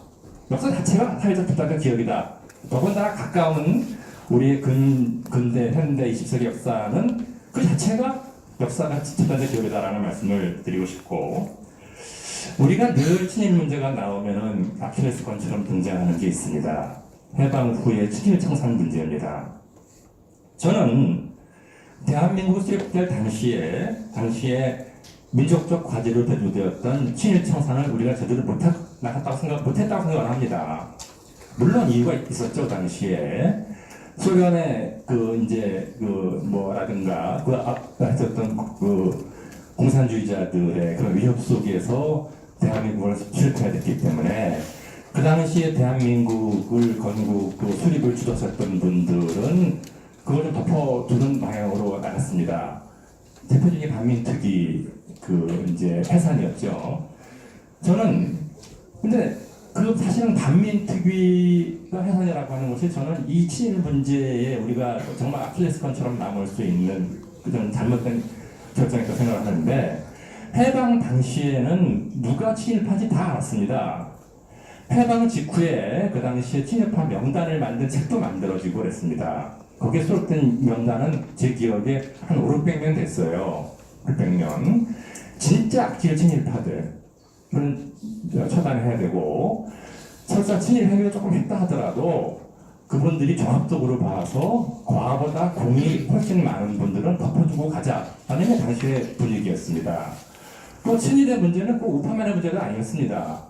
역사 자체가 사회적 집단적 기억이다. 더군다나 가까운 우리의 근대, 현대 20세기 역사는 그 자체가 역사가 집단적 기억이다라는 말씀을 드리고 싶고, 우리가 늘 친일 문제가 나오면은 아킬레스건처럼 등장하는 게 있습니다. 해방 후의 친일 청산 문제입니다. 저는 대한민국 수립될 당시에 민족적 과제로 대두되었던 친일 청산을 우리가 제대로 못했다고 생각을 합니다. 물론 이유가 있었죠. 당시에 소련의 뭐라든가 했었던 공산주의자들의 그런 위협 속에서 대한민국을 수립해야 됐기 때문에 그 당시에 대한민국을 건국 수립을 주도하셨던 분들은 그걸 좀 덮어두는 방향으로 나갔습니다. 대표적인 반민특위 해산이었죠. 저는 근데 사실은 반민특위가 해산이라고 하는 것이 저는 이 친일 문제에 우리가 정말 아킬레스건처럼 남을 수 있는 그런 잘못된 결정이라고 생각을 하는데, 해방 당시에는 누가 친일파인지 다 알았습니다. 해방 직후에 그 당시에 친일파 명단을 만든 책도 만들어지고 그랬습니다. 거기에 수록된 명단은 제 기억에 한 500명 됐어요. 600명. 진짜 악질 친일파들은 처단해야 되고, 설사 친일 행위를 조금 했다 하더라도 그분들이 종합적으로 봐서 과보다 공이 훨씬 많은 분들은 덮어주고 가자라는 게 당시의 분위기였습니다. 또 친일의 문제는 꼭 우파만의 문제가 아니었습니다.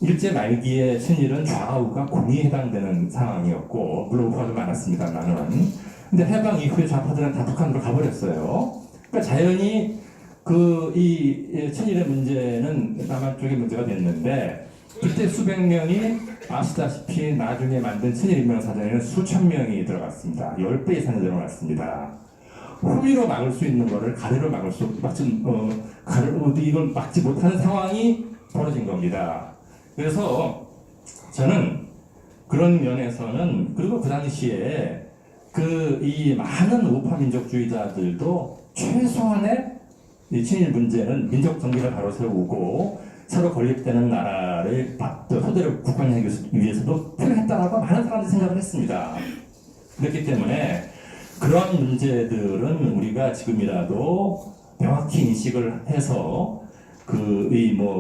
일제 말기에 친일은 좌우가 공이 해당되는 상황이었고, 물론 우파도 많았습니다만은. 근데 해방 이후에 좌파들은 다 북한으로 가버렸어요. 그러니까 자연히 이 친일의 문제는 남한 쪽의 문제가 됐는데, 그때 수백 명이 아시다시피 나중에 만든 친일인명사전에는 수천 명이 들어갔습니다. 10배 이상이 들어갔습니다. 후미로 막을 수 있는 거를 가래로 막을 수, 이걸 막지 못하는 상황이 벌어진 겁니다. 그래서 저는 그런 면에서는, 그리고 그 당시에 이 많은 우파 민족주의자들도 최소한의 이 친일 문제는 민족 정기를 바로 세우고 서로 건립되는 나라를 토대로 국방하기 위해서도 필요했다라고 많은 사람들이 생각을 했습니다. 그렇기 때문에 그런 문제들은 우리가 지금이라도 명확히 인식을 해서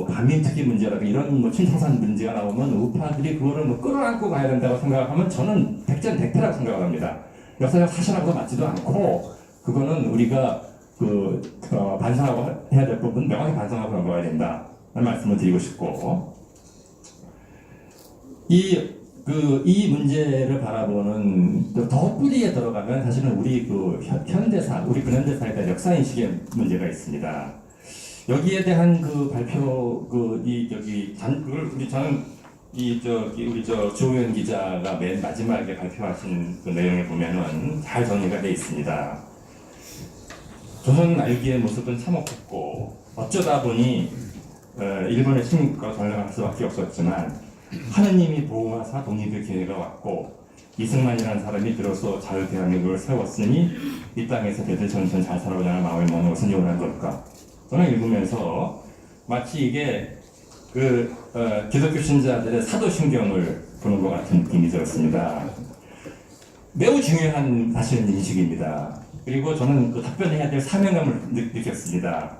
반민특위 문제라든가 이런 친청산 문제가 나오면 우파들이 그거를 끌어안고 가야 된다고 생각하면 저는 백전백패라고 생각을 합니다. 역사적 사실하고도 맞지도 않고, 그거는 우리가 반성하고 해야 될 부분 명확히 반성하고 넘어가야 된다. 라는 말씀을 드리고 싶고, 이 문제를 바라보는 더 뿌리에 들어가면 사실은 우리 현대사, 우리 근현대사에 대한 역사인식의 문제가 있습니다. 여기에 대한 발표, 저는 우리 조우현 기자가 맨 마지막에 발표하신 그 내용에 보면은 잘 정리가 되어 있습니다. 조선 알기의 모습은 참혹했고, 어쩌다 보니 일본의 침입과 전쟁할 수밖에 없었지만 하느님이 보호하사 독립의 기회가 왔고, 이승만이라는 사람이 비로소 자유 대한민국을 세웠으니 이 땅에서 대대전선 잘 살아보자는 마음을 먹는 것은 요원한 걸까? 저는 읽으면서 마치 이게 기독교 신자들의 사도신경을 보는 것 같은 느낌이 들었습니다. 매우 중요한 사실은 인식입니다. 그리고 저는 답변해야 될 사명감을 느꼈습니다.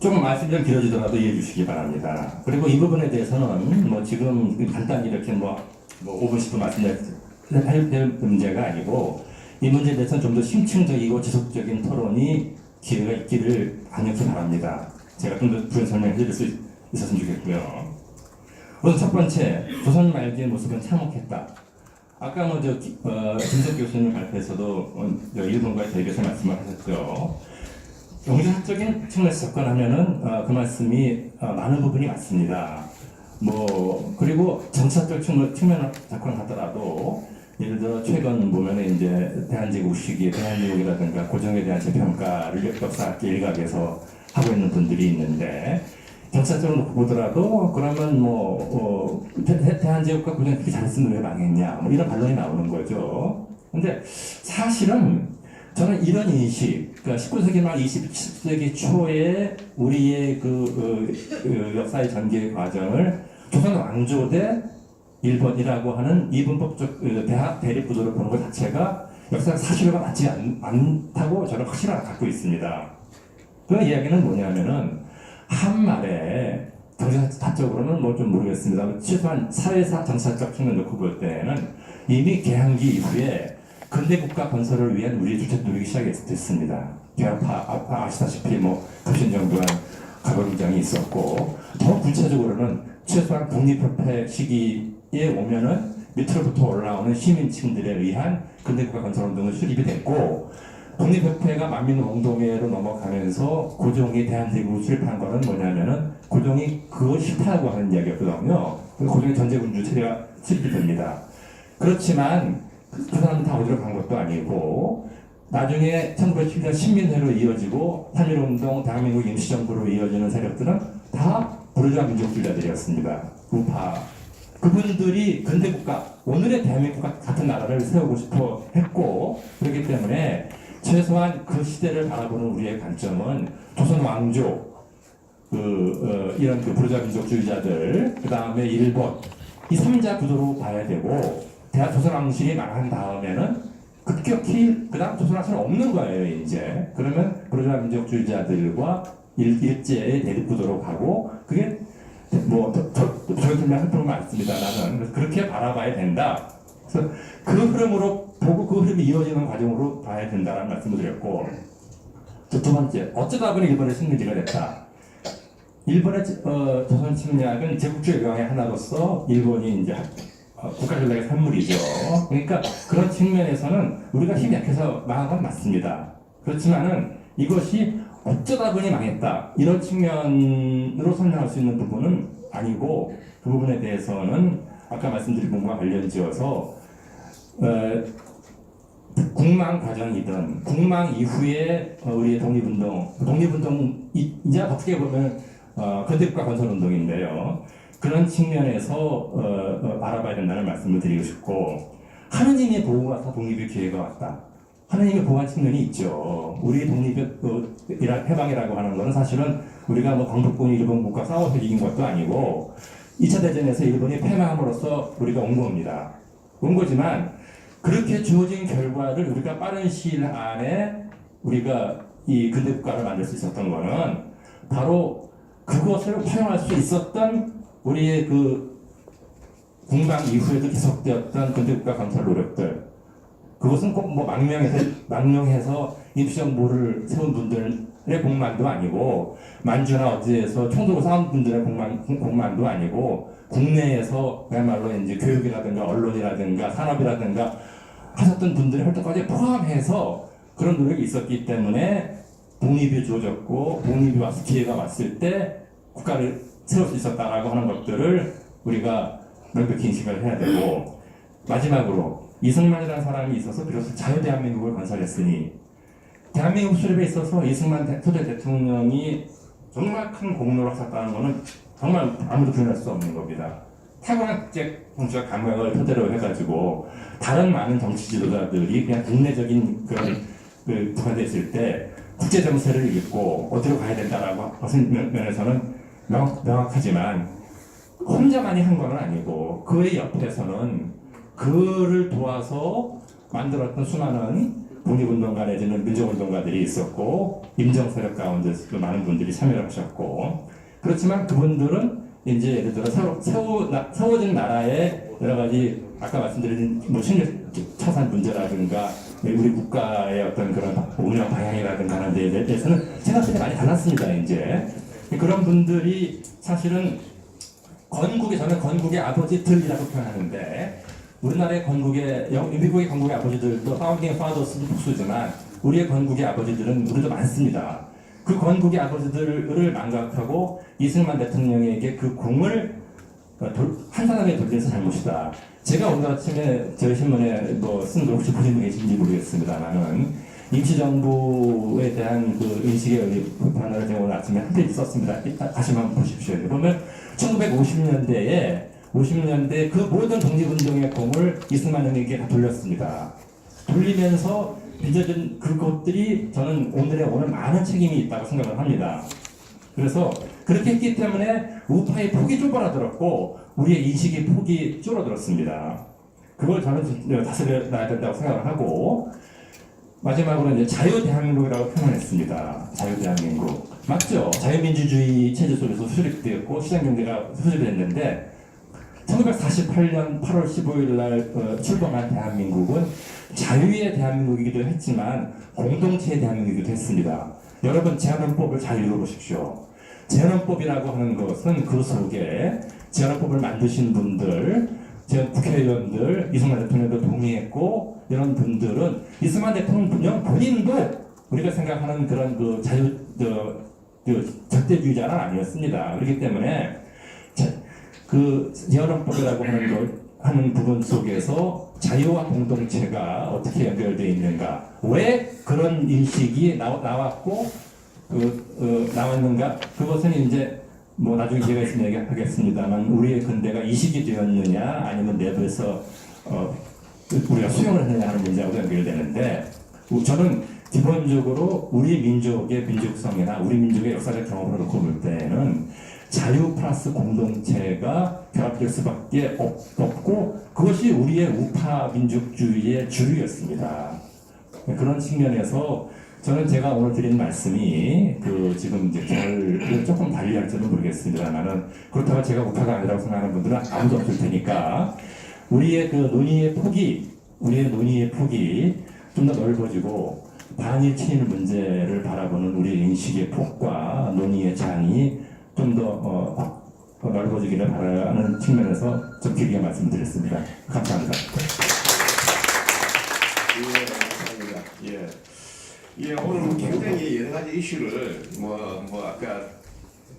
좀 말씀이 좀 길어지더라도 이해해 주시기 바랍니다. 그리고 이 부분에 대해서는 지금 간단히 이렇게 5분, 10분 말씀드릴 문제가 아니고, 이 문제에 대해서는 좀 더 심층적이고 지속적인 토론이 기회가 있기를 강력히 바랍니다. 제가 좀 더 부연 설명해 드릴 수 있었으면 좋겠고요. 우선 첫 번째, 조선 말기의 모습은 참혹했다. 아까 김석 교수님 발표에서도 일본과의 대결에서 말씀을 하셨죠. 경제학적인 측면에서 접근하면은 그 말씀이 많은 부분이 맞습니다. 그리고 정치학적 측면으로 접근하더라도 예를 들어 최근 보면은 이제 대한제국 시기에 대한민국이라든가 고정에 대한 재평가를 역사학계 일각에서 하고 있는 분들이 있는데 정치학적으로 놓고 보더라도 그러면 대한제국과 고정이 그렇게 잘했으면 왜 망했냐 이런 반론이 나오는 거죠. 근데 사실은 저는 이런 인식, 그러니까 19세기 말 20세기 초에 우리의 그 역사의 전개 과정을 조선 왕조 대 일본이라고 하는 이분법적 대립구도를 보는 것 자체가 역사적 사실과 맞지 않다고 저는 확실하게 갖고 있습니다. 그 이야기는 뭐냐면은 한말에 정치사적으로는 좀 모르겠습니다. 최소한 사회사 정치사적 측면 놓고 볼 때는 이미 개항기 이후에 근대 국가 건설을 위한 우리의 주체 노력이 시작됐습니다. 아시다시피 급신정부한 가거경장이 있었고 더 구체적으로는 최소한 독립협회 시기에 오면은 밑으로부터 올라오는 시민층들에 의한 근대국가 건설운동은 수립이 됐고 독립협회가 만민운동회로 넘어가면서 고종이 대한제국을 수립한 거는 뭐냐면은 고종이 그거 싫다고 하는 이야기였거든요. 고종의 전제군주 체제가 수립이 됩니다. 그렇지만 그 사람은 다 어디로 간 것도 아니고 나중에 1917년 신민회로 이어지고 3.1운동, 대한민국 임시정부로 이어지는 세력들은 다 부르주아 민족주의자들이었습니다. 우파. 그분들이 근대국가, 오늘의 대한민국과 같은 나라를 세우고 싶어 했고 그렇기 때문에 최소한 그 시대를 바라보는 우리의 관점은 조선 왕조, 이런 부르주아 민족주의자들, 그 다음에 일본, 이 3자 구도로 봐야 되고 조선 왕실이 망한 다음에는 급격히 그 다음 조선 왕실은 없는 거예요 이제. 그러면 부르주아 민족주의자들과 일제의 대립구도로 가고 그게 저희들만 할 필요가 많습니다. 나는 그렇게 바라봐야 된다. 그래서 그 흐름으로 보고 그 흐름이 이어지는 과정으로 봐야 된다는 말씀을 드렸고 두 번째, 어쩌다 보니 일본의 식민지가 됐다. 일본의 조선 침략은 제국주의 영향의 하나로서 일본이 이제 국가전략의 산물이죠. 그러니까 그런 측면에서는 우리가 힘이 약해서 망한 건 맞습니다. 그렇지만은 이것이 어쩌다 보니 망했다 이런 측면으로 설명할 수 있는 부분은 아니고 그 부분에 대해서는 아까 말씀드린 부분과 관련지어서 국망 과정이든 국망 이후에 우리의 독립운동이자 어떻게 보면 근대국가 건설운동인데요. 그런 측면에서 바라봐야 된다는 말씀을 드리고 싶고 하느님의 보호가 더 독립의 기회가 왔다. 하느님의 보호한 측면이 있죠. 우리 해방이라고 하는 것은 사실은 우리가 광복군이 일본군과 싸워서 이긴 것도 아니고 2차 대전에서 일본이 패망함으로써 우리가 온 겁니다. 온 거지만 그렇게 주어진 결과를 우리가 빠른 시일 안에 우리가 이 근대국가를 만들 수 있었던 거는 바로 그것을 활용할 수 있었던 우리의 국방 이후에도 계속되었던 근대국가 건설 노력들, 그것은 꼭 망명해서 임시정부를 세운 분들의 공만도 아니고 만주나 어디에서 총 들고 싸운 분들의 공만도 아니고 국내에서 그야말로 이제 교육이라든가 언론이라든가 산업이라든가 하셨던 분들의 활동까지 포함해서 그런 노력이 있었기 때문에 독립이 주어졌고 독립이 와서 기회가 왔을 때 국가를 세울 수 있었다라고 하는 것들을 우리가 명백히 인식을 해야 되고 마지막으로 이승만이라는 사람이 있어서 비로소 자유대한민국을 건설했으니 대한민국 수립에 있어서 이승만 초대 대통령이 정말 큰 공로를 하셨다는 것은 정말 아무도 부인할 수 없는 겁니다. 탁월한 국제 정치적 감각을 토대로 해가지고 다른 많은 정치 지도자들이 그냥 국내적인 그런 부과됐을 때 국제 정세를 읽고 어디로 가야 된다라고 하는 면에서는 명확하지만 혼자만이 한 건 아니고 그의 옆에서는 그를 도와서 만들었던 수많은 독립운동가 내지는 민족운동가들이 있었고 임정세력 가운데서도 많은 분들이 참여를 하셨고 그렇지만 그분들은 이제 예를 들어 세워진 나라의 여러 가지 아까 말씀드린 식량 처산 문제라든가 우리 국가의 어떤 그런 운영 방향이라든가 하는 데에 대해서는 생각들이 많이 달랐습니다. 이제 그런 분들이 사실은 저는 건국의 아버지들이라고 표현하는데, 우리나라의 미국의 건국의 아버지들도 파운딩 파더스도 복수지만 우리의 건국의 아버지들은 우리도 많습니다. 그 건국의 아버지들을 망각하고 이승만 대통령에게 그 공을 한 사람에 돌려서 잘못이다. 제가 오늘 아침에 저희 신문에 쓴 걸 혹시 보신 분 계신지 모르겠습니다만은, 임시정부에 대한 그 인식의 변화를 제가 오늘 아침에 한 페이지 썼습니다. 다시 한번 보십시오. 보면 1950년대 그 모든 독립운동의 공을 이승만 형에게 다 돌렸습니다. 돌리면서 빚어진 그것들이 저는 오늘 많은 책임이 있다고 생각을 합니다. 그래서 그렇게 했기 때문에 우파의 폭이 좁아들었고 우리의 인식의 폭이 줄어들었습니다. 그걸 저는 다스려야 된다고 생각을 하고, 마지막으로 이제 자유대한민국이라고 표현했습니다. 자유대한민국. 맞죠? 자유민주주의 체제 속에서 수립되었고 시장경제가 수립됐는데 1948년 8월 15일 날 출범한 대한민국은 자유의 대한민국이기도 했지만 공동체의 대한민국이기도 했습니다. 여러분, 제한헌법을 잘 읽어보십시오. 제한헌법이라고 하는 것은 그 속에 제한헌법을 만드신 분들, 국회의원들, 이승만 대통령도 동의했고, 이런 분들은 이승만 대통령 본인도 우리가 생각하는 그런 그 절대주의자는 아니었습니다. 그렇기 때문에 그 제한헌법이라고 하는 부분 속에서 자유와 공동체가 어떻게 연결되어 있는가, 왜 그런 인식이 나왔고 나왔는가, 그것은 이제 나중에 제가 있으면 얘기하겠습니다만, 우리의 근대가 이식이 되었느냐 아니면 내부에서 우리가 수용을 했느냐 하는 문제하고 연결되는데, 저는 기본적으로 우리 민족의 민족성이나 우리 민족의 역사적 경험을 놓고 볼 때는 자유 플러스 공동체가 결합될 수밖에 없고, 그것이 우리의 우파 민족주의의 주류였습니다. 그런 측면에서 저는 제가 오늘 드린 말씀이 지금 이제 저를 조금 달리할지는 모르겠습니다만은, 그렇다고 제가 우파가 아니라고 생각하는 분들은 아무도 없을 테니까 우리의 논의의 폭이 좀 더 넓어지고 반일 친일 문제를 바라보는 우리의 인식의 폭과 논의의 장이 좀 더 넓어지기를 바라는 측면에서 좀 길게 말씀드렸습니다. 감사합니다. 예, 오늘 굉장히 여러 가지 이슈를 아까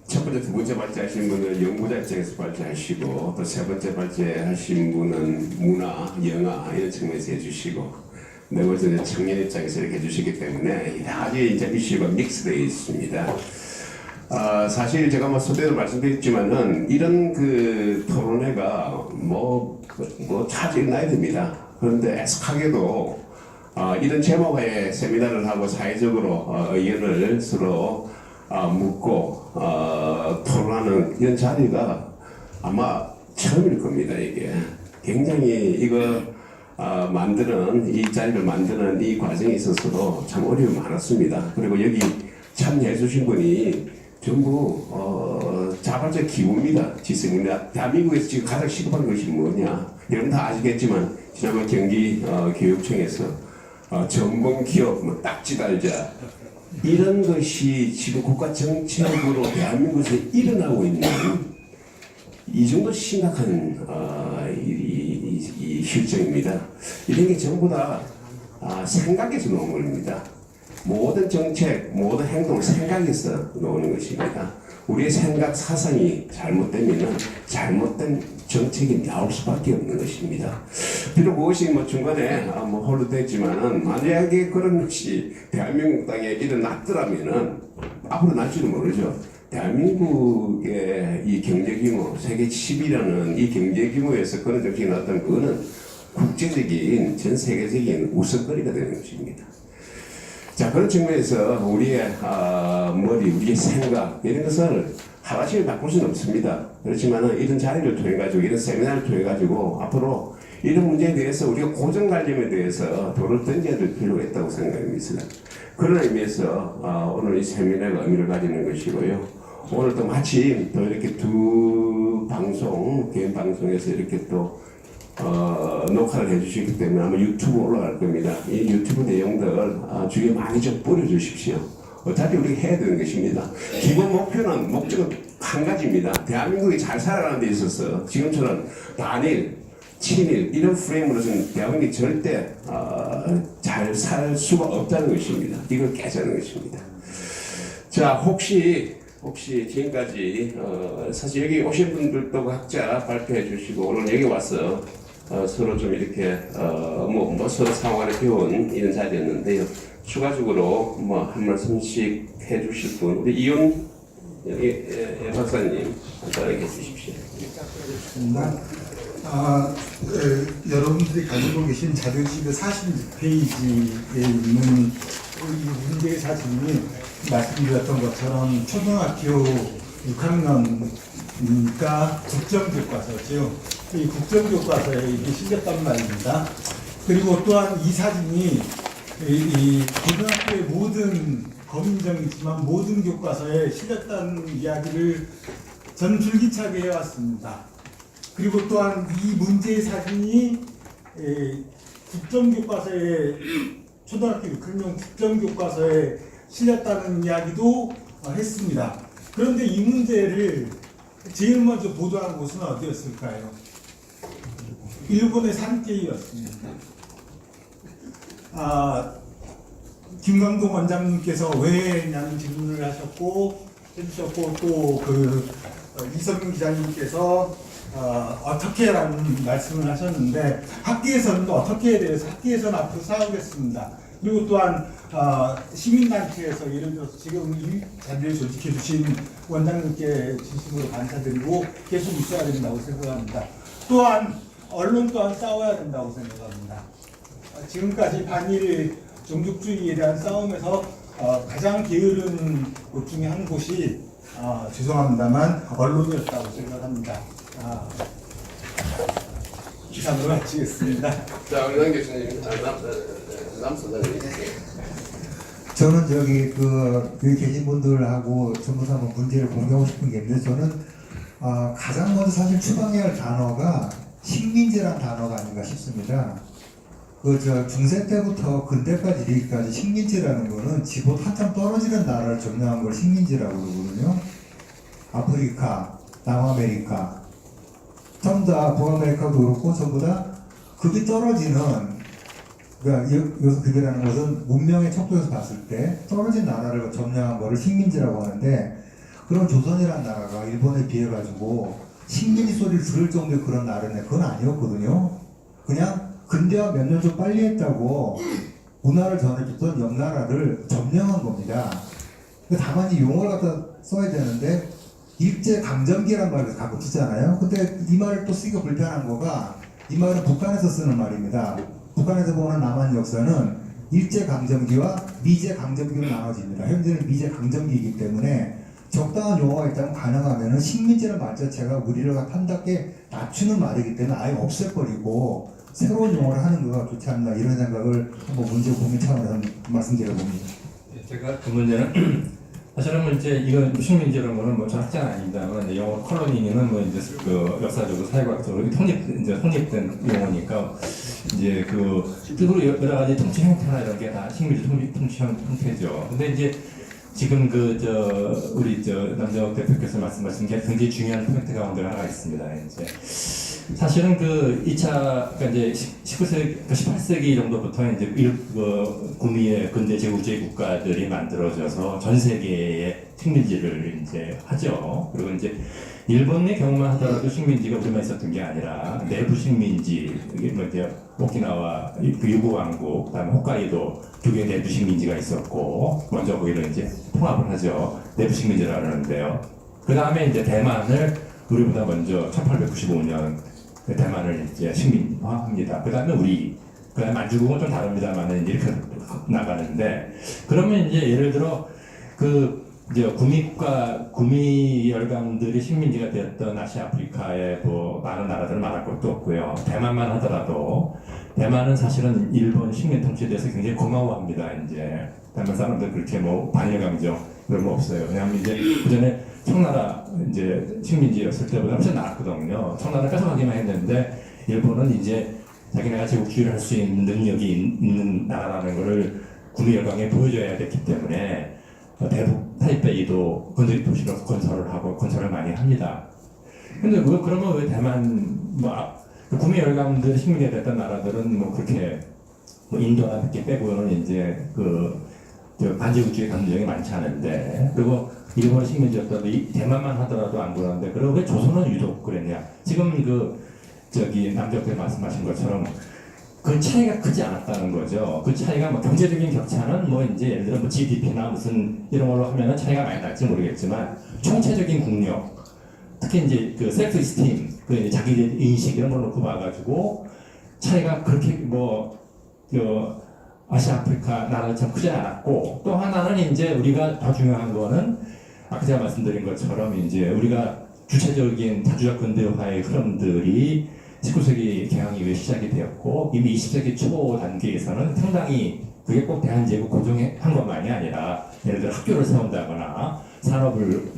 첫 번째, 두 번째 발제하신 분은 연구자 입장에서 발제하시고, 또 세 번째 발제하신 분은 문화, 영화 이런 측면에서 해주시고, 네 번째 청년 입장에서 이렇게 해주시기 때문에 여러 가지 이제 이슈가 믹스되어 있습니다. 사실 제가 소대로 말씀드렸지만은 이런 토론회가 자주 일어나야 됩니다. 그런데 애석하게도 이런 제목의 세미나를 하고 사회적으로 의견을 서로 묻고 토론하는 이런 자리가 아마 처음일 겁니다. 이게 굉장히 이 자리를 만드는 이 과정에 있어서도 참 어려움이 많았습니다. 그리고 여기 참여해 주신 분이 전부 자발적 기부입니다. 지성입니다. 대한민국에서 지금 가장 시급한 것이 뭐냐? 여러분 다 아시겠지만 지난번 경기 교육청에서 전범 기업 딱지 달자 이런 것이 지금 국가 정책으로 대한민국에서 일어나고 있는 이 정도 심각한 이 실정입니다. 이런 게 전부 다 생각에서 나온 겁니다. 모든 정책, 모든 행동, 생각에서 나오는 것입니다. 우리의 생각, 사상이 잘못되면 잘못된 정책이 나올 수밖에 없는 것입니다. 비록 그것이 중간에 홀로 됐지만은, 만약에 그런 것이 대한민국 땅에 일어났더라면은 앞으로 날지도 모르죠. 대한민국의 이 경제 규모, 세계 10위라는 이 경제 규모에서 그런 정책이 나왔다면 그거는 국제적인, 전 세계적인 우선거리가 되는 것입니다. 자, 그런 측면에서 우리의 머리, 우리의 생각 이런 것을 하나씩 바꿀 수는 없습니다. 그렇지만 이런 자리를 통해 가지고, 이런 세미나를 통해 가지고 앞으로 이런 문제에 대해서 우리가 고정관념에 대해서 돌을 던져야 될 필요가 있다고 생각합니다. 그런 의미에서 오늘 이 세미나가 의미를 가지는 것이고요. 오늘 또 마침 또 이렇게 두 방송, 개인 방송에서 이렇게 또 녹화를 해주시기 때문에 아마 유튜브 올라갈 겁니다. 이 유튜브 내용들 주위에 많이 좀 뿌려주십시오. 어차피 우리가 해야 되는 것입니다. 기본 목표는 목적은 한 가지입니다. 대한민국이 잘 살아가는 데 있어서 지금처럼 단일, 친일 이런 프레임으로서는 대한민국이 절대 잘 살 수가 없다는 것입니다. 이걸 깨자는 것입니다. 자, 혹시 지금까지 사실 여기 오신 분들도 각자 발표해 주시고 오늘 여기 와서 서로 좀 이렇게 서로 상황을 배운 이런 자리였는데요. 추가적으로 한 말씀씩 해주실 분 우리 이윤 박사님 간단하게 해주십시오. 여러분들이 가지고 계신 자료집의 46페이지에 있는 이 문제의 사진이 말씀드렸던 것처럼 초등학교 6학년이니까 국정교과서죠. 이 국정교과서에 이게 실렸단 말입니다. 그리고 또한 이 사진이 이 고등학교의 모든 검인정이지만 모든 교과서에 실렸다는 이야기를 저는 줄기차게 해왔습니다. 그리고 또한 이 문제의 사진이 국정교과서에 초등학교 6학년 국정교과서에 실렸다는 이야기도 했습니다. 그런데 이 문제를 제일 먼저 보도한 곳은 어디였을까요? 일본의 산케이였습니다. 김광동 원장님께서 왜냐는 질문을 해주셨고 또 이성민 기자님께서 어떻게라는 말씀을 하셨는데 학계에서는 어떻게에 대해서 학계에서는 앞으로 싸우겠습니다. 그리고 또한 시민단체에서 예를 들어서 지금 이 자리를 조직해 주신 원장님께 진심으로 감사드리고 계속 있어야 된다고 생각합니다. 또한 언론 또한 싸워야 된다고 생각합니다. 지금까지 반일 종족주의에 대한 싸움에서 가장 게으른 곳 중에 한 곳이 죄송합니다만 언론이었다고 생각합니다. 이상으로 마치겠습니다. 자, 우리 남 교수님, 남 소장님. 저는 여기 계신 분들하고 전부 다 한번 문제를 공유하고 싶은 게 있는데 저는 가장 먼저 사실 추방해야 할 단어가 식민지라는 단어가 아닌가 싶습니다. 중세 때부터 근대까지 이르기까지 식민지라는 거는 지보다 한참 떨어지는 나라를 점령한 걸 식민지라고 그러거든요. 아프리카, 남아메리카, 전부 다 북아메리카도 그렇고 전부 다 급이 떨어지는, 그러니까 여기서 급이라는 것은 문명의 척도에서 봤을 때 떨어진 나라를 점령한 거를 식민지라고 하는데, 그런 조선이라는 나라가 일본에 비해 가지고 식민지 소리를 들을 정도의 그런 나라는 그건 아니었거든요. 그냥 근대화 몇 년 좀 빨리 했다고 문화를 전해줬던 옆 나라를 점령한 겁니다. 다만 이 용어를 갖다 써야 되는데 일제강점기란 말을 가끔 쓰잖아요. 근데 이 말을 또 쓰기가 불편한 거가, 이 말은 북한에서 쓰는 말입니다. 북한에서 보는 남한 역사는 일제강점기와 미제강점기로 나눠집니다. 현재는 미제강점기이기 때문에 적당한 용어가 있다면 가능하면 식민지라는 말 자체가 우리를 한답게 낮추는 말이기 때문에 아예 없애버리고 새로운 용어를 하는 거가 좋지 않나, 이런 생각을 한번 문제 고민 차원에서 말씀드려봅니다. 제가 그 문제는 사실은 이제 이건 식민지라는 거는 저 학자는 아닙니다만 영어 콜로니는 이제 역사적으로 사회과학적으로 성립된 용어니까 이제 뜻으로 여러 가지 통치 형태나 이런 게 다 식민지 통치 형태죠. 근데 이제 지금 우리 남정욱 대표께서 말씀하신 게 굉장히 중요한 포인트 가운데 하나가 있습니다. 이제 사실은 2차, 그러니까 이제 18세기 정도부터 이제 구미의 근대 제국주의 국가들이 만들어져서 전 세계의 식민지를 이제 하죠. 그리고 이제 일본의 경우만 하더라도 식민지가 우리만 있었던 게 아니라 내부 식민지, 이제 오키나와 유구 왕국, 그다음에 홋카이도 두 개의 내부 식민지가 있었고, 먼저 거기를 이제 통합을 하죠. 내부 식민지라고 하는데요. 그 다음에 이제 대만을 우리보다 먼저 1895년 대만을 이제 식민화합니다. 그 다음에 그 다음에 만주국은 좀 다릅니다만 이렇게 나가는데, 그러면 이제 예를 들어 이제 구미 열강들이 식민지가 되었던 아시아 아프리카의 많은 나라들을 말할 것도 없고요. 대만만 하더라도 대만은 사실은 일본 식민 통치에 대해서 굉장히 고마워합니다. 이제 대만 사람들 그렇게 반일 감정 그런 거 없어요. 왜냐하면 이제 그전에 청나라 이제 식민지였을 때보다 훨씬 나았거든요. 청나라 뺏어가기만 했는데 일본은 이제 자기네가 제국주의를 할 수 있는 능력이 있는 나라라는 것을 국민열강에 보여줘야 됐기 때문에 대북 타이베이도 건설 도시로 건설을 많이 합니다. 근데 그러면 왜 대만 국민열강들 식민지가 됐던 나라들은 뭐 그렇게 뭐 인도나 이렇게 빼고는 이제 반제국주의 감정이 많지 않은데, 그리고 일본 식민지였던 대만만 하더라도 안 그러는데, 그리고 왜 조선은 유독 그랬냐? 지금 남자들 말씀하신 것처럼 그 차이가 크지 않았다는 거죠. 그 차이가 뭐 경제적인 격차는 뭐 이제 예를 들어 뭐 GDP나 무슨 이런 걸로 하면은 차이가 많이 날지 모르겠지만, 총체적인 국력, 특히 이제 그 셀프 스팀, 그 이제 자기 인식 이런 걸 놓고 봐가지고 차이가 그렇게 아시아 아프리카 나라처럼 크지 않았고, 또 하나는 이제 우리가 더 중요한 거는 아까 제가 말씀드린 것처럼 이제 우리가 주체적인 다주적 근대화의 흐름들이 19세기 개항 이후에 시작이 되었고, 이미 20세기 초 단계에서는 상당히 그게 꼭 대한제국 고정한 것만이 아니라 예를 들어 학교를 세운다거나 산업을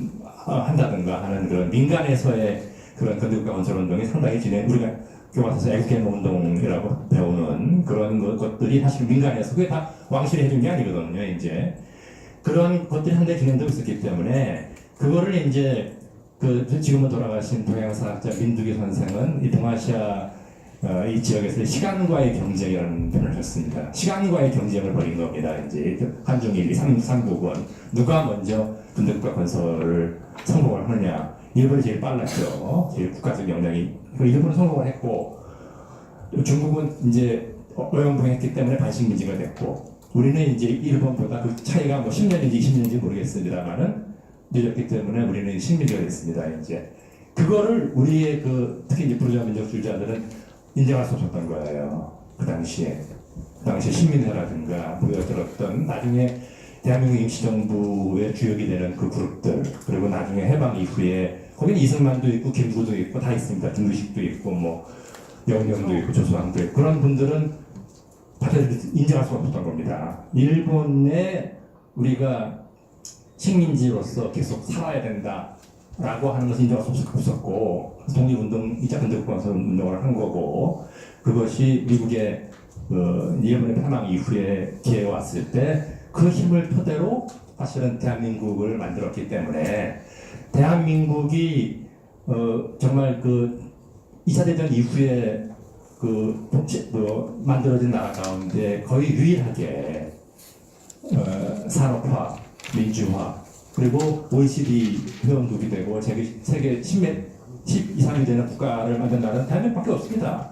한다든가 하는 그런 민간에서의 그런 근대국가 건설 운동이 상당히 우리가 교과서에서 애국개혁 운동이라고 배우는 그런 것들이 사실 민간에서 그게 다 왕실이 해준 게 아니거든요. 이제 그런 것들이 상당히 진행되고 있었기 때문에 그거를 이제 지금은 돌아가신 동양사학자 민두기 선생은 이 동아시아 이 지역에서 시간과의 경쟁이라는 표현을 했습니다. 시간과의 경쟁을 벌인 겁니다. 이제 한중일 삼국은 누가 먼저 근대국가 건설을 성공을 하느냐. 일본이 제일 빨랐죠. 제일 국가적 역량이. 일본은 성공을 했고, 중국은 이제 어영부영했기 때문에 반식민지가 됐고, 우리는 이제 일본보다 그 차이가 뭐 10년인지 20년인지 모르겠습니다만은 늦었기 때문에 우리는 식민지가 됐습니다. 이제 그거를 우리의 특히 이제 부르주아 민족주의자들은 인정할 수 없었던 거예요. 그 당시에 신민회라든가 모여들었던 나중에 대한민국 임시정부의 주역이 되는 그 그룹들, 그리고 나중에 해방 이후에 거기는 이승만도 있고 김구도 있고 다 있습니다. 김구식도 있고 뭐 영령도 있고 조수왕도 있고, 그런 분들은 인정할 수 없었던 겁니다. 일본에 우리가 식민지로서 계속 살아야 된다라고 하는 것을 인정할 수 없었고, 독립운동, 2차 근대국가건설 운동을 한 거고, 그것이 미국의 일본의 패망 이후에 기회가 왔을 때 그 힘을 토대로 사실은 대한민국을 만들었기 때문에, 대한민국이 정말 2차 대전 이후에 만들어진 나라 가운데 거의 유일하게 산업화, 민주화, 그리고 OECD 회원국이 되고 세계 12, 13위 되는 국가를 만든 나라는 대한민국밖에 없습니다.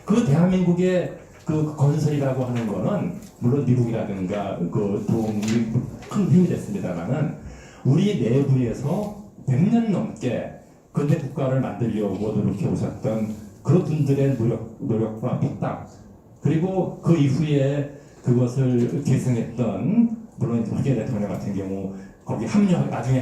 그 대한민국의 그 건설이라고 하는 거는 물론 미국이라든가 도움이 큰 힘이 됐습니다만은 우리 내부에서 100년 넘게 근대 국가를 만들려고 노력해 오셨던 그 분들의 노력과 피땀, 그리고 그 이후에 그것을 계승했던, 물론 박근혜 대통령 같은 경우 거기 나중에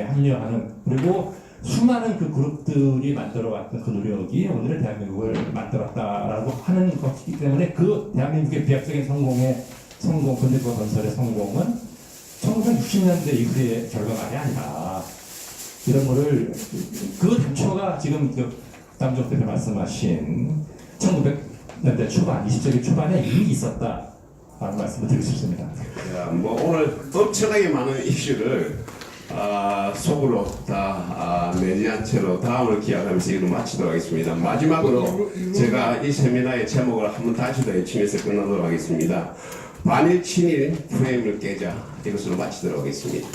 합류하는, 그리고 수많은 그 그룹들이 만들어왔던 그 노력이 오늘의 대한민국을 만들었다라고 하는 것이기 때문에, 그 대한민국의 비약적인 근대국가 건설의 성공은 1960년대 이후의 결과만이 아니라, 이런 거를 그 단초가 지금 남종 대표 말씀하신 1900년대 초반, 20세기 초반에 이미 있었다라는 말씀을 드리고 싶습니다. 뭐 오늘 엄청나게 많은 이슈를 속으로 다 내지 않은 채로 다음을 기약하면서 이걸 마치도록 하겠습니다. 마지막으로 제가 이 세미나의 제목을 한번 다시 더 외치면서 끝나도록 하겠습니다. 반일 친일 프레임을 깨자, 이것으로 마치도록 하겠습니다.